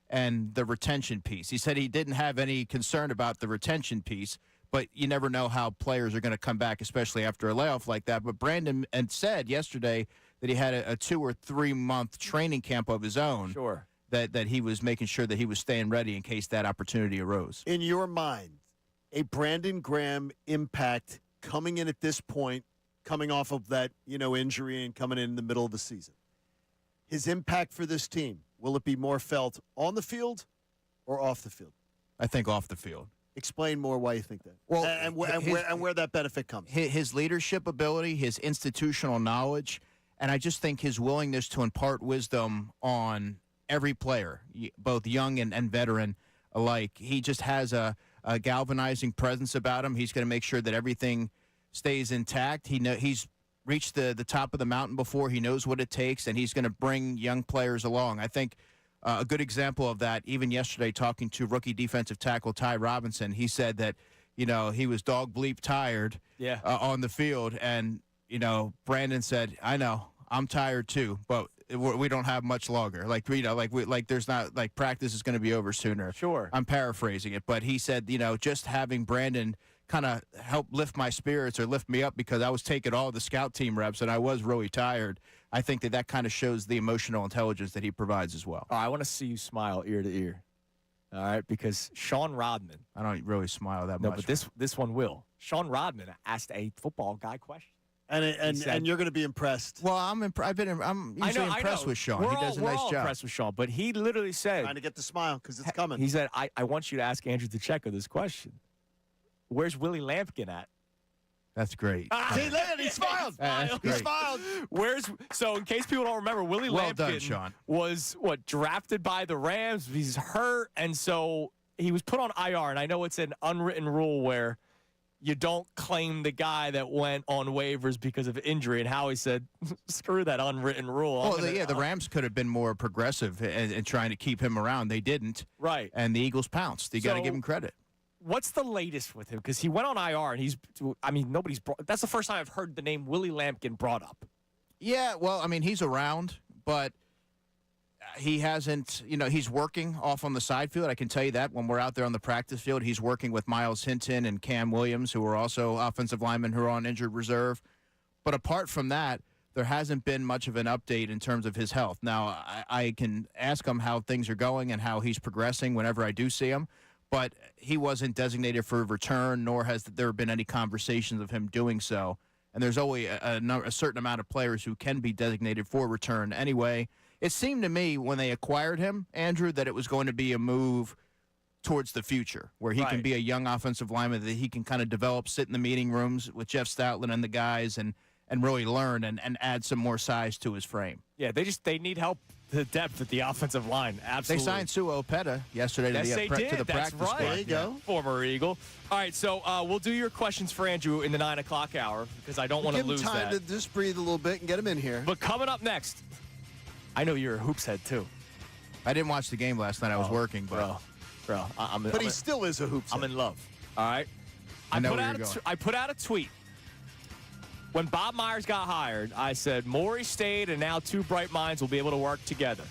and the retention piece. He said he didn't have any concern about the retention piece, but you never know how players are going to come back, especially after a layoff like that. But Brandon said yesterday that he had a 2 or 3 month training camp of his own. Sure. That he was making sure that he was staying ready in case that opportunity arose. In your mind, a Brandon Graham impact coming in at this point, coming off of that, injury and coming in the middle of the season, his impact for this team, will it be more felt on the field or off the field? I think off the field. Explain more why you think that. Well, and where that benefit comes. His leadership ability, his institutional knowledge, and I just think his willingness to impart wisdom on every player, both young and veteran alike. He just has a galvanizing presence about him. He's going to make sure that everything stays intact. He's reached the top of the mountain before. He knows what it takes, and he's going to bring young players along. I think a good example of that, even yesterday talking to rookie defensive tackle Ty Robinson, he said that, he was dog bleep tired on the field. And, Brandon said, I know, I'm tired too, but we don't have much longer. There's not, practice is going to be over sooner. Sure. I'm paraphrasing it, but he said, just having Brandon kind of help lift my spirits or lift me up, because I was taking all the scout team reps and I was really tired. I think that kind of shows the emotional intelligence that he provides as well. Oh, I want to see you smile ear to ear. All right, because Sean Rodman. I don't really smile that much. No, but this one will. Sean Rodman asked a football guy question. And you're going to be impressed. Well, I'm usually impressed with Sean. He does a nice job. We're all impressed with Sean, but he literally said, trying to get the smile because it's coming. He said, I want you to ask Andrew DeCecco this question. Where's Willie Lampkin at? That's great. He smiled. He smiled. So in case people don't remember, Willie Lampkin was drafted by the Rams. He's hurt, and so he was put on IR. And I know it's an unwritten rule where you don't claim the guy that went on waivers because of injury. And Howie said, screw that unwritten rule. The Rams could have been more progressive in trying to keep him around. They didn't. Right. And the Eagles pounced. You got to give him credit. What's the latest with him? Because he went on IR, and that's the first time I've heard the name Willie Lampkin brought up. Yeah, well, I mean, he's around, but he hasn't, he's working off on the side field. I can tell you that when we're out there on the practice field, he's working with Miles Hinton and Cam Williams, who are also offensive linemen who are on injured reserve. But apart from that, there hasn't been much of an update in terms of his health. Now, I can ask him how things are going and how he's progressing whenever I do see him, but he wasn't designated for return, nor has there been any conversations of him doing so. And there's only a certain amount of players who can be designated for return anyway. It seemed to me when they acquired him, Andrew, that it was going to be a move towards the future where he can be a young offensive lineman that he can kind of develop, sit in the meeting rooms with Jeff Stoutland and the guys and really learn and add some more size to his frame. Yeah, they need help, the depth at the offensive line. Absolutely. They signed Sue Opeta yesterday to the practice squad. There you go. Former Eagle. All right, so we'll do your questions for Andrew in the 9 o'clock hour because I don't want to lose that. Give him time to just breathe a little bit and get him in here. But coming up next, I know you're a hoops head too. I didn't watch the game last night. I was working, but he still is a hoops head. I'm in love. All right. I put out a tweet. When Bob Myers got hired, I said, Morey stayed, and now two bright minds will be able to work together.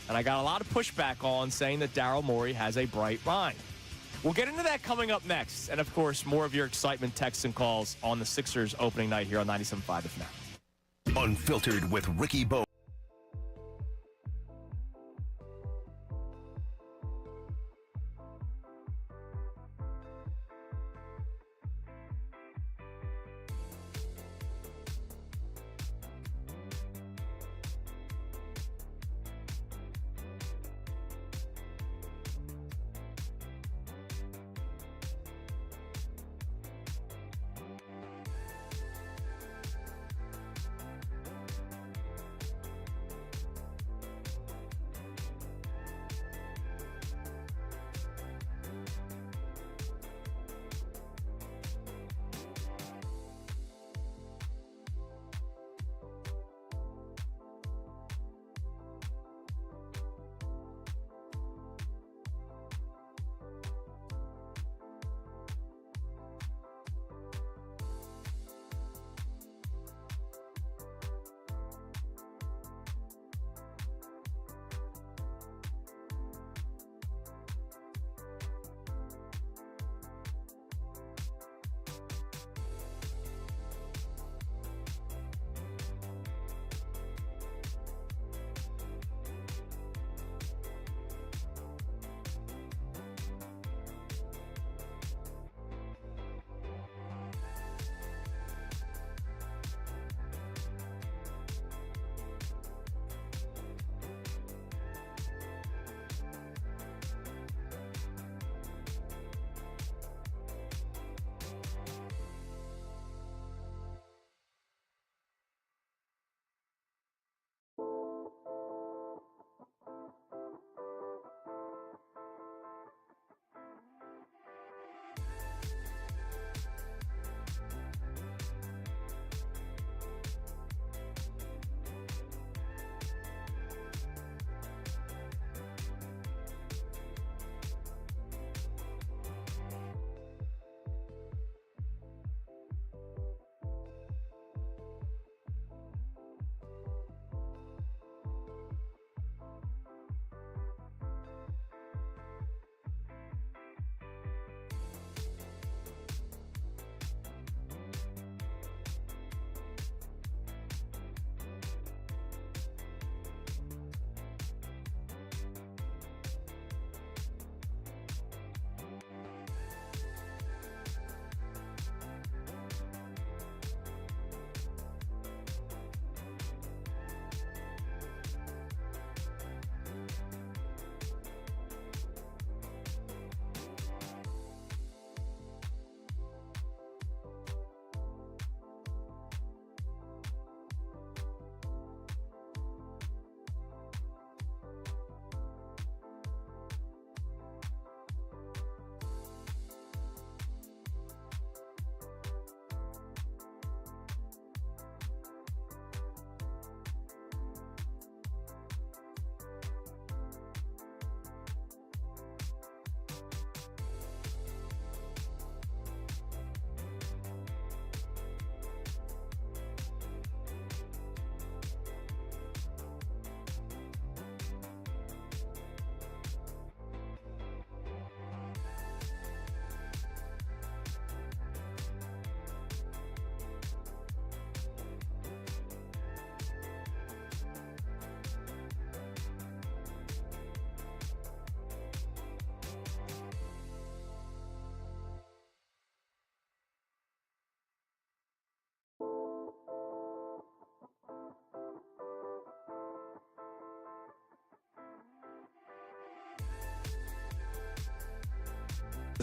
And I got a lot of pushback on saying that Daryl Morey has a bright mind. We'll get into that coming up next. And, of course, more of your excitement, texts, and calls on the Sixers opening night here on 97.5 The Fanatic. Unfiltered with Ricky Bo.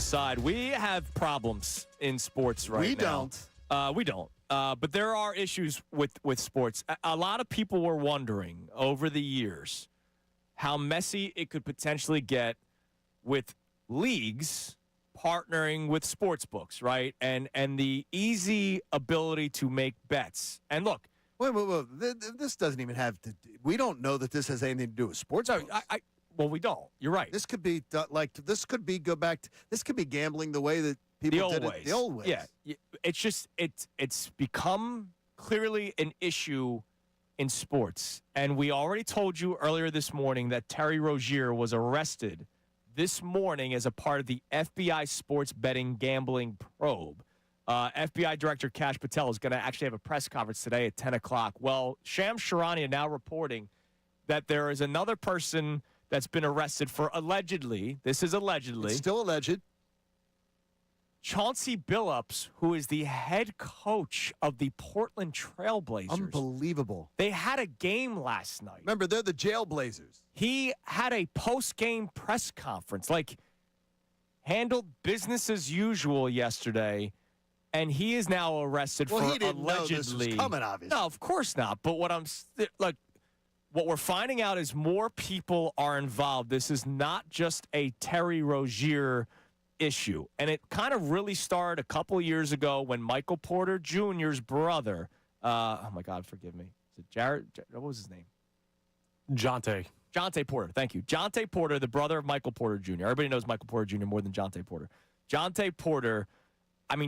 aside, we have problems in sports right now. We don't. But there are issues with sports. A lot of people were wondering over the years how messy it could potentially get with leagues partnering with sports books, right? And the easy ability to make bets. And look. Wait. This doesn't even have to. We don't know that this has anything to do with sports. No, well, we don't. You're right. This could be this could be gambling the way that people did it the old ways. Yeah, it's just it's become clearly an issue in sports, and we already told you earlier this morning that Terry Rozier was arrested this morning as a part of the FBI sports betting gambling probe. FBI Director Kash Patel is going to actually have a press conference today at 10 o'clock. Well, Shams Charania now reporting that there is another person that's been arrested for allegedly, this is allegedly. It's still alleged. Chauncey Billups, who is the head coach of the Portland Trailblazers. Unbelievable. They had a game last night. Remember, they're the Jailblazers. He had a post-game press conference, handled business as usual yesterday, and he is now arrested for he didn't allegedly. know this was coming, obviously. No, of course not. But what we're finding out is more people are involved. This is not just a Terry Rozier issue. And it kind of really started a couple years ago when Michael Porter Jr.'s brother, oh my God, forgive me. Is it Jared? What was his name? Jonte Porter. Thank you. Jonte Porter, the brother of Michael Porter Jr. Everybody knows Michael Porter Jr. more than Jonte Porter. Jonte Porter,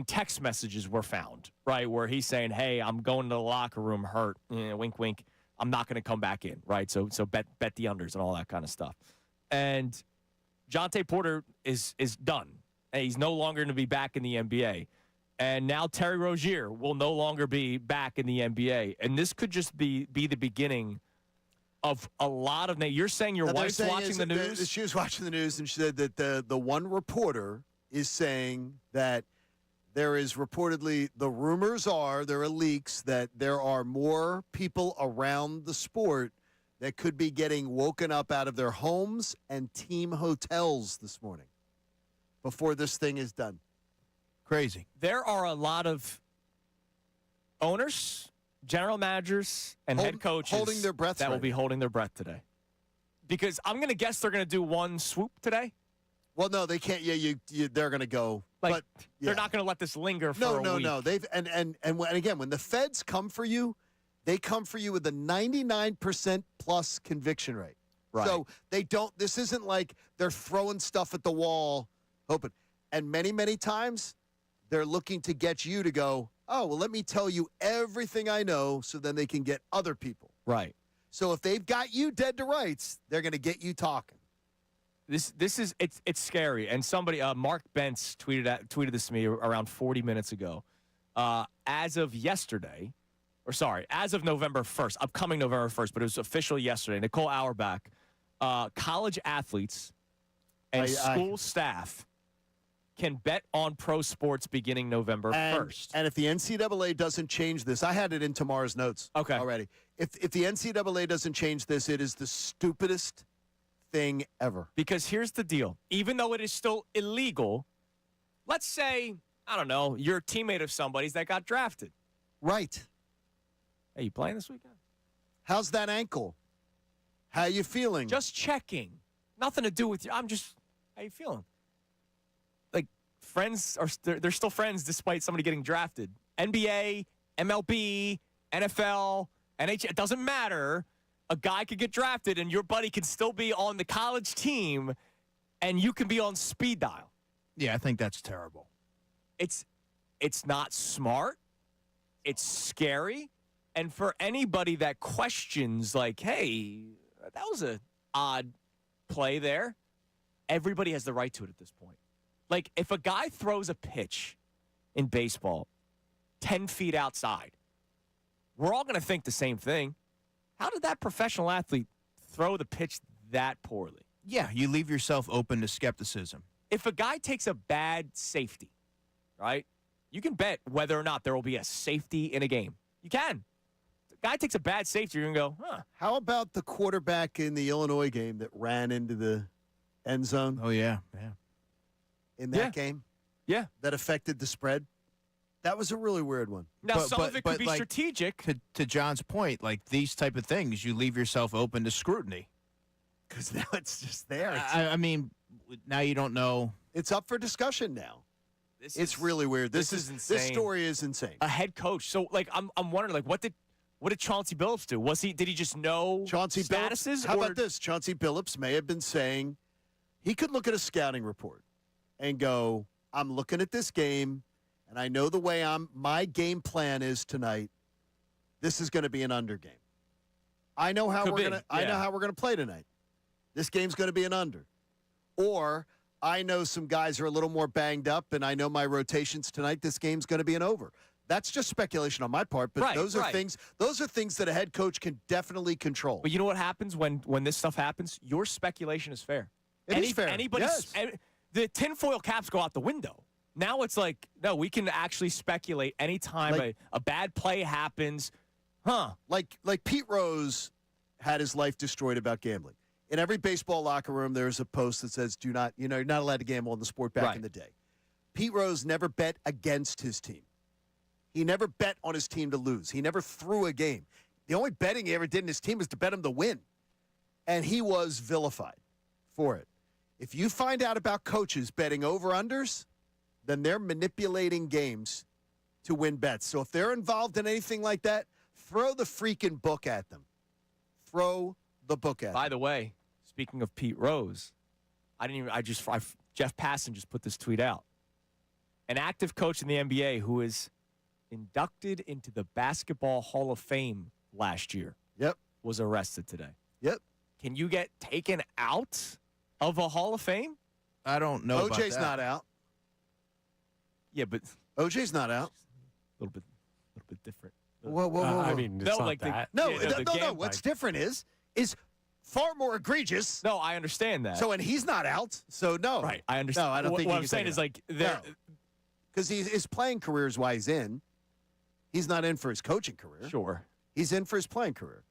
text messages were found, right, where he's saying, hey, I'm going to the locker room hurt. Wink, wink. I'm not going to come back in, right? So bet the unders and all that kind of stuff. And Jonte Porter is done. He's no longer going to be back in the NBA. And now Terry Rozier will no longer be back in the NBA. And this could just be the beginning of a lot of – you're saying your wife's watching the news? She was watching the news, and she said that the one reporter is saying that there is reportedly – the rumors are, there are leaks, that there are more people around the sport that could be getting woken up out of their homes and team hotels this morning before this thing is done. Crazy. There are a lot of owners, general managers, and head coaches holding their breath that will be holding their breath today. Because I'm going to guess they're going to do one swoop today. Well, no, they can't. Yeah, they're going to go. But they're not going to let this linger for a week. No. They've and again, when the feds come for you, they come for you with a 99% plus conviction rate. Right. So they don't. This isn't like they're throwing stuff at the wall, hoping. And many times, they're looking to get you to go, oh, well, let me tell you everything I know so then they can get other people. Right. So if they've got you dead to rights, they're going to get you talking. This is it's scary. And somebody, Mark Bentz tweeted this to me around 40 minutes ago. As of November 1st, upcoming November 1st, but it was official yesterday. Nicole Auerbach, college athletes and school staff can bet on pro sports beginning November 1st. And if the NCAA doesn't change this, I had it in tomorrow's notes already. If the NCAA doesn't change this, it is the stupidest thing ever. Because here's the deal. Even though it is still illegal, let's say, I don't know, you're a teammate of somebody's that got drafted. Right. Hey, you playing this weekend? How's that ankle? How you feeling? Just checking. Nothing to do with you. How you feeling? Friends they're still friends despite somebody getting drafted. NBA, MLB, NFL, NHL, it doesn't matter. A guy could get drafted and your buddy can still be on the college team and you can be on speed dial. Yeah, I think that's terrible. It's not smart. It's scary. And for anybody that questions hey, that was an odd play there, everybody has the right to it at this point. If a guy throws a pitch in baseball 10 feet outside, we're all going to think the same thing. How did that professional athlete throw the pitch that poorly? Yeah, you leave yourself open to skepticism. If a guy takes a bad safety, right, you can bet whether or not there will be a safety in a game. You can. If a guy takes a bad safety, you're going to go, huh. How about the quarterback in the Illinois game that ran into the end zone? Oh, yeah. in that game. Yeah. That affected the spread. That was a really weird one. Now, some of it could be like, strategic. To John's point, like these type of things, you leave yourself open to scrutiny. Because now it's just there. I mean, now you don't know. It's up for discussion now. It's really weird. This is insane. This story is insane. A head coach. So, like, I'm wondering, like, what did Chauncey Billups do? Did he just know Chauncey statuses? Billups, how about this? Chauncey Billups may have been saying he could look at a scouting report and go, I'm looking at this game, and I know the way my game plan is tonight. This is going to be an under game. I know how we're gonna play tonight. This game's going to be an under. Or I know some guys are a little more banged up, and I know my rotations tonight. This game's going to be an over. That's just speculation on my part, but those are things that a head coach can definitely control. But you know what happens when this stuff happens? Your speculation is fair. It is fair. The tinfoil caps go out the window. Now it's like, no, we can actually speculate anytime a bad play happens. Like Pete Rose had his life destroyed about gambling. In every baseball locker room, there's a post that says, you're not allowed to gamble in the sport back in the day. Pete Rose never bet against his team. He never bet on his team to lose. He never threw a game. The only betting he ever did in his team was to bet him to win. And he was vilified for it. If you find out about coaches betting over-unders, then they're manipulating games to win bets. So if they're involved in anything like that, throw the freaking book at them. Throw the book at them. By the way, speaking of Pete Rose, Jeff Passan just put this tweet out. An active coach in the NBA who is inducted into the Basketball Hall of Fame last year. Yep. Was arrested today. Yep. Can you get taken out of a Hall of Fame? I don't know about that. OJ's not out. Yeah, but OJ's not out. A little bit different. Whoa. I mean, it's not that. No. What's different is far more egregious. No, I understand that. So, and he's not out. So, no. Right, I understand. No, I don't think what I'm saying is, like, because his playing career is why he's in. He's not in for his coaching career. Sure. He's in for his playing career.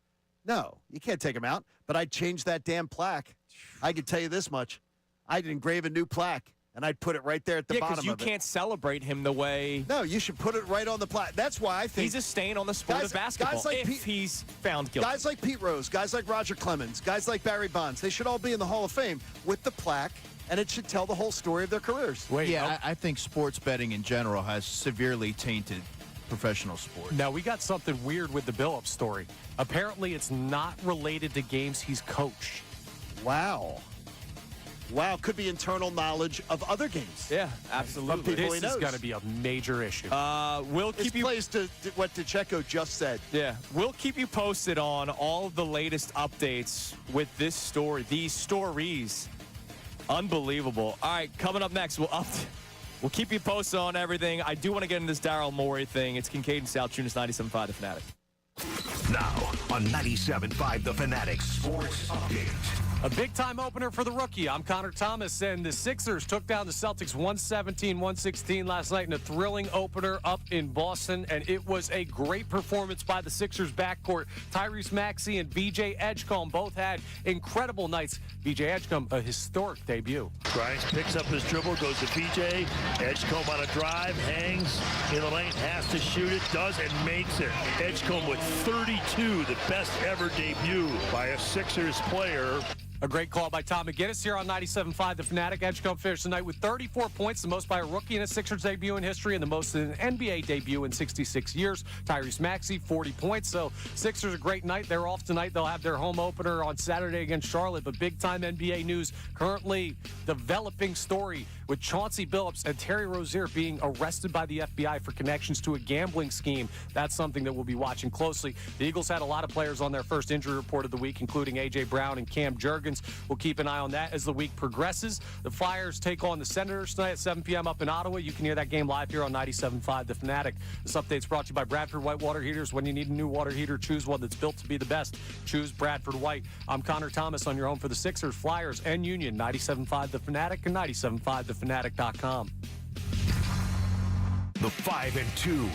No, you can't take him out. But I'd change that damn plaque. I can tell you this much. I'd engrave a new plaque, and I'd put it right there at the bottom of it. Yeah, because you can't celebrate him the way... No, you should put it right on the plaque. That's why I think... He's a stain on the sport of basketball if he's found guilty. Guys like Pete Rose, guys like Roger Clemens, guys like Barry Bonds, they should all be in the Hall of Fame with the plaque, and it should tell the whole story of their careers. I think sports betting in general has severely tainted professional sports. Now, we got something weird with the Billups story. Apparently, it's not related to games he's coached. Wow, could be internal knowledge of other games. Yeah, absolutely. This is going to be a major issue. We'll keep you plays to what DeCecco just said. Yeah, we'll keep you posted on all of the latest updates with this story, these stories. Unbelievable. All right, coming up next, we'll keep you posted on everything. I do want to get into this Daryl Morey thing. It's Kincade Salciunas, 97.5 The Fanatic. Now on 97.5 The Fanatic Sports Update. A big-time opener for the rookie. I'm Connor Thomas, and the Sixers took down the Celtics 117-116 last night in a thrilling opener up in Boston, and it was a great performance by the Sixers backcourt. Tyrese Maxey and B.J. Edgecombe both had incredible nights. B.J. Edgecombe, a historic debut. Grimes picks up his dribble, goes to B.J. Edgecombe on a drive, hangs in the lane, has to shoot it, does, and makes it. Edgecombe with 32, the best ever debut by a Sixers player. A great call by Tom McGinnis here on 97.5 The Fanatic. Edgecombe finished the night with 34 points, the most by a rookie in a Sixers debut in history and the most in an NBA debut in 66 years. Tyrese Maxey, 40 points. So Sixers, a great night. They're off tonight. They'll have their home opener on Saturday against Charlotte. But big-time NBA news, currently developing story with Chauncey Billups and Terry Rozier being arrested by the FBI for connections to a gambling scheme. That's something that we'll be watching closely. The Eagles had a lot of players on their first injury report of the week, including A.J. Brown and Cam Jurgens. We'll keep an eye on that as the week progresses. The Flyers take on the Senators tonight at 7 p.m. up in Ottawa. You can hear that game live here on 97.5 The Fanatic. This update's brought to you by Bradford White Water Heaters. When you need a new water heater, choose one that's built to be the best. Choose Bradford White. I'm Connor Thomas on your home for the Sixers, Flyers, and Union. 97.5 The Fanatic and 97.5thefanatic.com. The 5 and 2.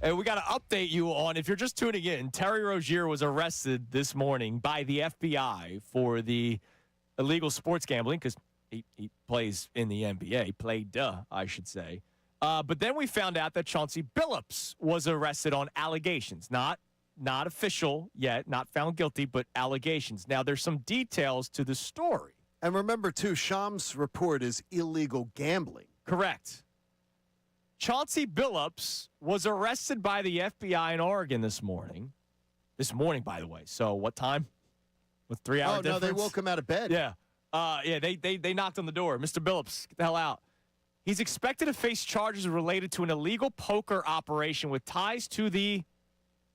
And we got to update you on, if you're just tuning in, Terry Rozier was arrested this morning by the FBI for the illegal sports gambling because he plays in the NBA. Played, I should say. But then we found out that Chauncey Billups was arrested on allegations. Not official yet, not found guilty, but allegations. Now, there's some details to the story. And remember, too, Sham's report is illegal gambling. Correct. Chauncey Billups was arrested by the FBI in Oregon this morning. This morning, by the way. So what time? With 3-hour difference? Oh, no, they woke him out of bed. Yeah. They knocked on the door. Mr. Billups, get the hell out. He's expected to face charges related to an illegal poker operation with ties to the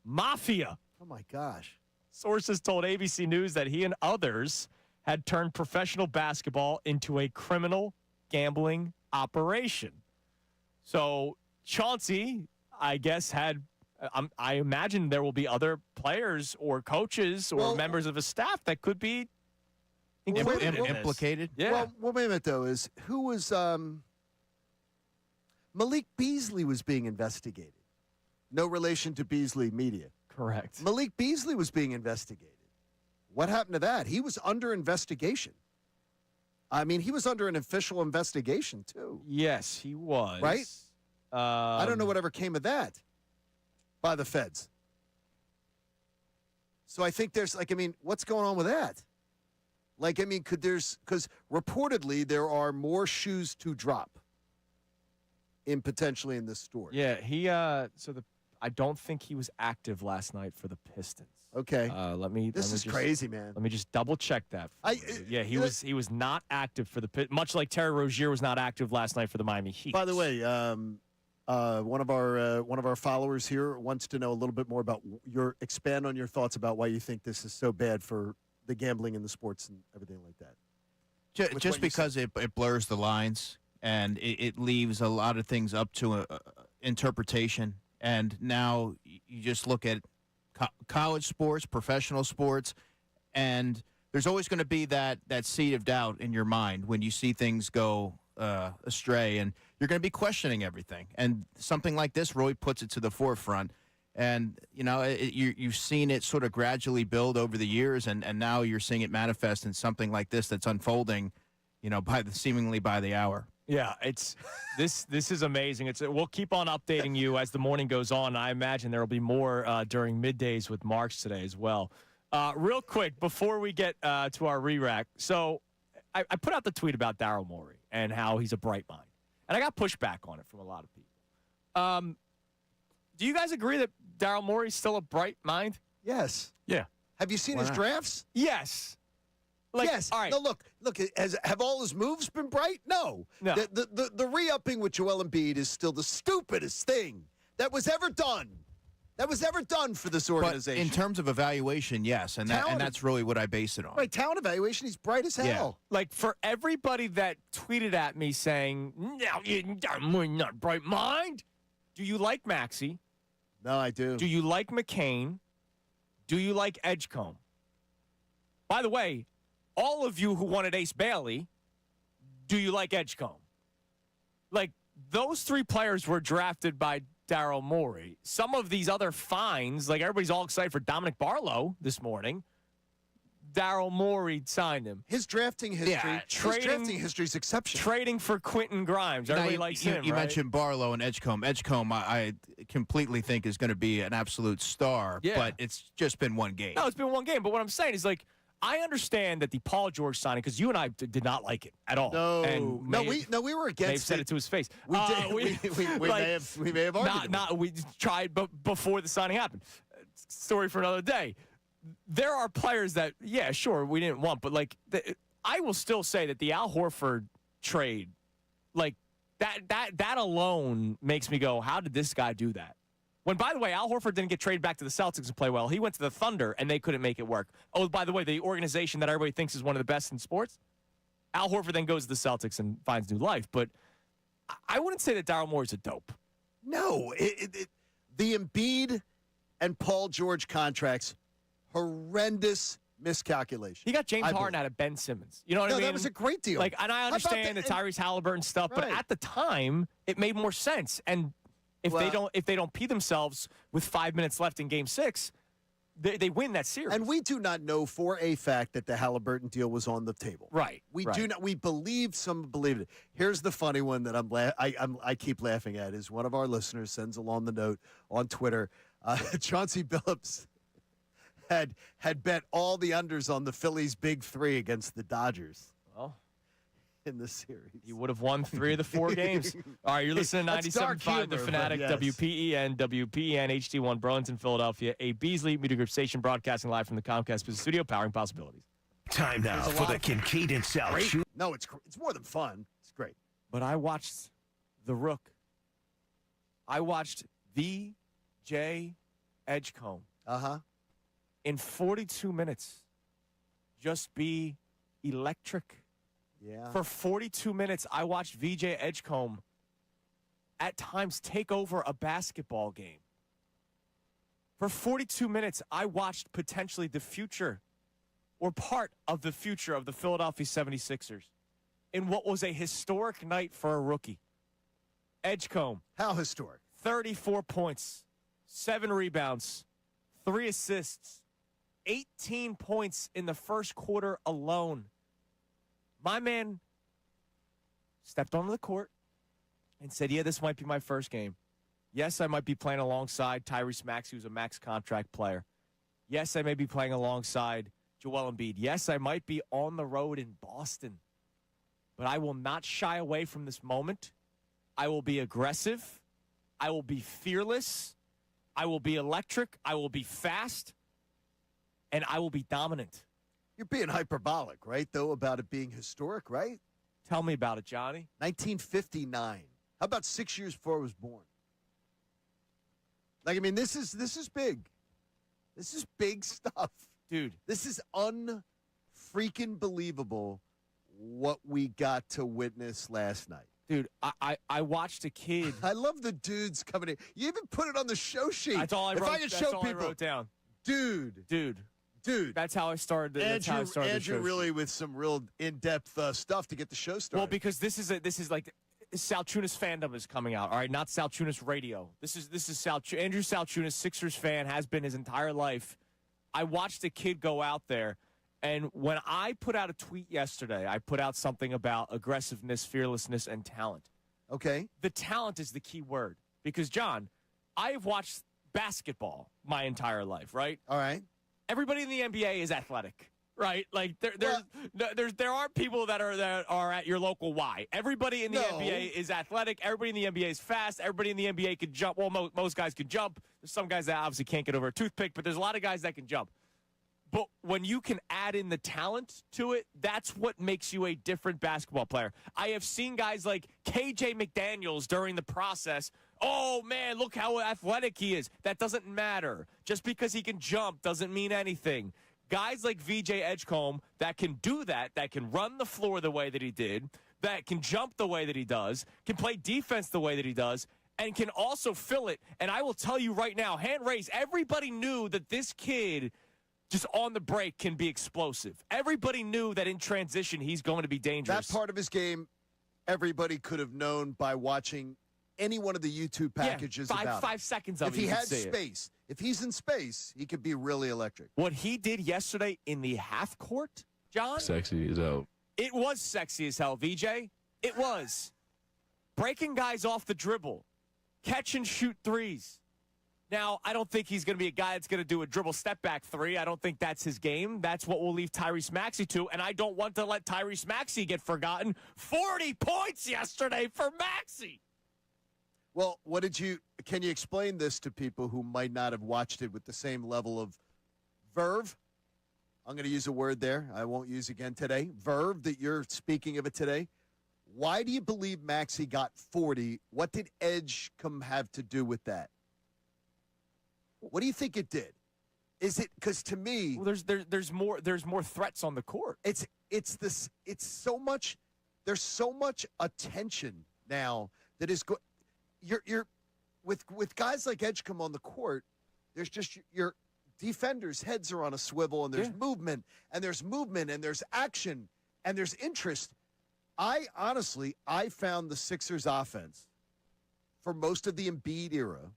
mafia. Oh, my gosh. Sources told ABC News that he and others had turned professional basketball into a criminal gambling operation. So Chauncey, I guess, had I imagine there will be other players or coaches or members of his staff that could be implicated. Yeah. Well, wait a minute, though. Who was Malik Beasley was being investigated. No relation to Beasley Media. Correct. Malik Beasley was being investigated. What happened to that? He was under investigation. I mean, he was under an official investigation, too. Yes, he was. Right? I don't know whatever came of that by the feds. So I think there's, what's going on with that? Because reportedly there are more shoes to drop potentially in this story. Yeah, I don't think he was active last night for the Pistons. Okay. This is crazy, man. Let me just double check that. He was not active for the Pistons, much like Terry Rozier was not active last night for the Miami Heat. By the way, one of our followers here wants to know a little bit more about expand on your thoughts about why you think this is so bad for the gambling in the sports and everything like that. Just because it blurs the lines and it leaves a lot of things up to interpretation. And now you just look at college sports, professional sports, and there's always going to be that seed of doubt in your mind when you see things go astray, and you're going to be questioning everything. And something like this really puts it to the forefront. And, you've seen it sort of gradually build over the years, and now you're seeing it manifest in something like this that's unfolding, seemingly by the hour. Yeah, this is amazing. We'll keep on updating you as the morning goes on. I imagine there will be more during middays with Marks today as well. Real quick, before we get to our re-rack, so I put out the tweet about Daryl Morey and how he's a bright mind. And I got pushback on it from a lot of people. Do you guys agree that Daryl Morey's still a bright mind? Yes. Yeah. Have you seen his drafts? Yes. Yes. All right. No, look. Have all his moves been bright? No. The re-upping with Joel Embiid is still the stupidest thing that was ever done. That was ever done for this organization. But in terms of evaluation, yes, and that's really what I base it on. Right, talent evaluation, he's bright as hell. Yeah. For everybody that tweeted at me saying, "No, you're not bright mind," do you like Maxey? No, I do. Do you like McCain? Do you like Edgecombe? By the way, all of you who wanted Ace Bailey, do you like Edgecombe? Those three players were drafted by Daryl Morey. Some of these other finds, everybody's all excited for Dominic Barlow this morning. Daryl Morey signed him. His drafting history, his drafting history is exceptional. Trading for Quentin Grimes. Everybody likes him, You right? mentioned Barlow and Edgecombe. Edgecombe, I completely think is going to be an absolute star, but it's just been one game. No, it's been one game. But what I'm saying is, I understand that the Paul George signing, because you and I did not like it at all. No, we were against it. They've said it to his face. We did. We may have argued. We tried, but before the signing happened. Story for another day. There are players that, yeah, sure, we didn't want, but I will still say that the Al Horford trade, that alone makes me go, how did this guy do that? When, by the way, Al Horford didn't get traded back to the Celtics and play well. He went to the Thunder, and they couldn't make it work. Oh, by the way, the organization that everybody thinks is one of the best in sports, Al Horford then goes to the Celtics and finds new life. But I wouldn't say that Daryl Morey's a dope. No. The Embiid and Paul George contracts, horrendous miscalculation. He got James Harden out of Ben Simmons. You know what I mean? That was a great deal. And I understand the Tyrese Halliburton stuff, but at the time, it made more sense. And If they don't pee themselves with 5 minutes left in Game 6, they win that series. And we do not know for a fact that the Halliburton deal was on the table. Right. We right. do not. We believe some believed it. Here's the funny one that I keep laughing at is one of our listeners sends along the note on Twitter. Chauncey Billups had bet all the unders on the Phillies' big three against the Dodgers. Well, in the series, he would have won 3 of the 4 games. All right, you're listening to 97.5 The Fanatic, yes. WPEN, HD1 Burlington, Philadelphia, a Beasley Media Group station broadcasting live from the Comcast Business Studio, powering possibilities. Time now for the Kincade Salciunas. No, it's more than fun. It's great. But I watched the Rook. I watched V.J. Edgecombe. In 42 minutes, just be electric. Yeah. For 42 minutes, I watched V.J. Edgecombe at times take over a basketball game. For 42 minutes, I watched potentially the future or part of the future of the Philadelphia 76ers in what was a historic night for a rookie. Edgecombe. How historic? 34 points, 7 rebounds, 3 assists, 18 points in the first quarter alone. My man stepped onto the court and said, yeah, this might be my first game. Yes, I might be playing alongside Tyrese Maxey, who's a max contract player. Yes, I may be playing alongside Joel Embiid. Yes, I might be on the road in Boston. But I will not shy away from this moment. I will be aggressive. I will be fearless. I will be electric. I will be fast. And I will be dominant. You're being hyperbolic, right, though, about it being historic, right? Tell me about it, Johnny. 1959. How about 6 years before I was born? Like, I mean, this is big. This is big stuff. Dude. This is unfreaking believable what we got to witness last night. Dude, I watched a kid. I love the dudes coming in. You even put it on the show sheet. That's all I wrote. If I could show people, I wrote down. Dude. That's how I started. Andrew really with some real in-depth stuff to get the show started. Well, because this is like Salciunas fandom is coming out. All right, not Salciunas radio. This is Andrew Salciunas, Sixers fan, has been his entire life. I watched a kid go out there, and when I put out a tweet yesterday, I put out something about aggressiveness, fearlessness, and talent. Okay. The talent is the key word because, John, I've watched basketball my entire life, right? All right. Everybody in the NBA is athletic, right? Like there aren't people that are at your local Y. Everybody in the NBA is athletic. Everybody in the NBA is fast. Everybody in the NBA can jump. Well, most guys can jump. There's some guys that obviously can't get over a toothpick, but there's a lot of guys that can jump. But when you can add in the talent to it, that's what makes you a different basketball player. I have seen guys like KJ McDaniels during the process. Oh, man, look how athletic he is. That doesn't matter. Just because he can jump doesn't mean anything. Guys like V.J. Edgecombe that can do that can run the floor the way that he did, that can jump the way that he does, can play defense the way that he does, and can also fill it. And I will tell you right now, hand raised, everybody knew that this kid just on the break can be explosive. Everybody knew that in transition he's going to be dangerous. That part of his game, everybody could have known by watching any one of the YouTube packages about 5 seconds of it. If he had space, if he's in space, he could be really electric. What he did yesterday in the half court, John? Sexy as hell. It was sexy as hell, VJ. It was. Breaking guys off the dribble. Catch and shoot threes. Now, I don't think he's going to be a guy that's going to do a dribble step-back three. I don't think that's his game. That's what we'll leave Tyrese Maxey to, and I don't want to let Tyrese Maxey get forgotten. 40 points yesterday for Maxey. Well, can you explain this to people who might not have watched it with the same level of verve? I'm going to use a word there I won't use again today. Verve, that you're speaking of it today. Why do you believe Maxey got 40? What did Edgecombe have to do with that? What do you think it did? Is it because to me, well, there's more threats on the court. There's so much attention now that is you're with guys like Edgecombe on the court. There's just your defenders' heads are on a swivel, and there's movement, and there's action, and there's interest. I found the Sixers offense for most of the Embiid era,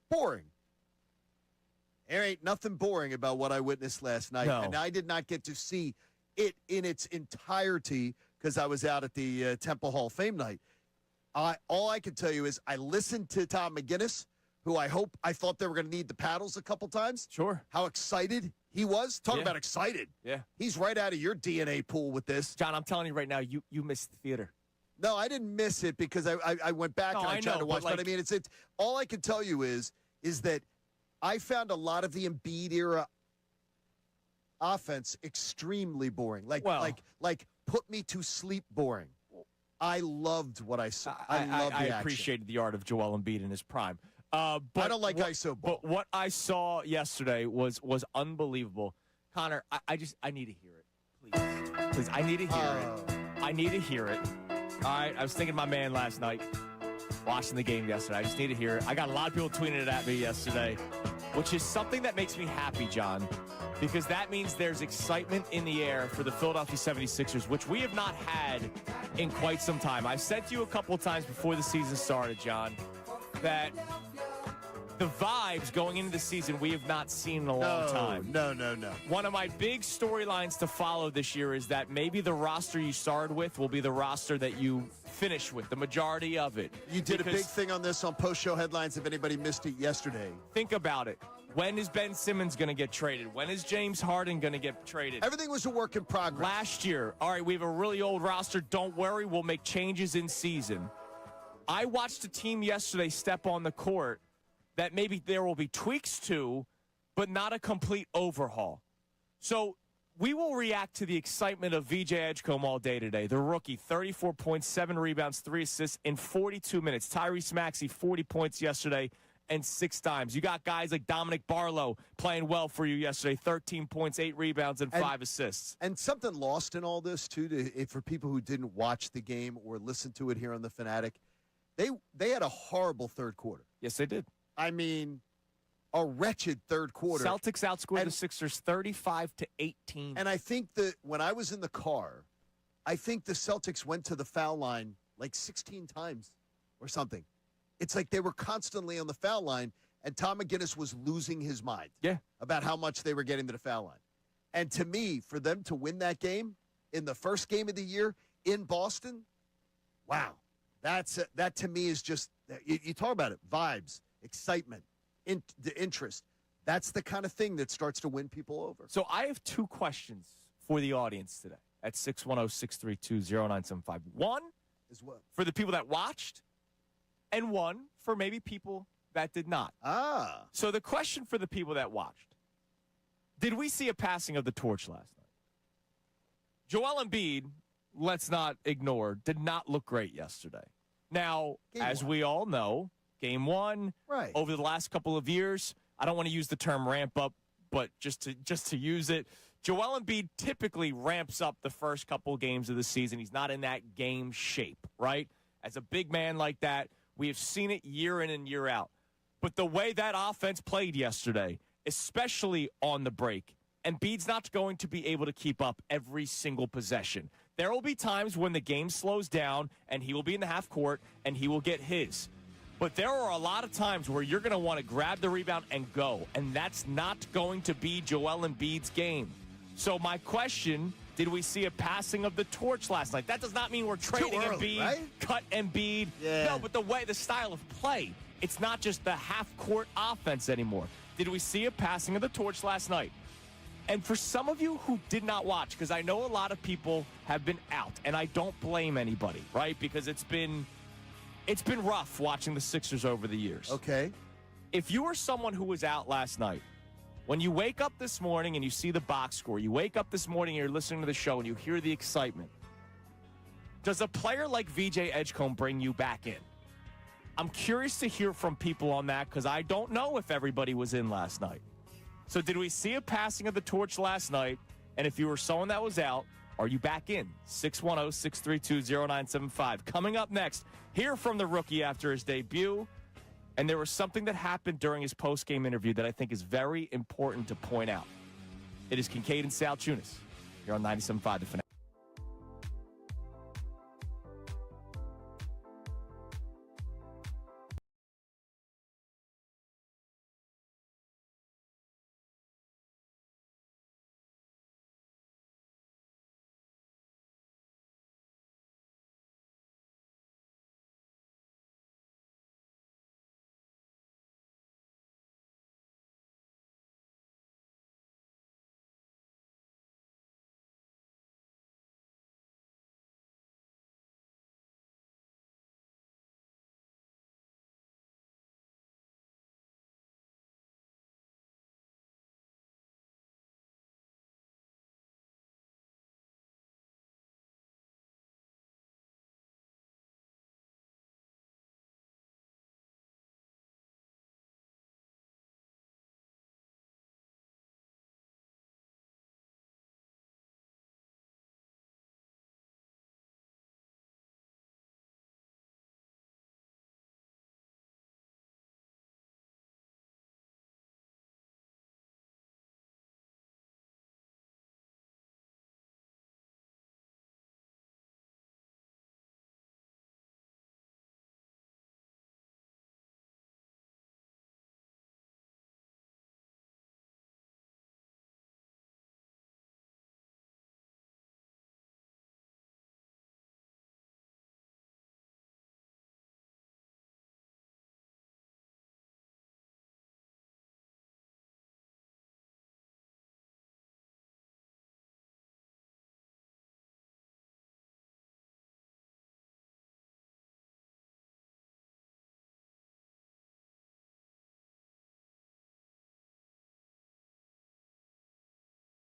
boring. There ain't nothing boring about what I witnessed last night, No. and I did not get to see it in its entirety because I was out at the Temple Hall of Fame night. All I can tell you is I listened to Tom McGinnis, who I thought they were going to need the paddles a couple times. Sure. How excited he was. Talk about excited. Yeah. He's right out of your DNA pool with this. John, I'm telling you right now, you missed the theater. No, I didn't miss it because I went back and I tried to watch. But I mean, it's all I can tell you is that I found a lot of the Embiid era offense extremely boring. Like put me to sleep boring. I loved what I saw. I loved the action. appreciated the art of Joel Embiid in his prime. But I don't like ISO ball. But what I saw yesterday was unbelievable. Connor, I need to hear it. Please, I need to hear it. I need to hear it. All right, I was thinking of my man last night, watching the game yesterday. I just need to hear it. I got a lot of people tweeting it at me yesterday, which is something that makes me happy, John, because that means there's excitement in the air for the Philadelphia 76ers, which we have not had in quite some time. I've said to you a couple of times before the season started, John, that the vibes going into the season we have not seen in a long time. No. One of my big storylines to follow this year is that maybe the roster you started with will be the roster that you finish with, the majority of it. You did a big thing on this on post-show headlines if anybody missed it yesterday. Think about it. When is Ben Simmons going to get traded? When is James Harden going to get traded? Everything was a work in progress. Last year, all right, we have a really old roster. Don't worry, we'll make changes in season. I watched a team yesterday step on the court that maybe there will be tweaks to, but not a complete overhaul. So we will react to the excitement of VJ Edgecombe all day today. The rookie, 34 points, 7 rebounds, 3 assists in 42 minutes. Tyrese Maxey, 40 points yesterday and 6 dimes. You got guys like Dominic Barlow playing well for you yesterday, 13 points, 8 rebounds, and 5 assists. And something lost in all this, too, for people who didn't watch the game or listen to it here on the Fanatic, they had a horrible third quarter. Yes, they did. I mean, a wretched third quarter. Celtics outscored the Sixers 35-18. And I think that when I was in the car, I think the Celtics went to the foul line like 16 times or something. It's like they were constantly on the foul line, and Tom McGinnis was losing his mind about how much they were getting to the foul line. And to me, for them to win that game in the first game of the year in Boston, wow. That to me is just, you talk about it, vibes, excitement, the interest. That's the kind of thing that starts to win people over. So I have 2 questions for the audience today at 610-632-0975. One is what? For the people that watched, and one for maybe people that did not. So the question for the people that watched, did we see a passing of the torch last night? Joel Embiid, let's not ignore, did not look great yesterday. Now, as we all know, Game 1, right. Over the last couple of years, I don't want to use the term ramp up, but just to use it, Joel Embiid typically ramps up the first couple games of the season. He's not in that game shape, right? As a big man like that, we have seen it year in and year out. But the way that offense played yesterday, especially on the break, Embiid's not going to be able to keep up every single possession. There will be times when the game slows down and he will be in the half court and he will get his. But there are a lot of times where you're going to want to grab the rebound and go, and that's not going to be Joel Embiid's game. So my question, did we see a passing of the torch last night? That does not mean we're trading Embiid, right? cut Embiid. Yeah. No, but the style of play, it's not just the half-court offense anymore. Did we see a passing of the torch last night? And for some of you who did not watch, because I know a lot of people have been out, and I don't blame anybody, right? Because it's been rough watching the Sixers over the years. Okay. If you were someone who was out last night, when you wake up this morning and you see the box score, you wake up this morning and you're listening to the show and you hear the excitement, does a player like VJ Edgecombe bring you back in? I'm curious to hear from people on that because I don't know if everybody was in last night. So did we see a passing of the torch last night? And if you were someone that was out, are you back in? 610-632-0975. Coming up next, hear from the rookie after his debut. And there was something that happened during his post-game interview that I think is very important to point out. It is Kincade and Salciunas here on 97.5 The Fanatic.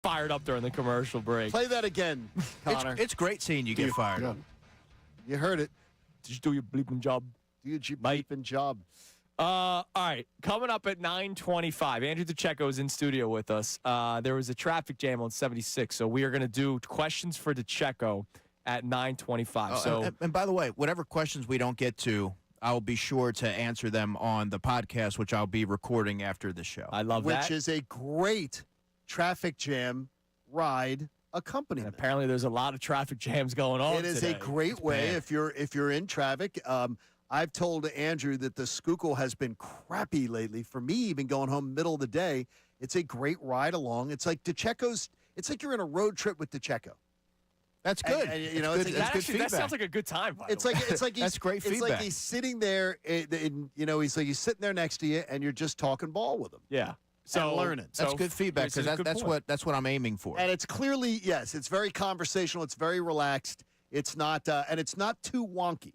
fired up during the commercial break. Play that again, Connor. It's great seeing you get fired up. You heard it. Did you do your bleeping job? Do your bleeping job. All right, coming up at 9:25, Andrew DeCecco is in studio with us. There was a traffic jam on 76, so we are going to do questions for DeCecco at 9:25. And by the way, whatever questions we don't get to, I'll be sure to answer them on the podcast, which I'll be recording after the show. I love that. Which is a great traffic jam ride accompaniment. And apparently, there's a lot of traffic jams going on. It is today. a great way if you're in traffic. I've told Andrew that the Schuylkill has been crappy lately. For me, even going home middle of the day, it's a great ride along. It's like DeCecco's. It's like you're in a road trip with DeCecco. That's good. It's That feedback. sounds like a good time. By It's the way. like he's, That's great It's feedback. like he's sitting there, he's sitting there next to you, and you're just talking ball with him. Yeah. So learning. That's good feedback because that's what I'm aiming for. And it's clearly it's very conversational. It's very relaxed. It's not and it's not too wonky.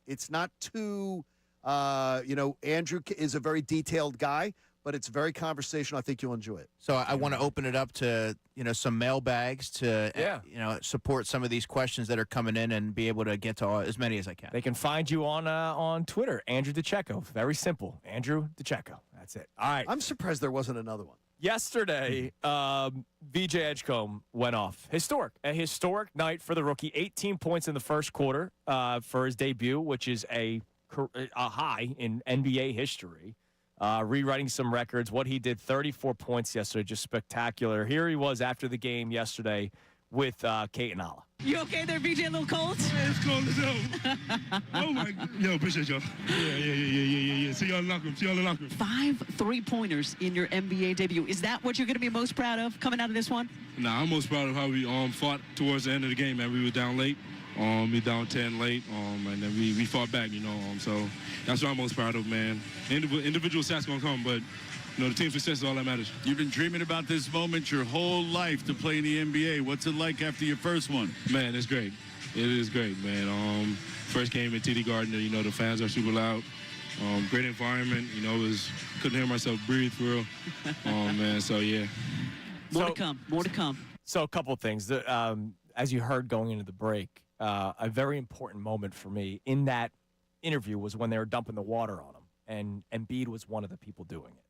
It's not too Andrew is a very detailed guy, but it's very conversational. I think you'll enjoy it. So I want to open it up to some mailbags to support some of these questions that are coming in and be able to get to as many as I can. They can find you on Twitter, Andrew DeCecco. Very simple, Andrew DeCecco. That's it. All right. I'm surprised there wasn't another one. Yesterday, VJ Edgecombe went off. A historic night for the rookie. 18 points in the first quarter for his debut, which is a high in NBA history. Rewriting some records. What he did, 34 points yesterday, just spectacular. Here he was after the game yesterday with Kate and Ala. You okay there, VJ? A little cold? Man, it's cold as hell. Oh, my God. Yo, appreciate y'all. Yeah. See y'all in the locker room. 5 3-pointers in your NBA debut. Is that what you're going to be most proud of coming out of this one? Nah, I'm most proud of how we fought towards the end of the game, man. We were down late. We down 10 late, and then we fought back, so that's what I'm most proud of, man. Individual stats gonna come, but the team success is all that matters. You've been dreaming about this moment your whole life to play in the NBA. What's it like after your first one? Man, it's great. It is great, man. First game at TD Garden, the fans are super loud. Great environment, couldn't hear myself breathe for real. Man, so yeah. More to come. So a couple of things. As you heard going into the break, a very important moment for me in that interview was when they were dumping the water on him, and Embiid was one of the people doing it.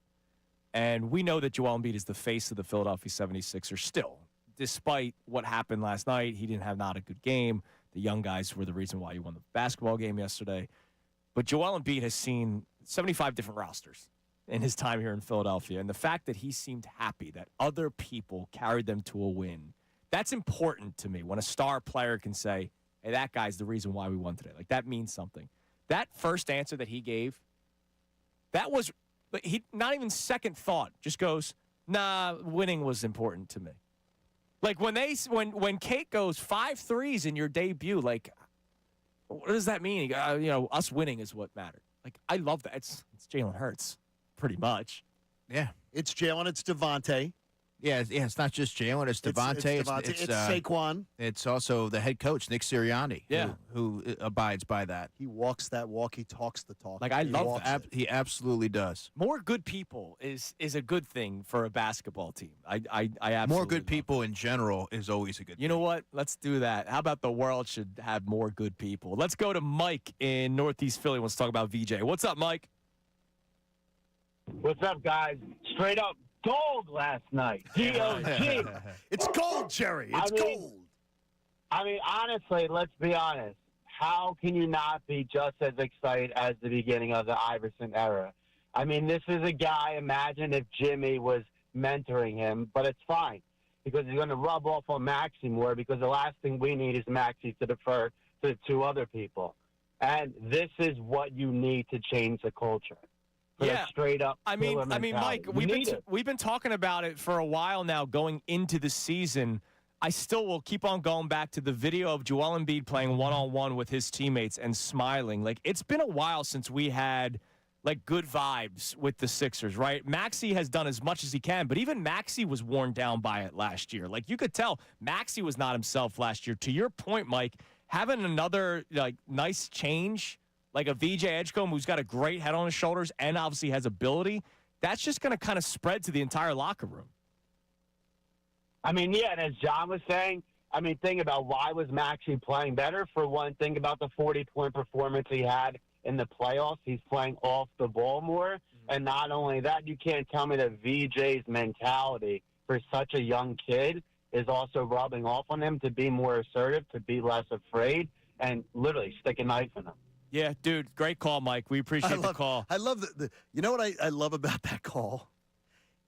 And we know that Joel Embiid is the face of the Philadelphia 76ers still. Despite what happened last night, he didn't have not a good game. The young guys were the reason why he won the basketball game yesterday. But Joel Embiid has seen 75 different rosters in his time here in Philadelphia. And the fact that he seemed happy that other people carried them to a win, that's important to me when a star player can say, hey, that guy's the reason why we won today. Like, that means something. That first answer that he gave, that was he not even second thought, just goes, nah, winning was important to me. Like, when Kate goes 5 threes in your debut, like, what does that mean? Us winning is what mattered. Like, I love that. It's Jalen Hurts, pretty much. Yeah. It's Jalen. It's Devontae. Yeah, it's not just Jalen. It's Devontae. It's Saquon. It's also the head coach, Nick Sirianni, who abides by that. He walks that walk. He talks the talk. Like, I love that. He absolutely does. More good people is a good thing for a basketball team. I absolutely more good people in general is always a good thing. You know what? Let's do that. How about the world should have more good people? Let's go to Mike in Northeast Philly. Wants to talk about VJ. What's up, Mike? What's up, guys? Straight up gold last night. G-O-G. It's gold, Jerry. It's gold. I mean, honestly, let's be honest. How can you not be just as excited as the beginning of the Iverson era? I mean, this is a guy, imagine if Jimmy was mentoring him, but it's fine because he's going to rub off on Maxey more because the last thing we need is Maxey to defer to the 2 other people. And this is what you need to change the culture. Straight up. I mean, Mike, we've been talking about it for a while now going into the season. I still will keep on going back to the video of Joel Embiid playing one-on-one with his teammates and smiling. Like, it's been a while since we had, like, good vibes with the Sixers, right? Maxey has done as much as he can, but even Maxey was worn down by it last year. Like, you could tell Maxey was not himself last year. To your point, Mike, having another, like, nice change, like a VJ Edgecombe who's got a great head on his shoulders and obviously has ability, that's just going to kind of spread to the entire locker room. I mean, yeah, and as John was saying, I mean, think about why was Maxey playing better. For one, think about the 40-point performance he had in the playoffs. He's playing off the ball more. And not only that, you can't tell me that VJ's mentality for such a young kid is also rubbing off on him to be more assertive, to be less afraid, and literally stick a knife in him. Yeah, dude, great call, Mike. We appreciate the call. I love the you know what I love about that call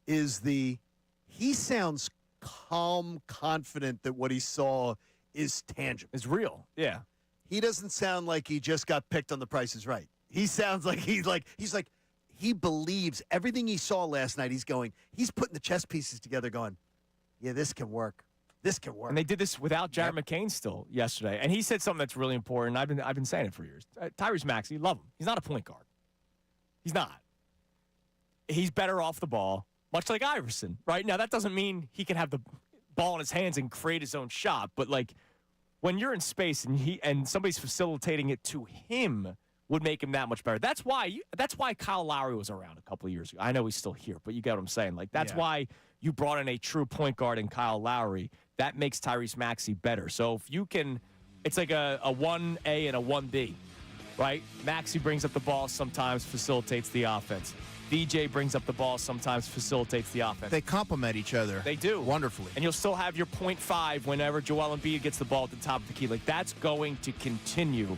is he sounds calm, confident that what he saw is tangible. It's real. Yeah. He doesn't sound like he just got picked on The Price is Right. He sounds like he's like he believes everything he saw last night. He's putting the chess pieces together going, yeah, this can work. This can work. And they did this without Jared McCain still yesterday. And he said something that's really important. I've been saying it for years. Tyrese Maxey, love him. He's not a point guard. He's not. He's better off the ball, much like Iverson, right? Now, that doesn't mean he can have the ball in his hands and create his own shot. But, like, when you're in space and somebody's facilitating it to him would make him that much better. That's why Kyle Lowry was around a couple of years ago. I know he's still here, but you get what I'm saying. Like, that's why you brought in a true point guard in Kyle Lowry. That makes Tyrese Maxey better. So if you can, it's like a 1A and a 1B, right? Maxey brings up the ball, sometimes facilitates the offense. VJ brings up the ball, sometimes facilitates the offense. They complement each other. They do. Wonderfully. And you'll still have your 0.5 whenever Joel Embiid gets the ball at the top of the key. Like, that's going to continue.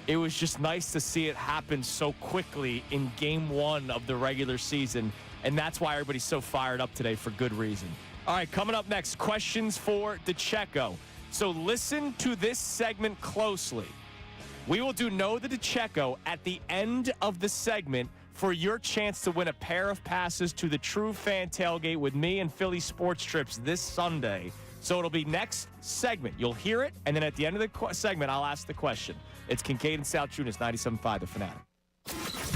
It was just nice to see it happen so quickly in game one of the regular season. And that's why everybody's so fired up today for good reason. All right, coming up next, questions for DeCecco. So listen to this segment closely. We will do Know the DeCecco at the end of the segment for your chance to win a pair of passes to the True Fan Tailgate with me and Philly Sports Trips this Sunday. So it'll be next segment. You'll hear it, and then at the end of the segment, I'll ask the question. It's Kincade and Salciunas, 97.5 The Fanatic.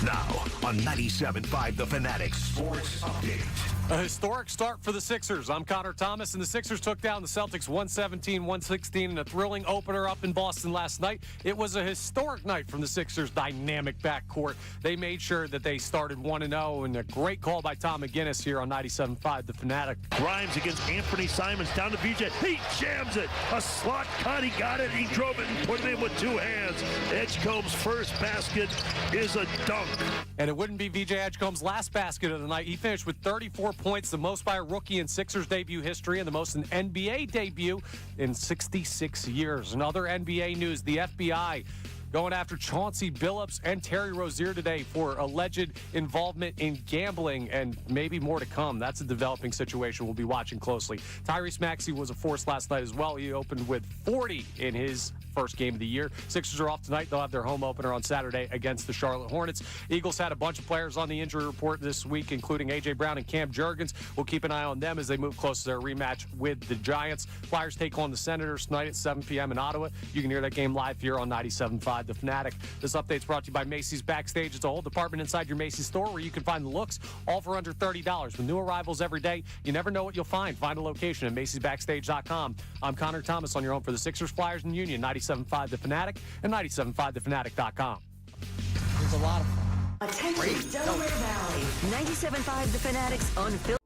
Now on 97.5 The Fanatic Sports Update. A historic start for the Sixers. I'm Connor Thomas, and the Sixers took down the Celtics 117-116 in a thrilling opener up in Boston last night. It was a historic night from the Sixers' dynamic backcourt. They made sure that they started 1-0, and a great call by Tom McGinnis here on 97.5 The Fanatic. Grimes against Anthony Simons, down to VJ. He jams it. A slot cut. He got it. He drove it and put it in with two hands. Edgecombe's first basket is a dunk. And it wouldn't be VJ Edgecombe's last basket of the night. He finished with 34 points, the most by a rookie in Sixers debut history and the most in NBA debut in 66 years. In other NBA news, the FBI going after Chauncey Billups and Terry Rozier today for alleged involvement in gambling, and maybe more to come. That's a developing situation we'll be watching closely. Tyrese Maxey was a force last night as well. He opened with 40 in his first game of the year. Sixers are off tonight. They'll have their home opener on Saturday against the Charlotte Hornets. Eagles had a bunch of players on the injury report this week, including A.J. Brown and Cam Jurgens. We'll keep an eye on them as they move close to their rematch with the Giants. Flyers take on the Senators tonight at 7 p.m. in Ottawa. You can hear that game live here on 97.5 The Fanatic. This update's brought to you by Macy's Backstage. It's a whole department inside your Macy's store where you can find the looks, all for under $30. With new arrivals every day, you never know what you'll find. Find a location at Macy'sBackstage.com. I'm Connor Thomas on your home for the Sixers, Flyers, and Union. 97.5 The Fanatic and 97.5thefanatic.com. There's a lot of fun. Attention, Delaware Valley. 97.5 The Fanatics on Phillies.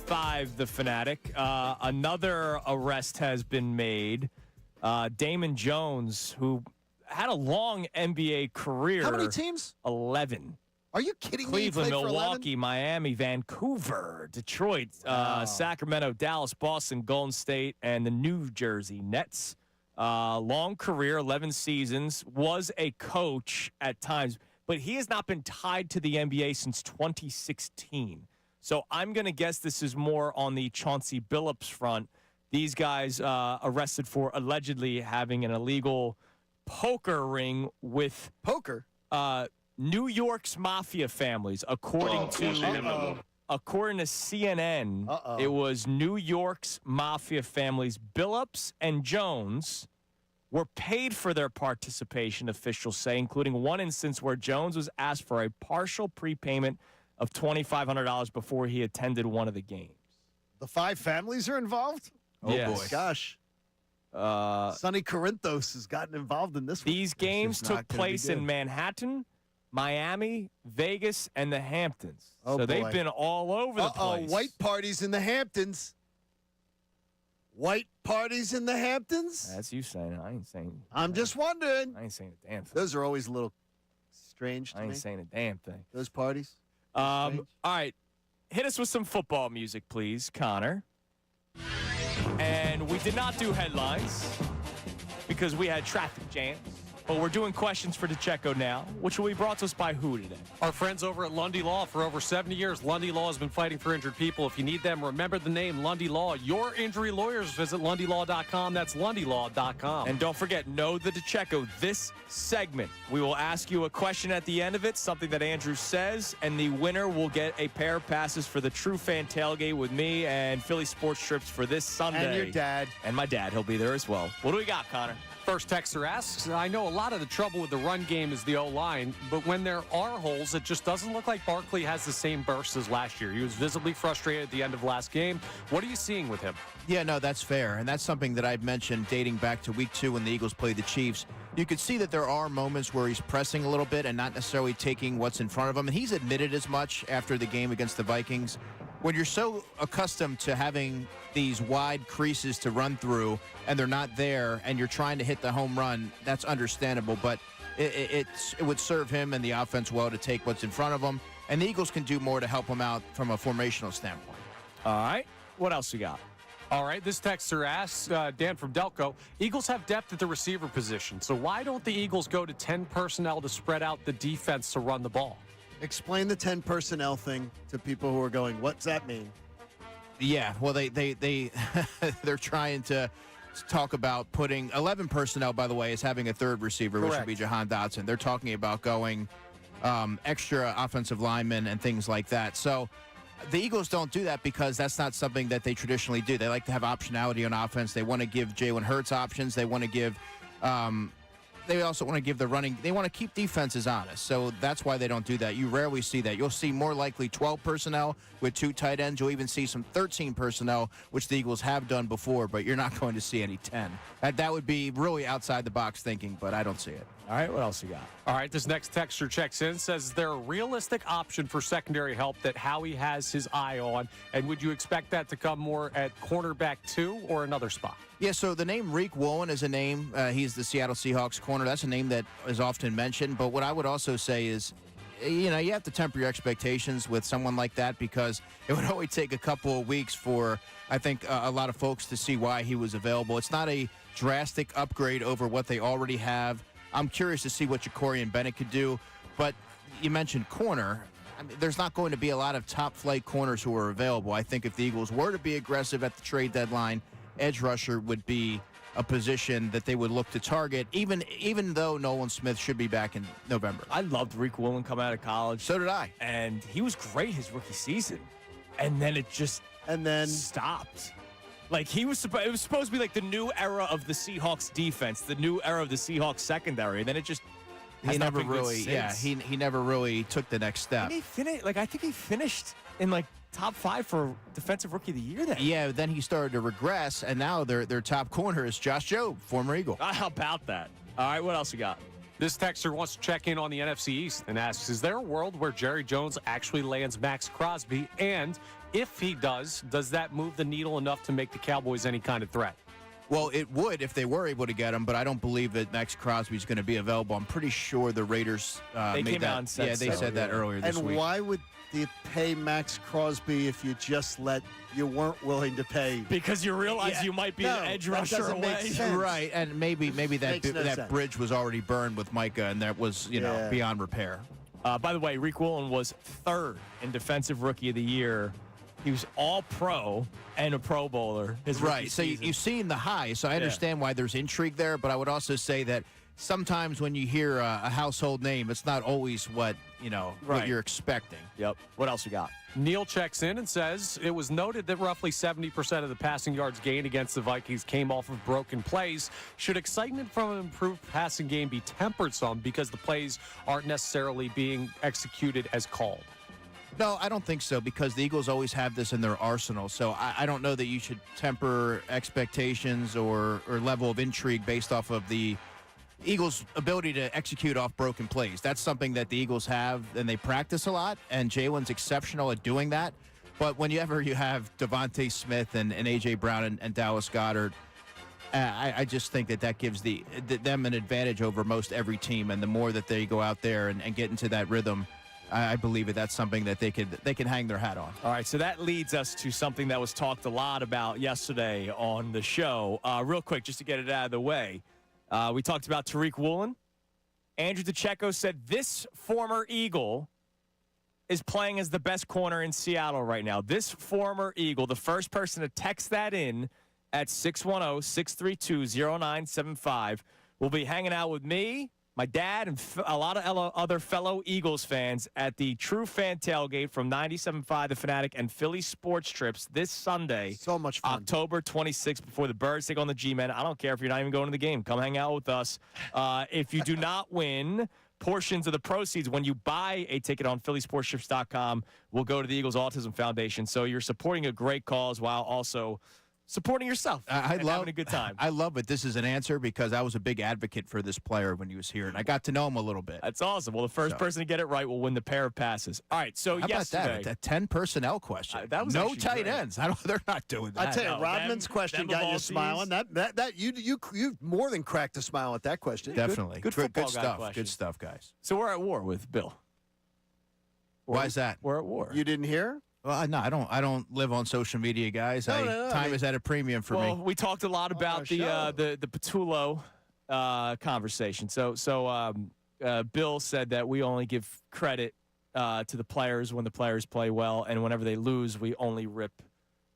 97.5 The Fanatic. Another arrest has been made. Damon Jones, who had a long NBA career. How many teams? 11. Are you kidding me? Cleveland, He played for Milwaukee, Miami, Vancouver, Detroit, Sacramento, Dallas, Boston, Golden State, and the New Jersey Nets. Long career, 11 seasons, was a coach at times, but he has not been tied to the NBA since 2016. So I'm going to guess this is more on the Chauncey Billups front. These guys arrested for allegedly having an illegal poker ring with New York's mafia families, according to CNN. It was New York's mafia families. Billups and Jones were paid for their participation, officials say, including one instance where Jones was asked for a partial prepayment of $2,500 before he attended one of the games. The 5 families are involved? Oh, yes. Boy. Gosh. Sonny Corinthos has gotten involved in this one. These games took place in Manhattan, Miami, Vegas, and the Hamptons. So they've been all over the place. White parties in the Hamptons. White parties in the Hamptons? That's you saying. I ain't saying. I'm just wondering. I ain't saying a damn thing. Those are always a little strange to me. I ain't saying a damn thing. Those parties? All right. Hit us with some football music, please, Connor. And we did not do headlines because we had traffic jams. But we're doing questions for DeCecco now, which will be brought to us by who today? Our friends over at Lundy Law. For over 70 years, Lundy Law has been fighting for injured people. If you need them, remember the name Lundy Law. Your injury lawyers, visit LundyLaw.com. That's LundyLaw.com. And don't forget, know the DeCecco. This segment, we will ask you a question at the end of it, something that Andrew says, and the winner will get a pair of passes for the True Fan Tailgate with me and Philly Sports Trips for this Sunday. And your dad. And my dad. He'll be there as well. What do we got, Connor? First texter asks, I know a lot of the trouble with the run game is the O-line, but when there are holes, it just doesn't look like Barkley has the same burst as last year. He was visibly frustrated at the end of last game. What are you seeing with him? Yeah, no, that's fair. And that's something that I've mentioned dating back to week 2 when the Eagles played the Chiefs. You could see that there are moments where he's pressing a little bit and not necessarily taking what's in front of him. And he's admitted as much after the game against the Vikings. When you're so accustomed to having these wide creases to run through and they're not there and you're trying to hit the home run, that's understandable. But it would serve him and the offense well to take what's in front of him. And the Eagles can do more to help him out from a formational standpoint. All right. What else we got? All right, this texter asks, Dan from Delco, Eagles have depth at the receiver position, so why don't the Eagles go to 10 personnel to spread out the defense to run the ball? Explain the 10 personnel thing to people who are going, what's that mean? Yeah, well, they're trying to talk about putting 11 personnel, by the way, is having a third receiver, which would be Jahan Dotson. They're talking about going extra offensive linemen and things like that. So the Eagles don't do that because that's not something that they traditionally do. They like to have optionality on offense. They want to give Jalen Hurts options. They want to give they also want to give the running. They want to keep defenses honest. So that's why they don't do that. You rarely see that. You'll see more likely 12 personnel with 2 tight ends. You'll even see some 13 personnel, which the Eagles have done before, but you're not going to see any 10. That would be really outside the box thinking, but I don't see it. All right, what else you got? All right, this next texter checks in, says, is there a realistic option for secondary help that Howie has his eye on? And would you expect that to come more at cornerback 2 or another spot? Yeah, so the name Reek Woolen is a name. He's the Seattle Seahawks corner. That's a name that is often mentioned. But what I would also say is, you know, you have to temper your expectations with someone like that because it would only take a couple of weeks for, I think, a lot of folks to see why he was available. It's not a drastic upgrade over what they already have. I'm curious to see what Ja'Cory Bennett could do. But you mentioned corner. I mean, there's not going to be a lot of top-flight corners who are available. I think if the Eagles were to be aggressive at the trade deadline, edge rusher would be a position that they would look to target, even though Nolan Smith should be back in November. I loved Reek Woolen coming out of college. So did I. And he was great his rookie season. And then it just stopped. Like, it was supposed to be like the new era of the Seahawks defense, the new era of the Seahawks secondary. And then it just he never really, he never really took the next step. And he finished, I think he finished in top 5 for defensive rookie of the year. Yeah, then he started to regress, and now their top corner is Josh Jobe, former Eagle. How about that? All right, what else we got? This texter wants to check in on the NFC East and asks, is there a world where Jerry Jones actually lands Max Crosby? And if he does that move the needle enough to make the Cowboys any kind of threat? Well, it would if they were able to get him, but I don't believe that Max Crosby is going to be available. I'm pretty sure the Raiders They made came that. out and said they so, said that earlier this And week. why would you pay Max Crosby if you weren't willing to pay? Because you realize you might be an edge rusher doesn't make away. sense. Right, and maybe that Makes no that sense. bridge was already burned with Micah, and that was beyond repair. By the way, Rick Woolen was 3rd in Defensive Rookie of the Year. He was all-pro and a Pro Bowler. His rookie Right, so season. you've seen the high, so I understand why there's intrigue there, but I would also say that sometimes when you hear a household name, it's not always what you're expecting. Yep. What else you got? Neil checks in and says, it was noted that roughly 70% of the passing yards gained against the Vikings came off of broken plays. Should excitement from an improved passing game be tempered some because the plays aren't necessarily being executed as called? No, I don't think so, because the Eagles always have this in their arsenal. So I don't know that you should temper expectations or level of intrigue based off of the Eagles' ability to execute off broken plays. That's something that the Eagles have, and they practice a lot, and Jalen's exceptional at doing that. But whenever you have Devontae Smith and A.J. Brown and Dallas Goedert, I just think that gives them an advantage over most every team, and the more that they go out there and get into that rhythm, I believe that's something that they can hang their hat on. All right, so that leads us to something that was talked a lot about yesterday on the show. Real quick, just to get it out of the way, we talked about Tariq Woolen. Andrew DeCecco said this former Eagle is playing as the best corner in Seattle right now. This former Eagle, the first person to text that in at 610-632-0975, will be hanging out with me, my dad, and a lot of other fellow Eagles fans at the True Fan Tailgate from 97.5 The Fanatic and Philly Sports Trips this Sunday. So much fun. October 26th before the Birds take on the G-Men. I don't care if you're not even going to the game. Come hang out with us. If you do not win, portions of the proceeds when you buy a ticket on phillysportstrips.com will go to the Eagles Autism Foundation. So you're supporting a great cause while also supporting yourself and having a good time. I love it. This is an answer because I was a big advocate for this player when he was here, and I got to know him a little bit. That's awesome. Well, the first person to get it right will win the pair of passes. All right, so How yesterday. about that? A 10 personnel question. That was no actually tight great. ends. They're not doing that. I tell you, Rodman's question got you smiling. You more than cracked a smile at that question. Definitely. Good football guy stuff. question. Good stuff, guys. So we're at war with Bill. Why is that? We're at war. You didn't hear? Well, no, I don't live on social media, guys. Time is at a premium for me. We talked a lot about the Patullo conversation. So Bill said that we only give credit to the players when the players play well, and whenever they lose, we only rip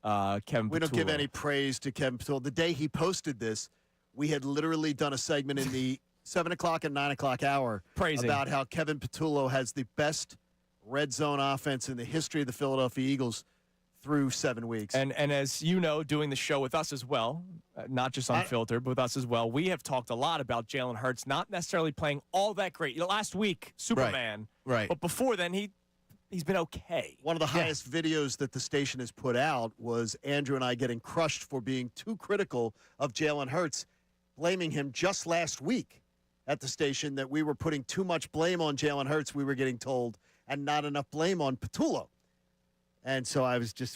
Kevin Patullo. We don't give any praise to Kevin Patullo. The day he posted this, we had literally done a segment in the 7 o'clock and 9 o'clock hour praising about how Kevin Patullo has the best red zone offense in the history of the Philadelphia Eagles through 7 weeks. And as you know, doing the show with us as well, not just Unfiltered, but with us as well, we have talked a lot about Jalen Hurts not necessarily playing all that great. Last week, Superman. Right. But before then, he's been okay. One of the highest videos that the station has put out was Andrew and I getting crushed for being too critical of Jalen Hurts, blaming him just last week at the station that we were putting too much blame on Jalen Hurts, we were getting told, and not enough blame on Patullo. And so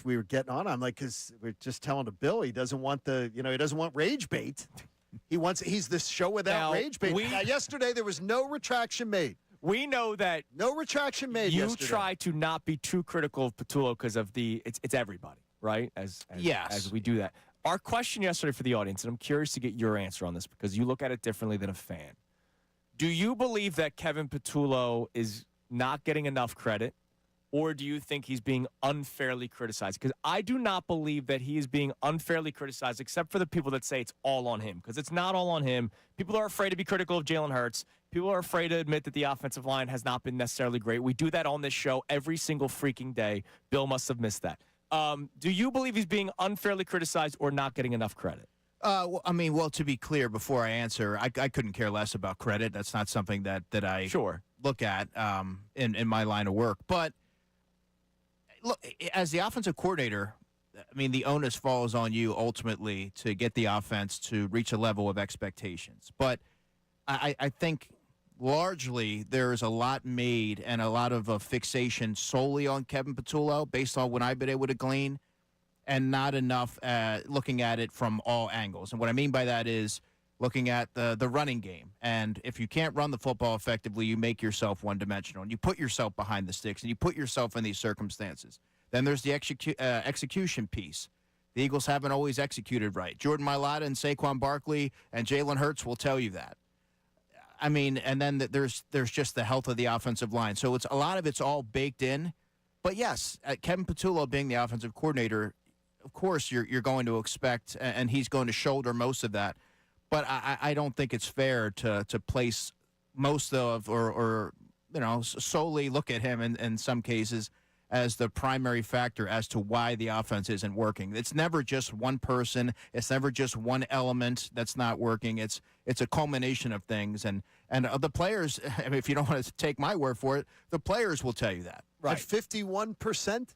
we were getting on. I'm like, because we're just telling to Bill, he doesn't want he doesn't want rage bait. He's this show without rage bait. Now, yesterday, there was no retraction made. We know that no retraction made. You yesterday. try to not be too critical of Patullo because of it's everybody, right? As we do that. Our question yesterday for the audience, and I'm curious to get your answer on this because you look at it differently than a fan. Do you believe that Kevin Patullo is not getting enough credit, or do you think he's being unfairly criticized? Because I do not believe that he is being unfairly criticized, except for the people that say it's all on him, because it's not all on him. People are afraid to be critical of Jalen Hurts. People are afraid to admit that the offensive line has not been necessarily great. We do that on this show every single freaking day. Bill must have missed that. Do you believe he's being unfairly criticized or not getting enough credit? Well, to be clear, before I answer, I couldn't care less about credit. That's not something that I look at in my line of work. But look, as the offensive coordinator, the onus falls on you ultimately to get the offense to reach a level of expectations. But I think largely there is a lot made and a lot of fixation solely on Kevin Patullo based on what I've been able to glean, and not enough looking at it from all angles. And what I mean by that is looking at the running game. And if you can't run the football effectively, you make yourself one-dimensional, and you put yourself behind the sticks, and you put yourself in these circumstances. Then there's the execution piece. The Eagles haven't always executed right. Jordan Mailata and Saquon Barkley and Jalen Hurts will tell you that. I mean, and then there's just the health of the offensive line. So a lot of it's all baked in. But yes, Kevin Patullo being the offensive coordinator, of course you're going to expect, and he's going to shoulder most of that. But I don't think it's fair to place most of or solely look at him in some cases as the primary factor as to why the offense isn't working. It's never just one person. It's never just one element that's not working. It's a culmination of things. And the players, I mean, if you don't want to take my word for it, the players will tell you that. Right. At 51%?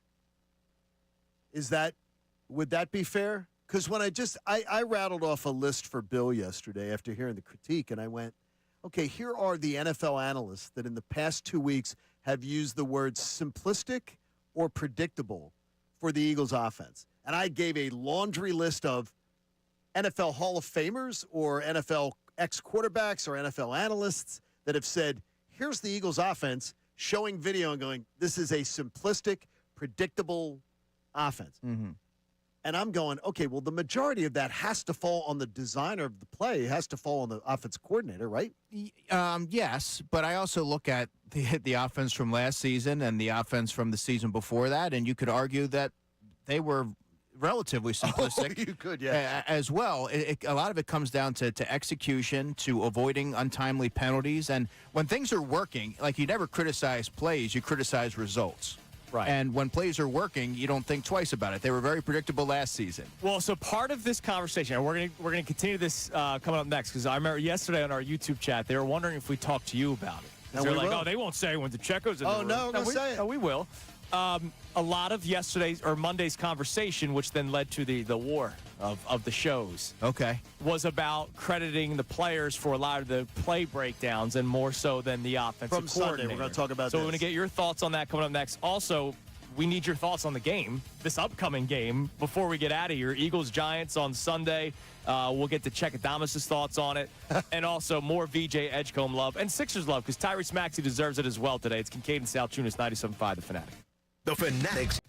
Would that be fair? Because when I rattled off a list for Bill yesterday after hearing the critique, and I went, okay, here are the NFL analysts that in the past 2 weeks have used the words simplistic or predictable for the Eagles offense. And I gave a laundry list of NFL Hall of Famers or NFL ex-quarterbacks or NFL analysts that have said, here's the Eagles offense, showing video and going, this is a simplistic, predictable offense. Mm-hmm. And I'm going, okay, well, the majority of that has to fall on the designer of the play. It has to fall on the offense coordinator, right? Yes, but I also look at the offense from last season and the offense from the season before that, and you could argue that they were relatively simplistic. You could, yeah. As well. A lot of it comes down to execution, to avoiding untimely penalties. And when things are working, like you never criticize plays, you criticize results. Right. And when plays are working, you don't think twice about it. They were very predictable last season. Well, so part of this conversation, and we're gonna continue this coming up next, because I remember yesterday on our YouTube chat, they were wondering if we talked to you about it. They're like, oh, they won't say when DeCheco's in the room. No, say it. No, we will. A lot of yesterday's or Monday's conversation, which then led to the war of the shows, was about crediting the players for a lot of the play breakdowns and more so than the offensive From Sunday, coordinator. we're going to talk about So this. we're going to get your thoughts on that coming up next. Also, we need your thoughts on the game, this upcoming game, before we get out of here. Eagles-Giants on Sunday. We'll get to Check Adamas' thoughts on it. And also more VJ Edgecombe love and Sixers love, because Tyrese Maxey deserves it as well today. It's Kincade Salciunas, 97.5 The Fanatic. The Fanatics.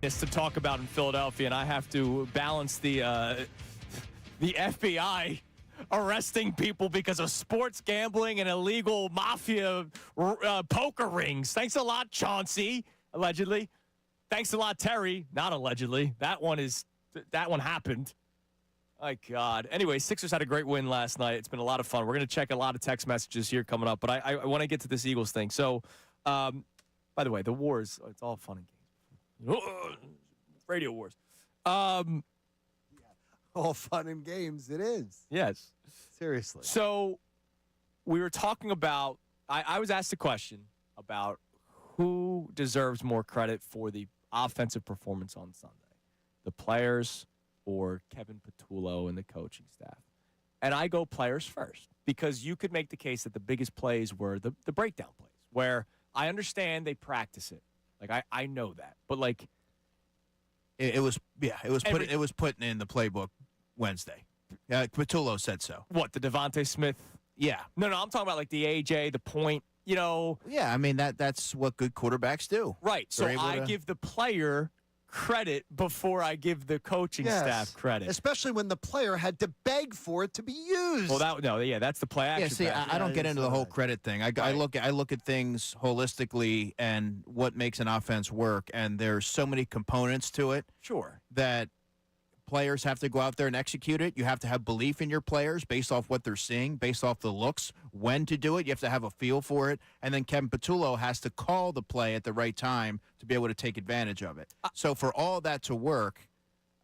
to talk about in Philadelphia, and I have to balance the FBI arresting people because of sports gambling and illegal mafia poker rings. Thanks a lot, Chauncey, allegedly. Thanks a lot, Terry, not allegedly. That one happened. My God. Anyway, Sixers had a great win last night. It's been a lot of fun. We're going to check a lot of text messages here coming up, but I want to get to this Eagles thing. So, by the way, the wars, it's all fun and games. Radio wars. All fun and games, it is. Yes. Seriously. So we were talking about, I was asked a question about who deserves more credit for the offensive performance on Sunday, the players or Kevin Patullo and the coaching staff. And I go players first, because you could make the case that the biggest plays were the breakdown plays, where I understand they practice it. Like, I know that. But, like, It was put in the playbook Wednesday. Patullo said so. What, the Devontae Smith? Yeah. No, I'm talking about like the AJ, the point, Yeah, I mean that's what good quarterbacks do. Right. So I give the player credit before I give the coaching staff credit. Especially when the player had to beg for it to be used. Well, that's the play action. Yeah, see, I don't get into the whole credit thing. I look at things holistically and what makes an offense work, and there's so many components to it. Sure. That players have to go out there and execute it. You have to have belief in your players based off what they're seeing, based off the looks, when to do it. You have to have a feel for it. And then Kevin Patullo has to call the play at the right time to be able to take advantage of it. So for all that to work,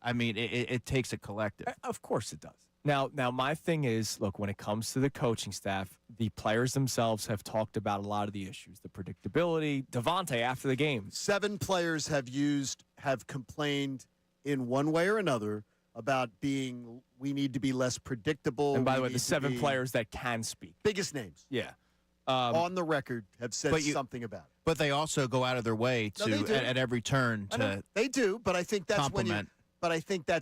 I mean, it takes a collective. Of course it does. Now, my thing is, look, when it comes to the coaching staff, the players themselves have talked about a lot of the issues, the predictability. Devontae, after the game. 7 players have complained in one way or another about we need to be less predictable. And by the way, the 7 players that can speak. Biggest names. Yeah. On the record have said something about it. But they also go out of their way at every turn to They do, but I think that's compliment.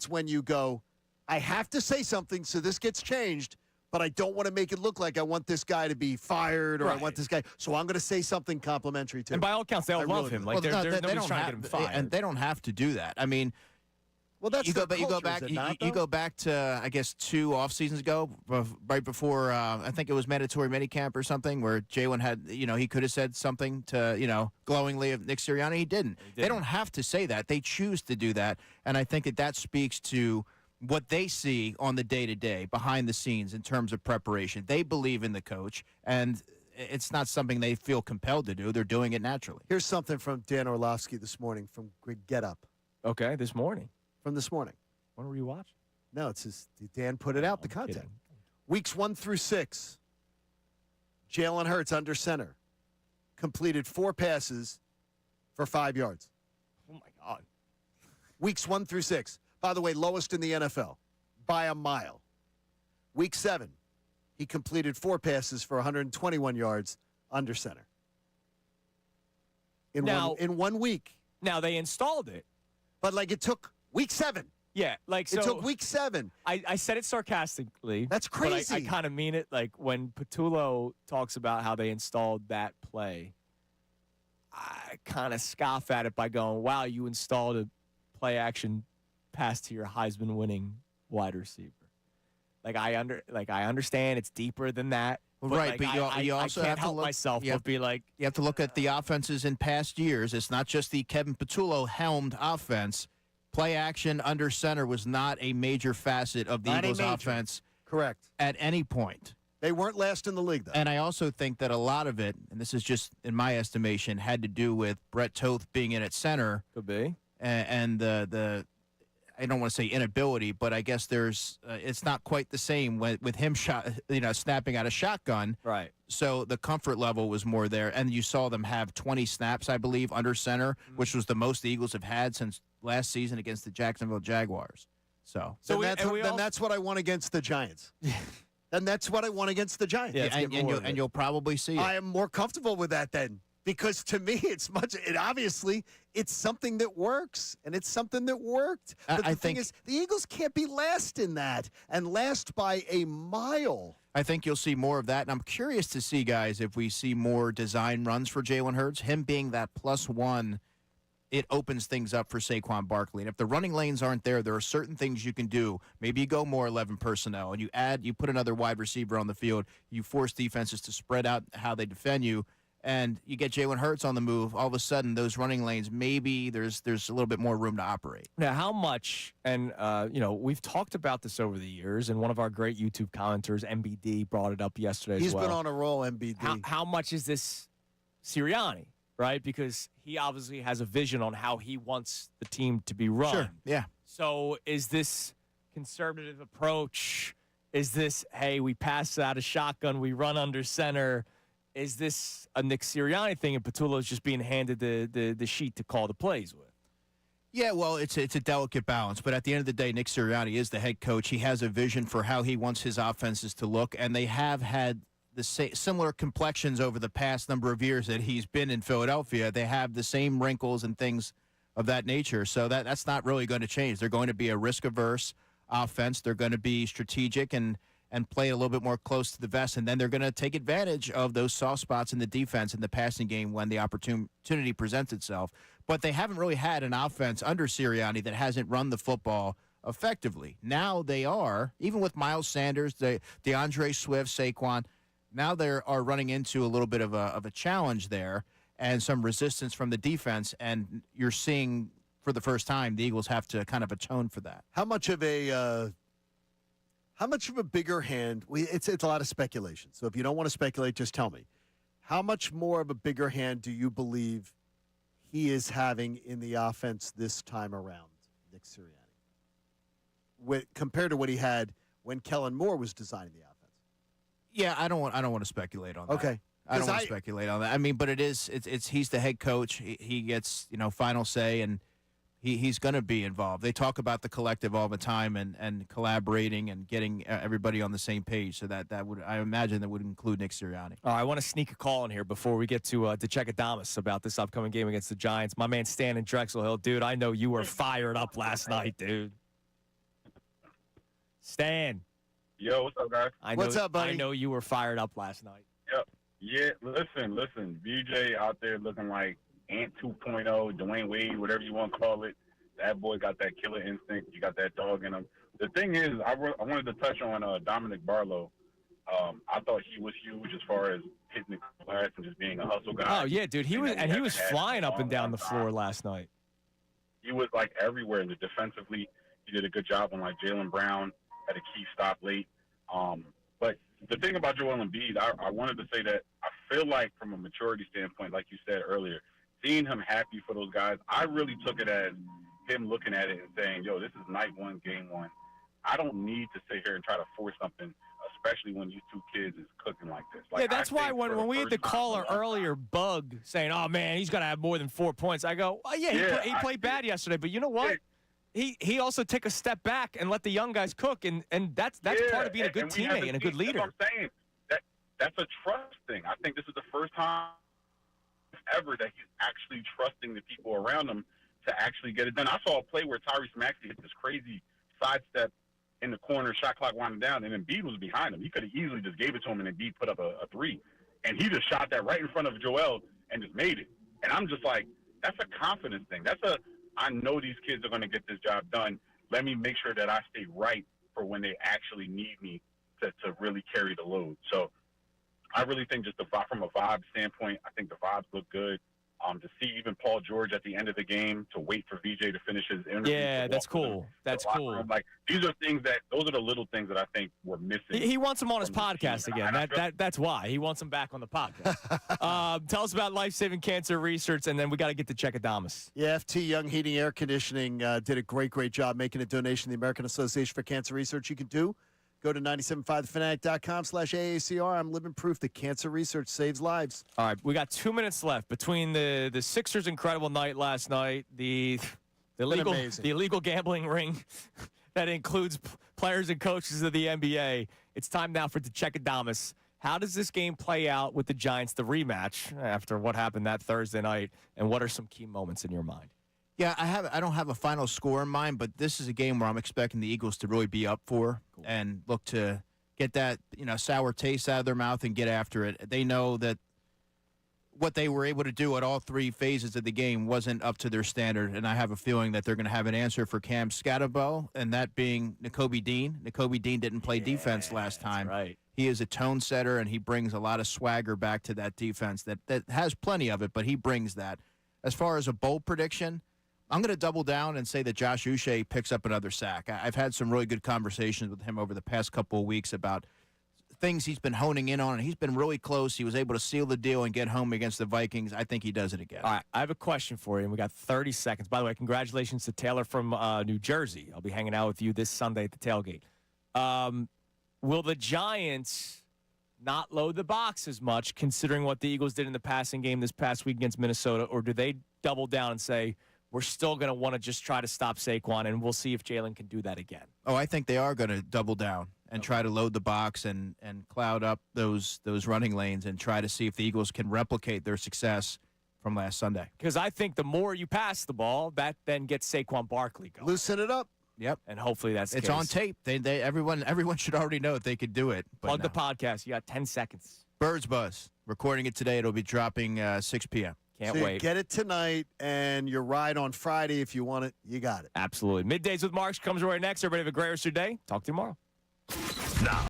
when you go, I have to say something so this gets changed, but I don't want to make it look like I want this guy to be fired or I want this guy. So I'm going to say something complimentary to him. And by all accounts, they all love him. Like, nobody's trying to get him fired. And they don't have to do that. I mean, well, that's you go back to, I guess, 2 off seasons ago, right before I think it was mandatory minicamp or something, where Jalen had, he could have said something to, glowingly of Nick Sirianni. He didn't. They don't have to say that. They choose to do that, and I think that speaks to what they see on the day-to-day, behind the scenes, in terms of preparation. They believe in the coach, and it's not something they feel compelled to do. They're doing it naturally. Here's something from Dan Orlovsky this morning from Get Up. Okay, this morning. From this morning. When were you watching? No, it's just Dan put it out, the content. Kidding. Weeks 1 through 6, Jalen Hurts under center completed 4 passes for 5 yards. Oh, my God. Weeks 1 through 6. By the way, lowest in the NFL by a mile. Week 7, he completed 4 passes for 121 yards under center. In 1 week. Now, they installed it. But, it took week 7. Yeah, it took week 7. I said it sarcastically. That's crazy. But I kind of mean it. Like, when Patullo talks about how they installed that play, I kind of scoff at it by going, wow, you installed a play-action pass to your Heisman-winning wide receiver. I understand it's deeper than that. But right, but you also I can't have to help look, myself but be like... You have to look at the offenses in past years. It's not just the Kevin Patullo-helmed offense. Play action under center was not a major facet of the Eagles' offense. Correct. At any point. They weren't last in the league, though. And I also think that a lot of it, and this is just in my estimation, had to do with Brett Toth being in at center. Could be. And the I don't want to say inability, but I guess it's not quite the same with him snapping out a shotgun. Right. So the comfort level was more there, and you saw them have 20 snaps, I believe, under center, which was the most the Eagles have had since last season against the Jacksonville Jaguars. That's what I want against the Giants. And that's what I want against the Giants. Yeah, and you'll probably see it. I am more comfortable with that then. Because to me, obviously, it's something that works, and it's something that worked. But the thing is, the Eagles can't be last in that, and last by a mile. I think you'll see more of that, and I'm curious to see, guys, if we see more design runs for Jalen Hurts, him being that +1 it opens things up for Saquon Barkley. And if the running lanes aren't there, there are certain things you can do. Maybe you go more 11 personnel and you put another wide receiver on the field. You force defenses to spread out how they defend you, and you get Jalen Hurts on the move. All of a sudden, those running lanes, maybe there's a little bit more room to operate. Now, how much, and, we've talked about this over the years, and one of our great YouTube commenters, MBD, brought it up yesterday He's as well. been on a roll, MBD. How much is this Sirianni, right? Because he obviously has a vision on how he wants the team to be run. Sure, yeah. So is this conservative approach? Is this, hey, we pass out a shotgun, we run under center? Is this a Nick Sirianni thing, and Patullo's just being handed the sheet to call the plays with? Yeah, well, it's a delicate balance. But at the end of the day, Nick Sirianni is the head coach. He has a vision for how he wants his offenses to look, and they have had the similar complexions over the past number of years that he's been in Philadelphia. They have the same wrinkles and things of that nature. So that's not really going to change. They're going to be a risk-averse offense. They're going to be strategic and play a little bit more close to the vest, and then they're going to take advantage of those soft spots in the defense in the passing game when the opportunity presents itself. But they haven't really had an offense under Sirianni that hasn't run the football effectively. Now they are, even with Miles Sanders, DeAndre Swift, Saquon, now they are running into a little bit of a challenge there and some resistance from the defense, and you're seeing for the first time the Eagles have to kind of atone for that. How much of a bigger hand? It's a lot of speculation. So if you don't want to speculate, just tell me. How much more of a bigger hand do you believe he is having in the offense this time around, Nick Sirianni, compared to what he had when Kellen Moore was designing the offense? Yeah, I don't want to speculate on that. Okay. I don't want to speculate on that. I mean, but it's he's the head coach. He gets final say, and he's going to be involved. They talk about the collective all the time and collaborating and getting everybody on the same page. So that would, I imagine, that would include Nick Sirianni. All right, I want to sneak a call in here before we get to Checkadamas about this upcoming game against the Giants. My man Stan in Drexel Hill, dude. I know you were fired up last night, dude. Stan. Yo, what's up, guys? What's up, buddy? I know you were fired up last night. Yep. Yeah, listen. VJ out there looking like Ant 2.0, Dwayne Wade, whatever you want to call it. That boy got that killer instinct. You got that dog in him. The thing is, I wanted to touch on Dominic Barlow. I thought he was huge as far as hitting the glass and just being a hustle guy. Oh yeah, dude. He was flying up and down the floor last night. He was like everywhere. And defensively, he did a good job on like Jaylen Brown. Had a key stop late. But the thing about Joel Embiid, I wanted to say that I feel like from a maturity standpoint, like you said earlier, seeing him happy for those guys, I really took it as him looking at it and saying, yo, this is night one, game one. I don't need to sit here and try to force something, especially when you two kids is cooking like this. Like, yeah, that's why when we had the caller earlier, Bug, saying, oh, man, he's got to have more than 4 points, I go, oh, yeah, he played bad yesterday, but you know what? He also took a step back and let the young guys cook, and that's part of being a good teammate and a good leader. That's what I'm saying. That's a trust thing. I think this is the first time ever that he's actually trusting the people around him to actually get it done. I saw a play where Tyrese Maxey hit this crazy sidestep in the corner, shot clock winding down, and Embiid was behind him. He could have easily just gave it to him, and Embiid put up a three. And he just shot that right in front of Joel and just made it. And I'm just like, that's a confidence thing. I know these kids are going to get this job done. Let me make sure that I stay right for when they actually need me to really carry the load. So I really think just from a vibe standpoint, I think the vibes look good. To see even Paul George at the end of the game, to wait for VJ to finish his interview. Yeah, that's cool. That's cool. Like, these are things those are the little things that I think were missing. He wants him on his podcast again. That's why. He wants him back on the podcast. Tell us about life-saving cancer research, and then we got to get to Checkadamas. Yeah, FT Young Heating Air Conditioning did a great job making a donation to the American Association for Cancer Research. You can go to 975thefanatic.com/AACR. I'm living proof that cancer research saves lives. All right, we got 2 minutes left between the Sixers' incredible night last night, the illegal gambling ring that includes players and coaches of the NBA. It's time now for the Checkadamas. How does this game play out with the Giants, the rematch, after what happened that Thursday night, and what are some key moments in your mind? Yeah, I don't have a final score in mind, but this is a game where I'm expecting the Eagles to really be up for and look to get that sour taste out of their mouth and get after it. They know that what they were able to do at all three phases of the game wasn't up to their standard, and I have a feeling that they're going to have an answer for Cam Scatterbo, and that being Nakobe Dean. Nakobe Dean didn't play defense last time. Right. He is a tone setter, and he brings a lot of swagger back to that defense that has plenty of it, but he brings that. As far as a bold prediction, I'm going to double down and say that Josh Uche picks up another sack. I've had some really good conversations with him over the past couple of weeks about things he's been honing in on, and he's been really close. He was able to seal the deal and get home against the Vikings. I think he does it again. All right, I have a question for you, and we got 30 seconds. By the way, congratulations to Taylor from New Jersey. I'll be hanging out with you this Sunday at the tailgate. Will the Giants not load the box as much, considering what the Eagles did in the passing game this past week against Minnesota, or do they double down and say, we're still going to want to just try to stop Saquon, and we'll see if Jalen can do that again? Oh, I think they are going to double down and try to load the box and cloud up those running lanes and try to see if the Eagles can replicate their success from last Sunday. Because I think the more you pass the ball, that then gets Saquon Barkley going. Loosen it up. Yep. And hopefully that's the it's case. on tape. Everyone should already know that they could do it. Plug the podcast. You got 10 seconds. Birds Buzz. Recording it today. It'll be dropping 6 p.m. Can't so wait. Get it tonight, and your ride on Friday, if you want it, you got it. Absolutely. Middays with Marks comes right next. Everybody have a great rest of your day. Talk to you tomorrow. Now.